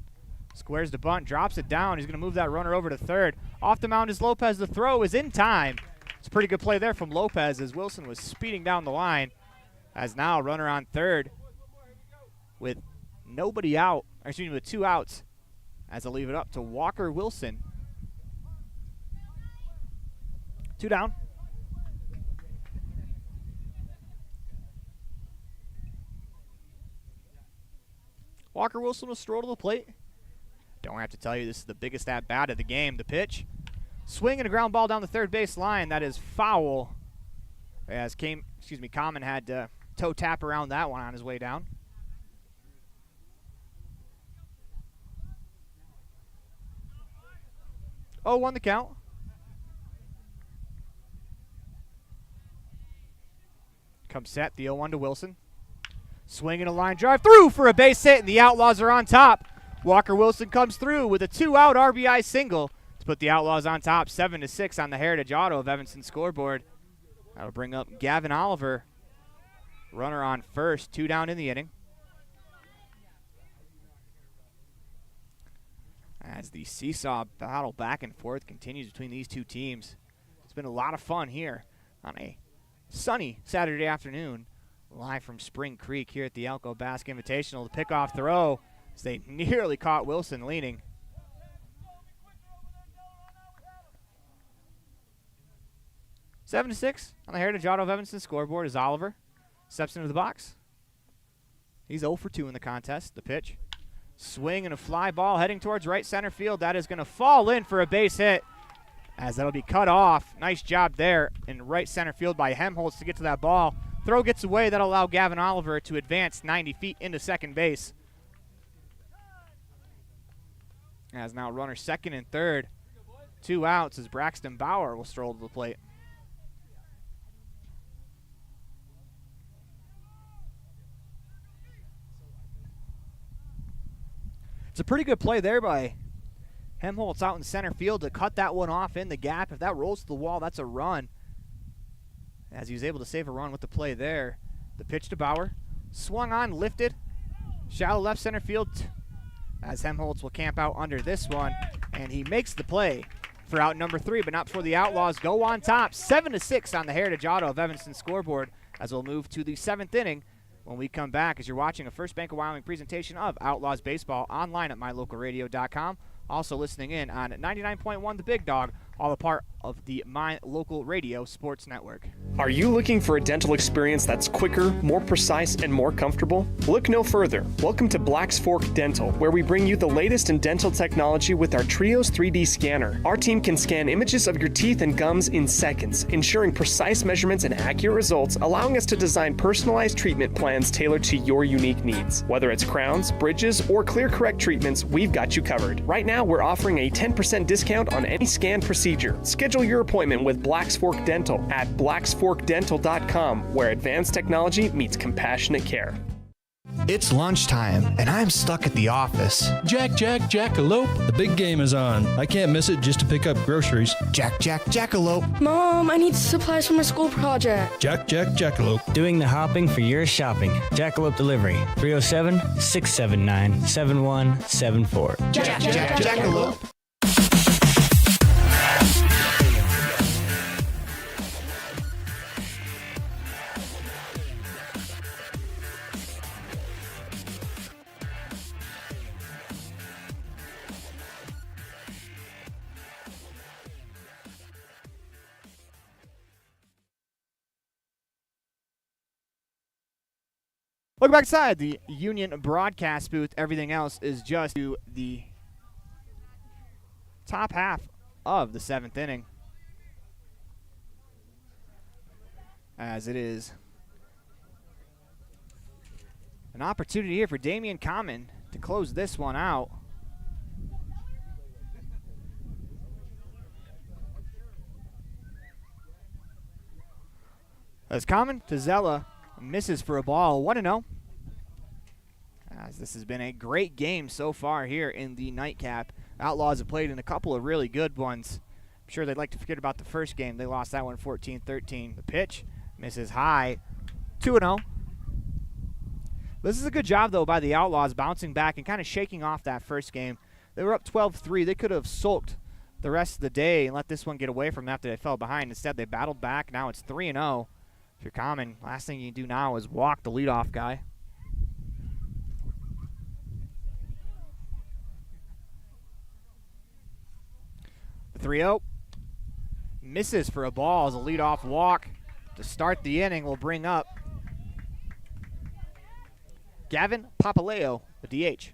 Squares the bunt, drops it down. He's going to move that runner over to third. Off the mound is Lopez. The throw is in time. It's a pretty good play there from Lopez as Wilson was speeding down the line. As now runner on third with nobody out, or excuse me, with 2 outs, as I leave it up to Walker Wilson. 2 down. Walker Wilson will stroll to the plate. Don't have to tell you this is the biggest at-bat of the game. The pitch. Swing and a ground ball down the third base line. That is foul. As Common had to toe tap around that one on his way down. 0-1 the count. Comes set, the 0-1 to Wilson. Swinging a line drive through for a base hit, and the Outlaws are on top. Walker Wilson comes through with a 2-out RBI single to put the Outlaws on top 7-6 on the Heritage Auto of Evanston scoreboard. That'll bring up Gavin Oliver. Runner on first, 2 down in the inning. As the seesaw battle back and forth continues between these two teams. It's been a lot of fun here on a sunny Saturday afternoon, live from Spring Creek here at the Elko Basque Invitational. The pickoff throw as they nearly caught Wilson leaning. Seven to 6 on the Heritage Auto of Evanston scoreboard as Oliver steps into the box. He's 0 for 2 in the contest. The pitch. Swing and a fly ball heading towards right center field. That is going to fall in for a base hit as that'll be cut off. Nice job there in right center field by Helmholtz to get to that ball. Throw gets away. That'll allow Gavin Oliver to advance 90 feet into second base. As now runner second and third. 2 outs as Braxton Bauer will stroll to the plate. It's a pretty good play there by Helmholtz out in center field to cut that one off in the gap. If that rolls to the wall, that's a run. As he was able to save a run with the play there. The pitch to Bauer. Swung on, lifted. Shallow left center field as Helmholtz will camp out under this one. And he makes the play for out number 3, but not before the Outlaws go on top. 7-6 on the Heritage Auto of Evanston scoreboard as we'll move to the 7th inning. When we come back, as you're watching a First Bank of Wyoming presentation of Outlaws Baseball online at mylocalradio.com. Also listening in on 99.1 The Big Dog, all a part of the My Local Radio Sports Network. Are you looking for a dental experience that's quicker, more precise, and more comfortable? Look no further. Welcome to Black's Fork Dental, where we bring you the latest in dental technology with our Trios 3D scanner. Our team can scan images of your teeth and gums in seconds, ensuring precise measurements and accurate results, allowing us to design personalized treatment plans tailored to your unique needs. Whether it's crowns, bridges, or clear correct treatments, we've got you covered. Right now, we're offering a 10% discount on any scan procedure. Schedule your appointment with Black's Fork Dental at blacksforkdental.com, where advanced technology meets compassionate care. It's lunchtime, and I'm stuck at the office. Jackalope. The big game is on. I can't miss it just to pick up groceries. Jackalope. Mom, I need supplies for my school project. Jackalope. Doing the hopping for your shopping. Jackalope Delivery, 307-679-7174. Jackalope. Welcome back inside the Union broadcast booth. Everything else is just to the top half of the 7th inning. As it is an opportunity here for Damian Common to close this one out. As Common to Zella misses for a ball, 1-0. As this has been a great game so far here in the nightcap. Outlaws have played in a couple of really good ones. I'm sure they'd like to forget about the first game. They lost that one 14-13. The pitch misses high, 2-0. This is a good job, though, by the Outlaws bouncing back and kind of shaking off that first game. They were up 12-3. They could have sulked the rest of the day and let this one get away from them after they fell behind. Instead, they battled back. Now it's 3-0. If you're Common, last thing you do now is walk the leadoff guy. The 3-0 misses for a ball as a leadoff walk to start the inning will bring up Gavin Papaleo, the DH.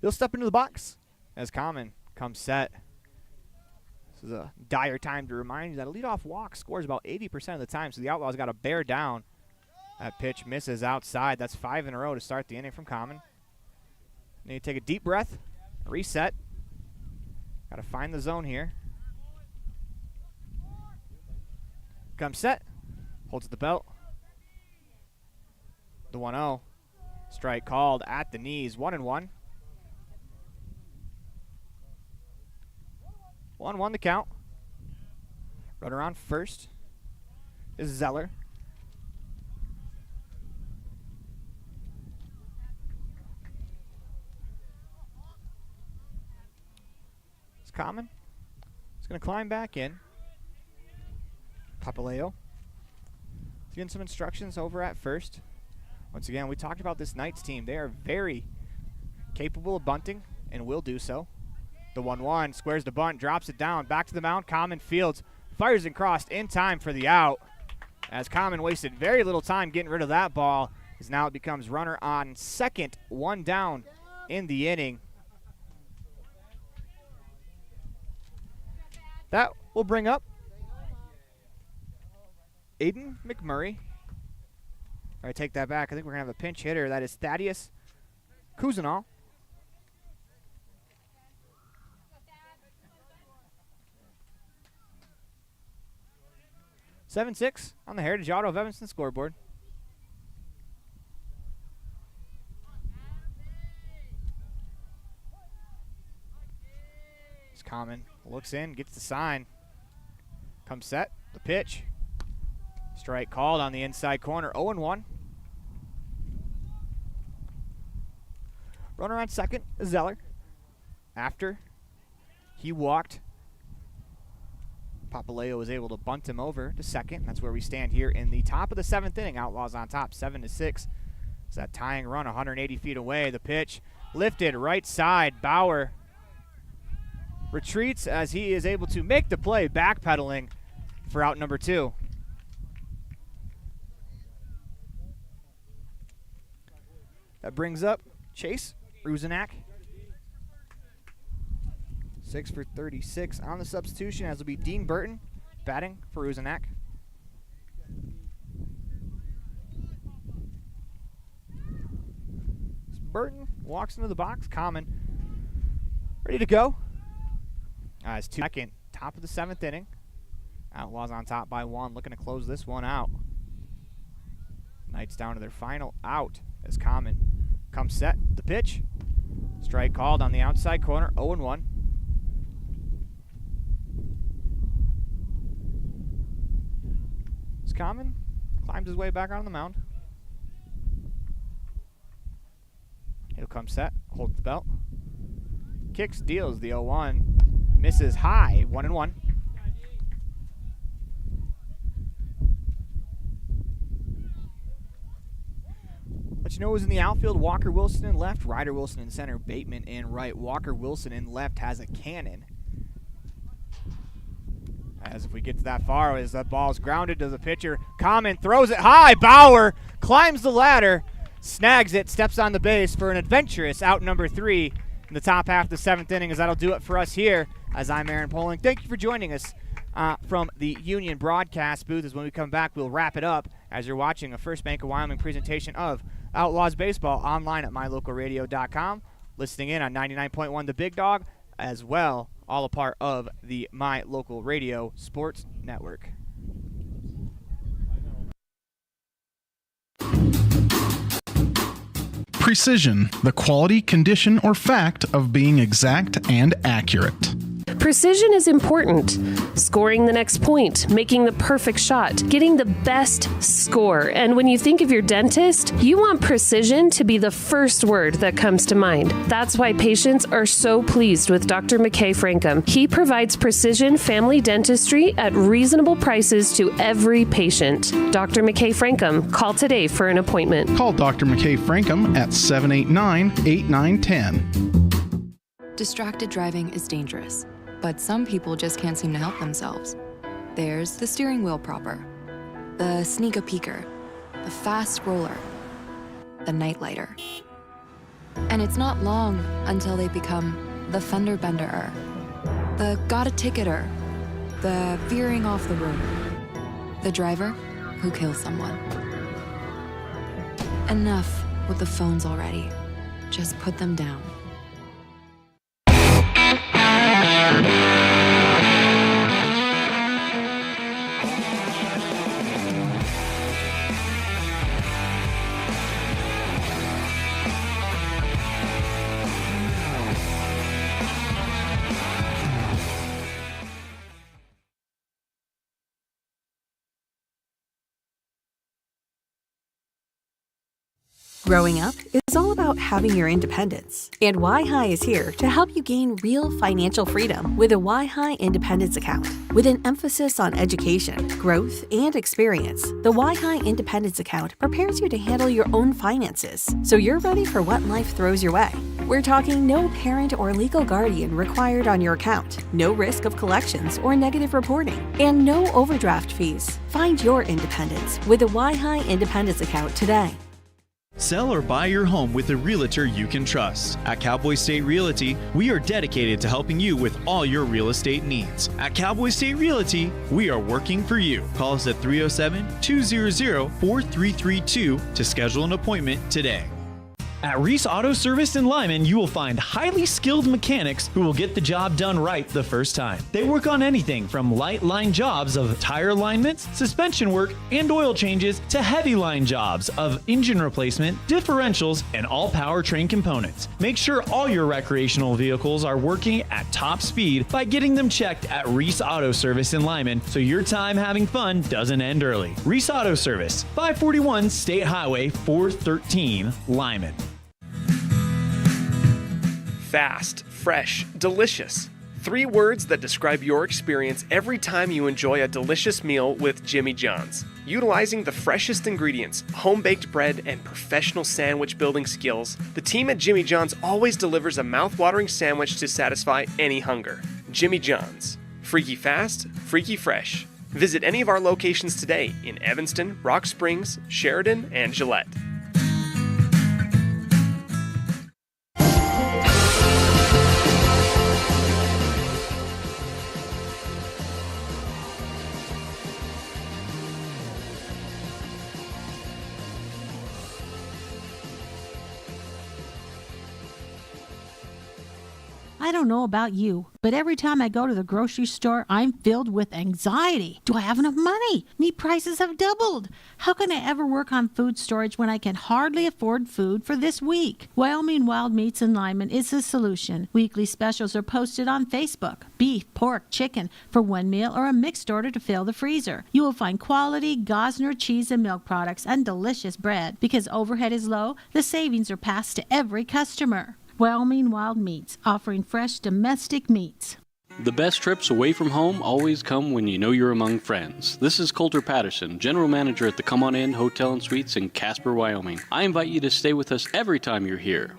He'll step into the box as Common comes set. This is a dire time to remind you that a leadoff walk scores about 80% of the time, so the Outlaws got to bear down That pitch misses outside. That's 5 in a row to start the inning from Common. Need to take a deep breath, reset. Got to find the zone here. Kump set, holds the belt. The 1-0. Strike called at the knees, 1-1. 1-1 the count. Runner on first is Zeller. It's Common. He's going to climb back in. Papaleo. He's getting some instructions over at first. Once again, we talked about this Knights team. They are very capable of bunting and will do so. The 1-1 squares the bunt, drops it down, back to the mound. Common fields, fires and crossed in time for the out. As Common wasted very little time getting rid of that ball, as now it becomes runner on second, 1 down in the inning. That will bring up Aiden McMurray. I take that back. I think we're going to have a pinch hitter. That is Thaddeus Cousinal. (7-6) on the Heritage Auto of Evanston scoreboard. It's Common. Looks in, gets the sign. Comes set. The pitch. Strike called on the inside corner. 0-1. Runner on second is Zeller. After he walked, Papaleo was able to bunt him over to second. That's where we stand here in the top of the 7th inning. Outlaws on top, 7-6. It's that tying run 180 feet away. The pitch lifted right side. Bauer retreats as he is able to make the play, backpedaling for out number 2. That brings up Chase Ruzinak. 6 for 36 on the substitution, as will be Dean Burton batting for Ruzinak. Burton walks into the box. Common ready to go. It's 2-2, top of the 7th inning. Outlaws on top by 1, looking to close this one out. Knights down to their final out as Common comes set. The pitch. Strike called on the outside corner, 0-1. As Common climbs his way back on the mound. He'll come set, holds the belt. Kicks, deals the 0-1. Misses high, 1-1. Let you know who's in the outfield. Walker Wilson in left, Ryder Wilson in center, Bateman in right. Walker Wilson in left has a cannon. As if we get to that far, as that ball's grounded to the pitcher. Common throws it high. Bauer climbs the ladder, snags it, steps on the base for an adventurous out number 3 in the top half of the 7th inning, as that'll do it for us here. As I'm Aaron Poling, thank you for joining us from the Union broadcast booth. As when we come back, we'll wrap it up as you're watching a First Bank of Wyoming presentation of Outlaws Baseball online at mylocalradio.com, listening in on 99.1 The Big Dog, as well, all a part of the My Local Radio Sports Network. Precision, the quality, condition, or fact of being exact and accurate. Precision is important. Scoring the next point, making the perfect shot, getting the best score. And when you think of your dentist, you want precision to be the first word that comes to mind. That's why patients are so pleased with Dr. McKay Frankum. He provides precision family dentistry at reasonable prices to every patient. Dr. McKay Frankum, call today for an appointment. Call Dr. McKay Frankum at 789-8910. Distracted driving is dangerous, but some people just can't seem to help themselves. There's the steering wheel propper, the sneak-a-peeker, the fast roller, the night-lighter. And it's not long until they become the fender-benderer, the got-a-ticketer, the veering off the road, the driver who kills someone. Enough with the phones already. Just put them down. Growing up is all about having your independence. And Y-High is here to help you gain real financial freedom with a Y-High Independence Account. With an emphasis on education, growth, and experience, the Y-High Independence Account prepares you to handle your own finances, so you're ready for what life throws your way. We're talking no parent or legal guardian required on your account, no risk of collections or negative reporting, and no overdraft fees. Find your independence with a Y-High Independence Account today. Sell or buy your home with a realtor you can trust. At Cowboy State Realty, we are dedicated to helping you with all your real estate needs. At Cowboy State Realty, we are working for you. Call us at 307-200-4332 to schedule an appointment today. At Reese Auto Service in Lyman, you will find highly skilled mechanics who will get the job done right the first time. They work on anything from light line jobs of tire alignments, suspension work, and oil changes to heavy line jobs of engine replacement, differentials, and all powertrain components. Make sure all your recreational vehicles are working at top speed by getting them checked at Reese Auto Service in Lyman so your time having fun doesn't end early. Reese Auto Service, 541 State Highway 413, Lyman. Fast, fresh, delicious. 3 words that describe your experience every time you enjoy a delicious meal with Jimmy John's. Utilizing the freshest ingredients, home-baked bread, and professional sandwich building skills, the team at Jimmy John's always delivers a mouth-watering sandwich to satisfy any hunger. Jimmy John's. Freaky fast, freaky fresh. Visit any of our locations today in Evanston, Rock Springs, Sheridan, and Gillette. I don't know about you, but every time I go to the grocery store, I'm filled with anxiety. Do I have enough money? Meat prices have doubled. How can I ever work on food storage when I can hardly afford food for this week? Wyoming Wild Meats in Lyman is the solution. Weekly specials are posted on Facebook. Beef, pork, chicken for one meal or a mixed order to fill the freezer. You will find quality Gosner cheese and milk products and delicious bread. Because overhead is low, the savings are passed to every customer. Wyoming Wild Meats, offering fresh domestic meats. The best trips away from home always come when you know you're among friends. This is Coulter Patterson, General Manager at the Come On In Hotel and Suites in Casper, Wyoming. I invite you to stay with us every time you're here.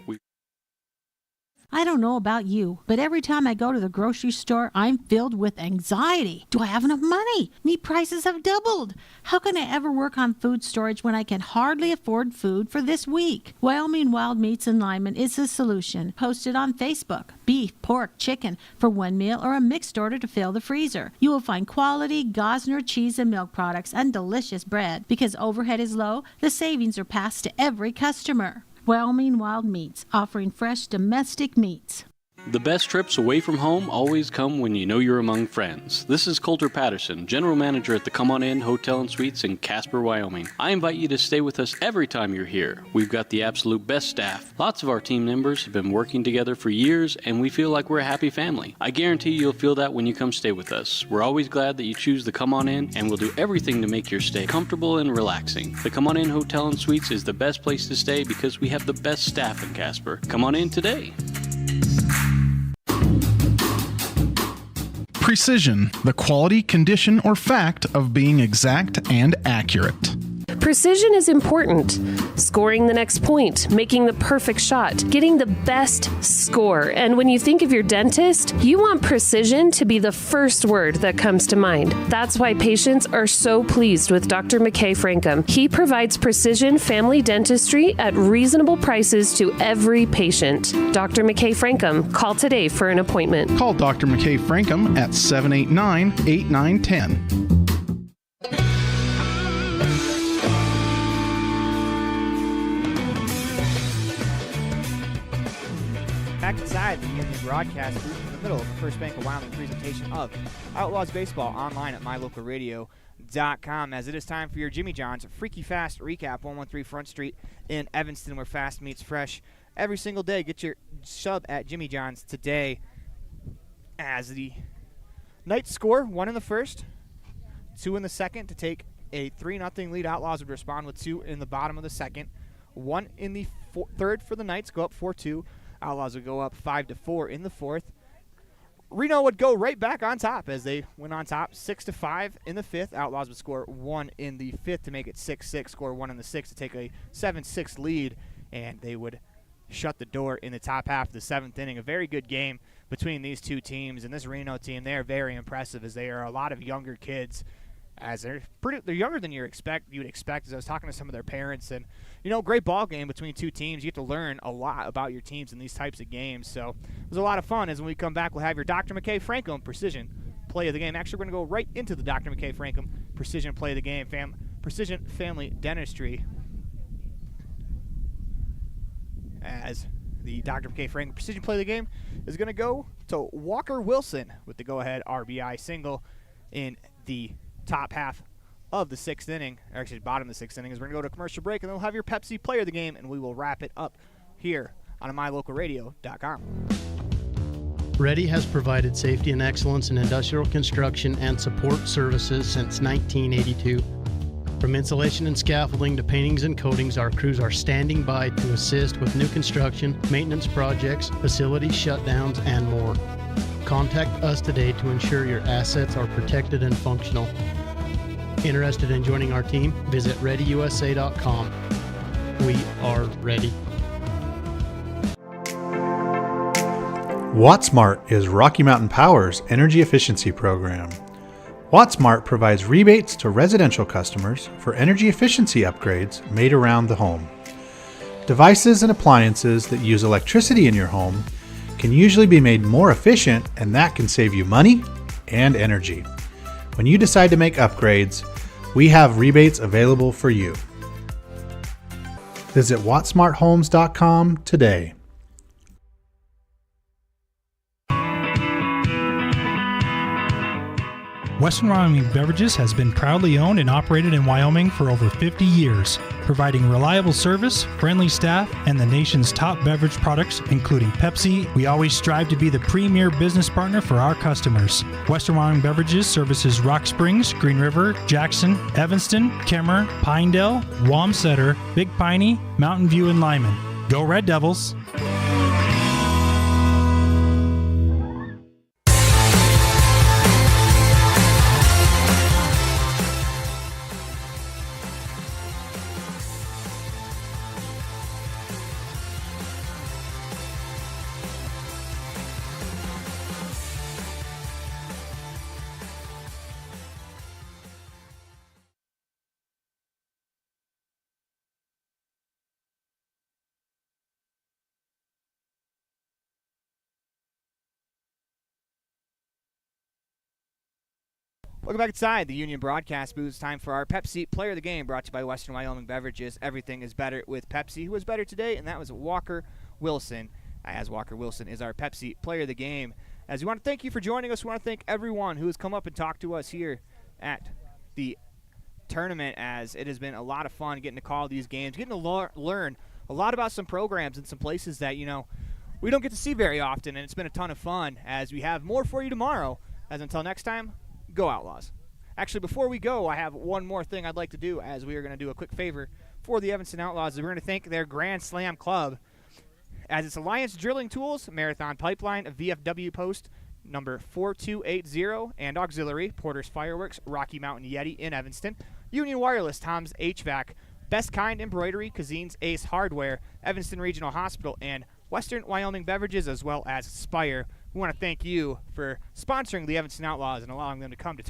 I don't know about you, but every time I go to the grocery store, I'm filled with anxiety. Do I have enough money? Meat prices have doubled. How can I ever work on food storage when I can hardly afford food for this week? Wyoming Wild Meats in Lyman is the solution. Posted on Facebook. Beef, pork, chicken for one meal or a mixed order to fill the freezer. You will find quality Gosner cheese and milk products and delicious bread. Because overhead is low, the savings are passed to every customer. Wyoming Wild Meats, offering fresh domestic meats. The best trips away from home always come when you know you're among friends. This is Coulter Patterson, General Manager at the Come On In Hotel and Suites in Casper, Wyoming. I invite you to stay with us every time you're here. We've got the absolute best staff. Lots of our team members have been working together for years, and we feel like we're a happy family. I guarantee you'll feel that when you come stay with us. We're always glad that you choose the Come On In, and we'll do everything to make your stay comfortable and relaxing. The Come On In Hotel and Suites is the best place to stay because we have the best staff in Casper. Come on in today. Precision, the quality, condition, or fact of being exact and accurate. Precision is important. Scoring the next point, making the perfect shot, getting the best score. And when you think of your dentist, you want precision to be the first word that comes to mind. That's why patients are so pleased with Dr. McKay Frankum. He provides precision family dentistry at reasonable prices to every patient. Dr. McKay Frankum, call today for an appointment. Call Dr. McKay Frankum at 789-8910. Back inside the Union broadcast booth in the middle of the First Bank of Wyoming presentation of Outlaws Baseball online at mylocalradio.com, as it is time for your Jimmy John's Freaky Fast Recap, 113 Front Street in Evanston, where fast meets fresh every single day. Get your sub at Jimmy John's today. As the Knights score 1 in the first, 2 in the second to take a 3-0 lead. Outlaws would respond with 2 in the bottom of the second. 1 in the third for the Knights, go up 4-2. Outlaws would go up 5-4 in the fourth. Reno would go right back on top as they went on top 6-5 in the fifth. Outlaws would score 1 in the fifth to make it 6-6, score 1 in the sixth to take a 7-6 lead, and they would shut the door in the top half of the seventh inning. A very good game between these two teams, and this Reno team, they are very impressive as they are a lot of younger kids, as they're younger than you would expect. As I was talking to some of their parents, and great ball game between two teams. You get to learn a lot about your teams in these types of games. So it was a lot of fun. As when we come back, we'll have your Dr. McKay Franklin Precision Play of the Game. Actually, we're going to go right into the Dr. McKay Franklin Precision Play of the Game, Precision Family Dentistry, as the Dr. McKay Franklin Precision Play of the Game is going to go to Walker Wilson with the go-ahead RBI single in the top half of the sixth inning, or actually bottom of the sixth inning, as we're going to go to a commercial break, and then we'll have your Pepsi Player of the Game, and we will wrap it up here on mylocalradio.com. Ready has provided safety and excellence in industrial construction and support services since 1982. From insulation and scaffolding to paintings and coatings, our crews are standing by to assist with new construction, maintenance projects, facility shutdowns, and more. Contact us today to ensure your assets are protected and functional. Interested in joining our team? Visit ReadyUSA.com. We are ready. WattSmart is Rocky Mountain Power's energy efficiency program. WattSmart provides rebates to residential customers for energy efficiency upgrades made around the home. Devices and appliances that use electricity in your home can usually be made more efficient, and that can save you money and energy. When you decide to make upgrades, we have rebates available for you. Visit wattsmarthomes.com today. Western Wyoming Beverages has been proudly owned and operated in Wyoming for over 50 years, providing reliable service, friendly staff, and the nation's top beverage products, including Pepsi. We always strive to be the premier business partner for our customers. Western Wyoming Beverages services Rock Springs, Green River, Jackson, Evanston, Kemmer, Pinedale, Wamsutter, Big Piney, Mountain View, and Lyman. Go Red Devils! Welcome back inside the Union broadcast booth. It's time for our Pepsi Player of the Game, brought to you by Western Wyoming Beverages. Everything is better with Pepsi. Who was better today? And that was Walker Wilson, as Walker Wilson is our Pepsi Player of the Game. As we want to thank you for joining us, we want to thank everyone who has come up and talked to us here at the tournament, as it has been a lot of fun getting to call these games, getting to learn a lot about some programs and some places that, we don't get to see very often, and it's been a ton of fun, as we have more for you tomorrow. As until next time, go Outlaws. Actually, before we go, I have one more thing I'd like to do, as we are going to do a quick favor for the Evanston Outlaws. We're going to thank their Grand Slam Club, as it's Alliance Drilling Tools, Marathon Pipeline, VFW Post number 4280, and Auxiliary, Porter's Fireworks, Rocky Mountain Yeti in Evanston, Union Wireless, Tom's HVAC, Best Kind Embroidery, Kazine's Ace Hardware, Evanston Regional Hospital, and Western Wyoming Beverages, as well as Spire. We want to thank you for sponsoring the Evanston Outlaws and allowing them to come to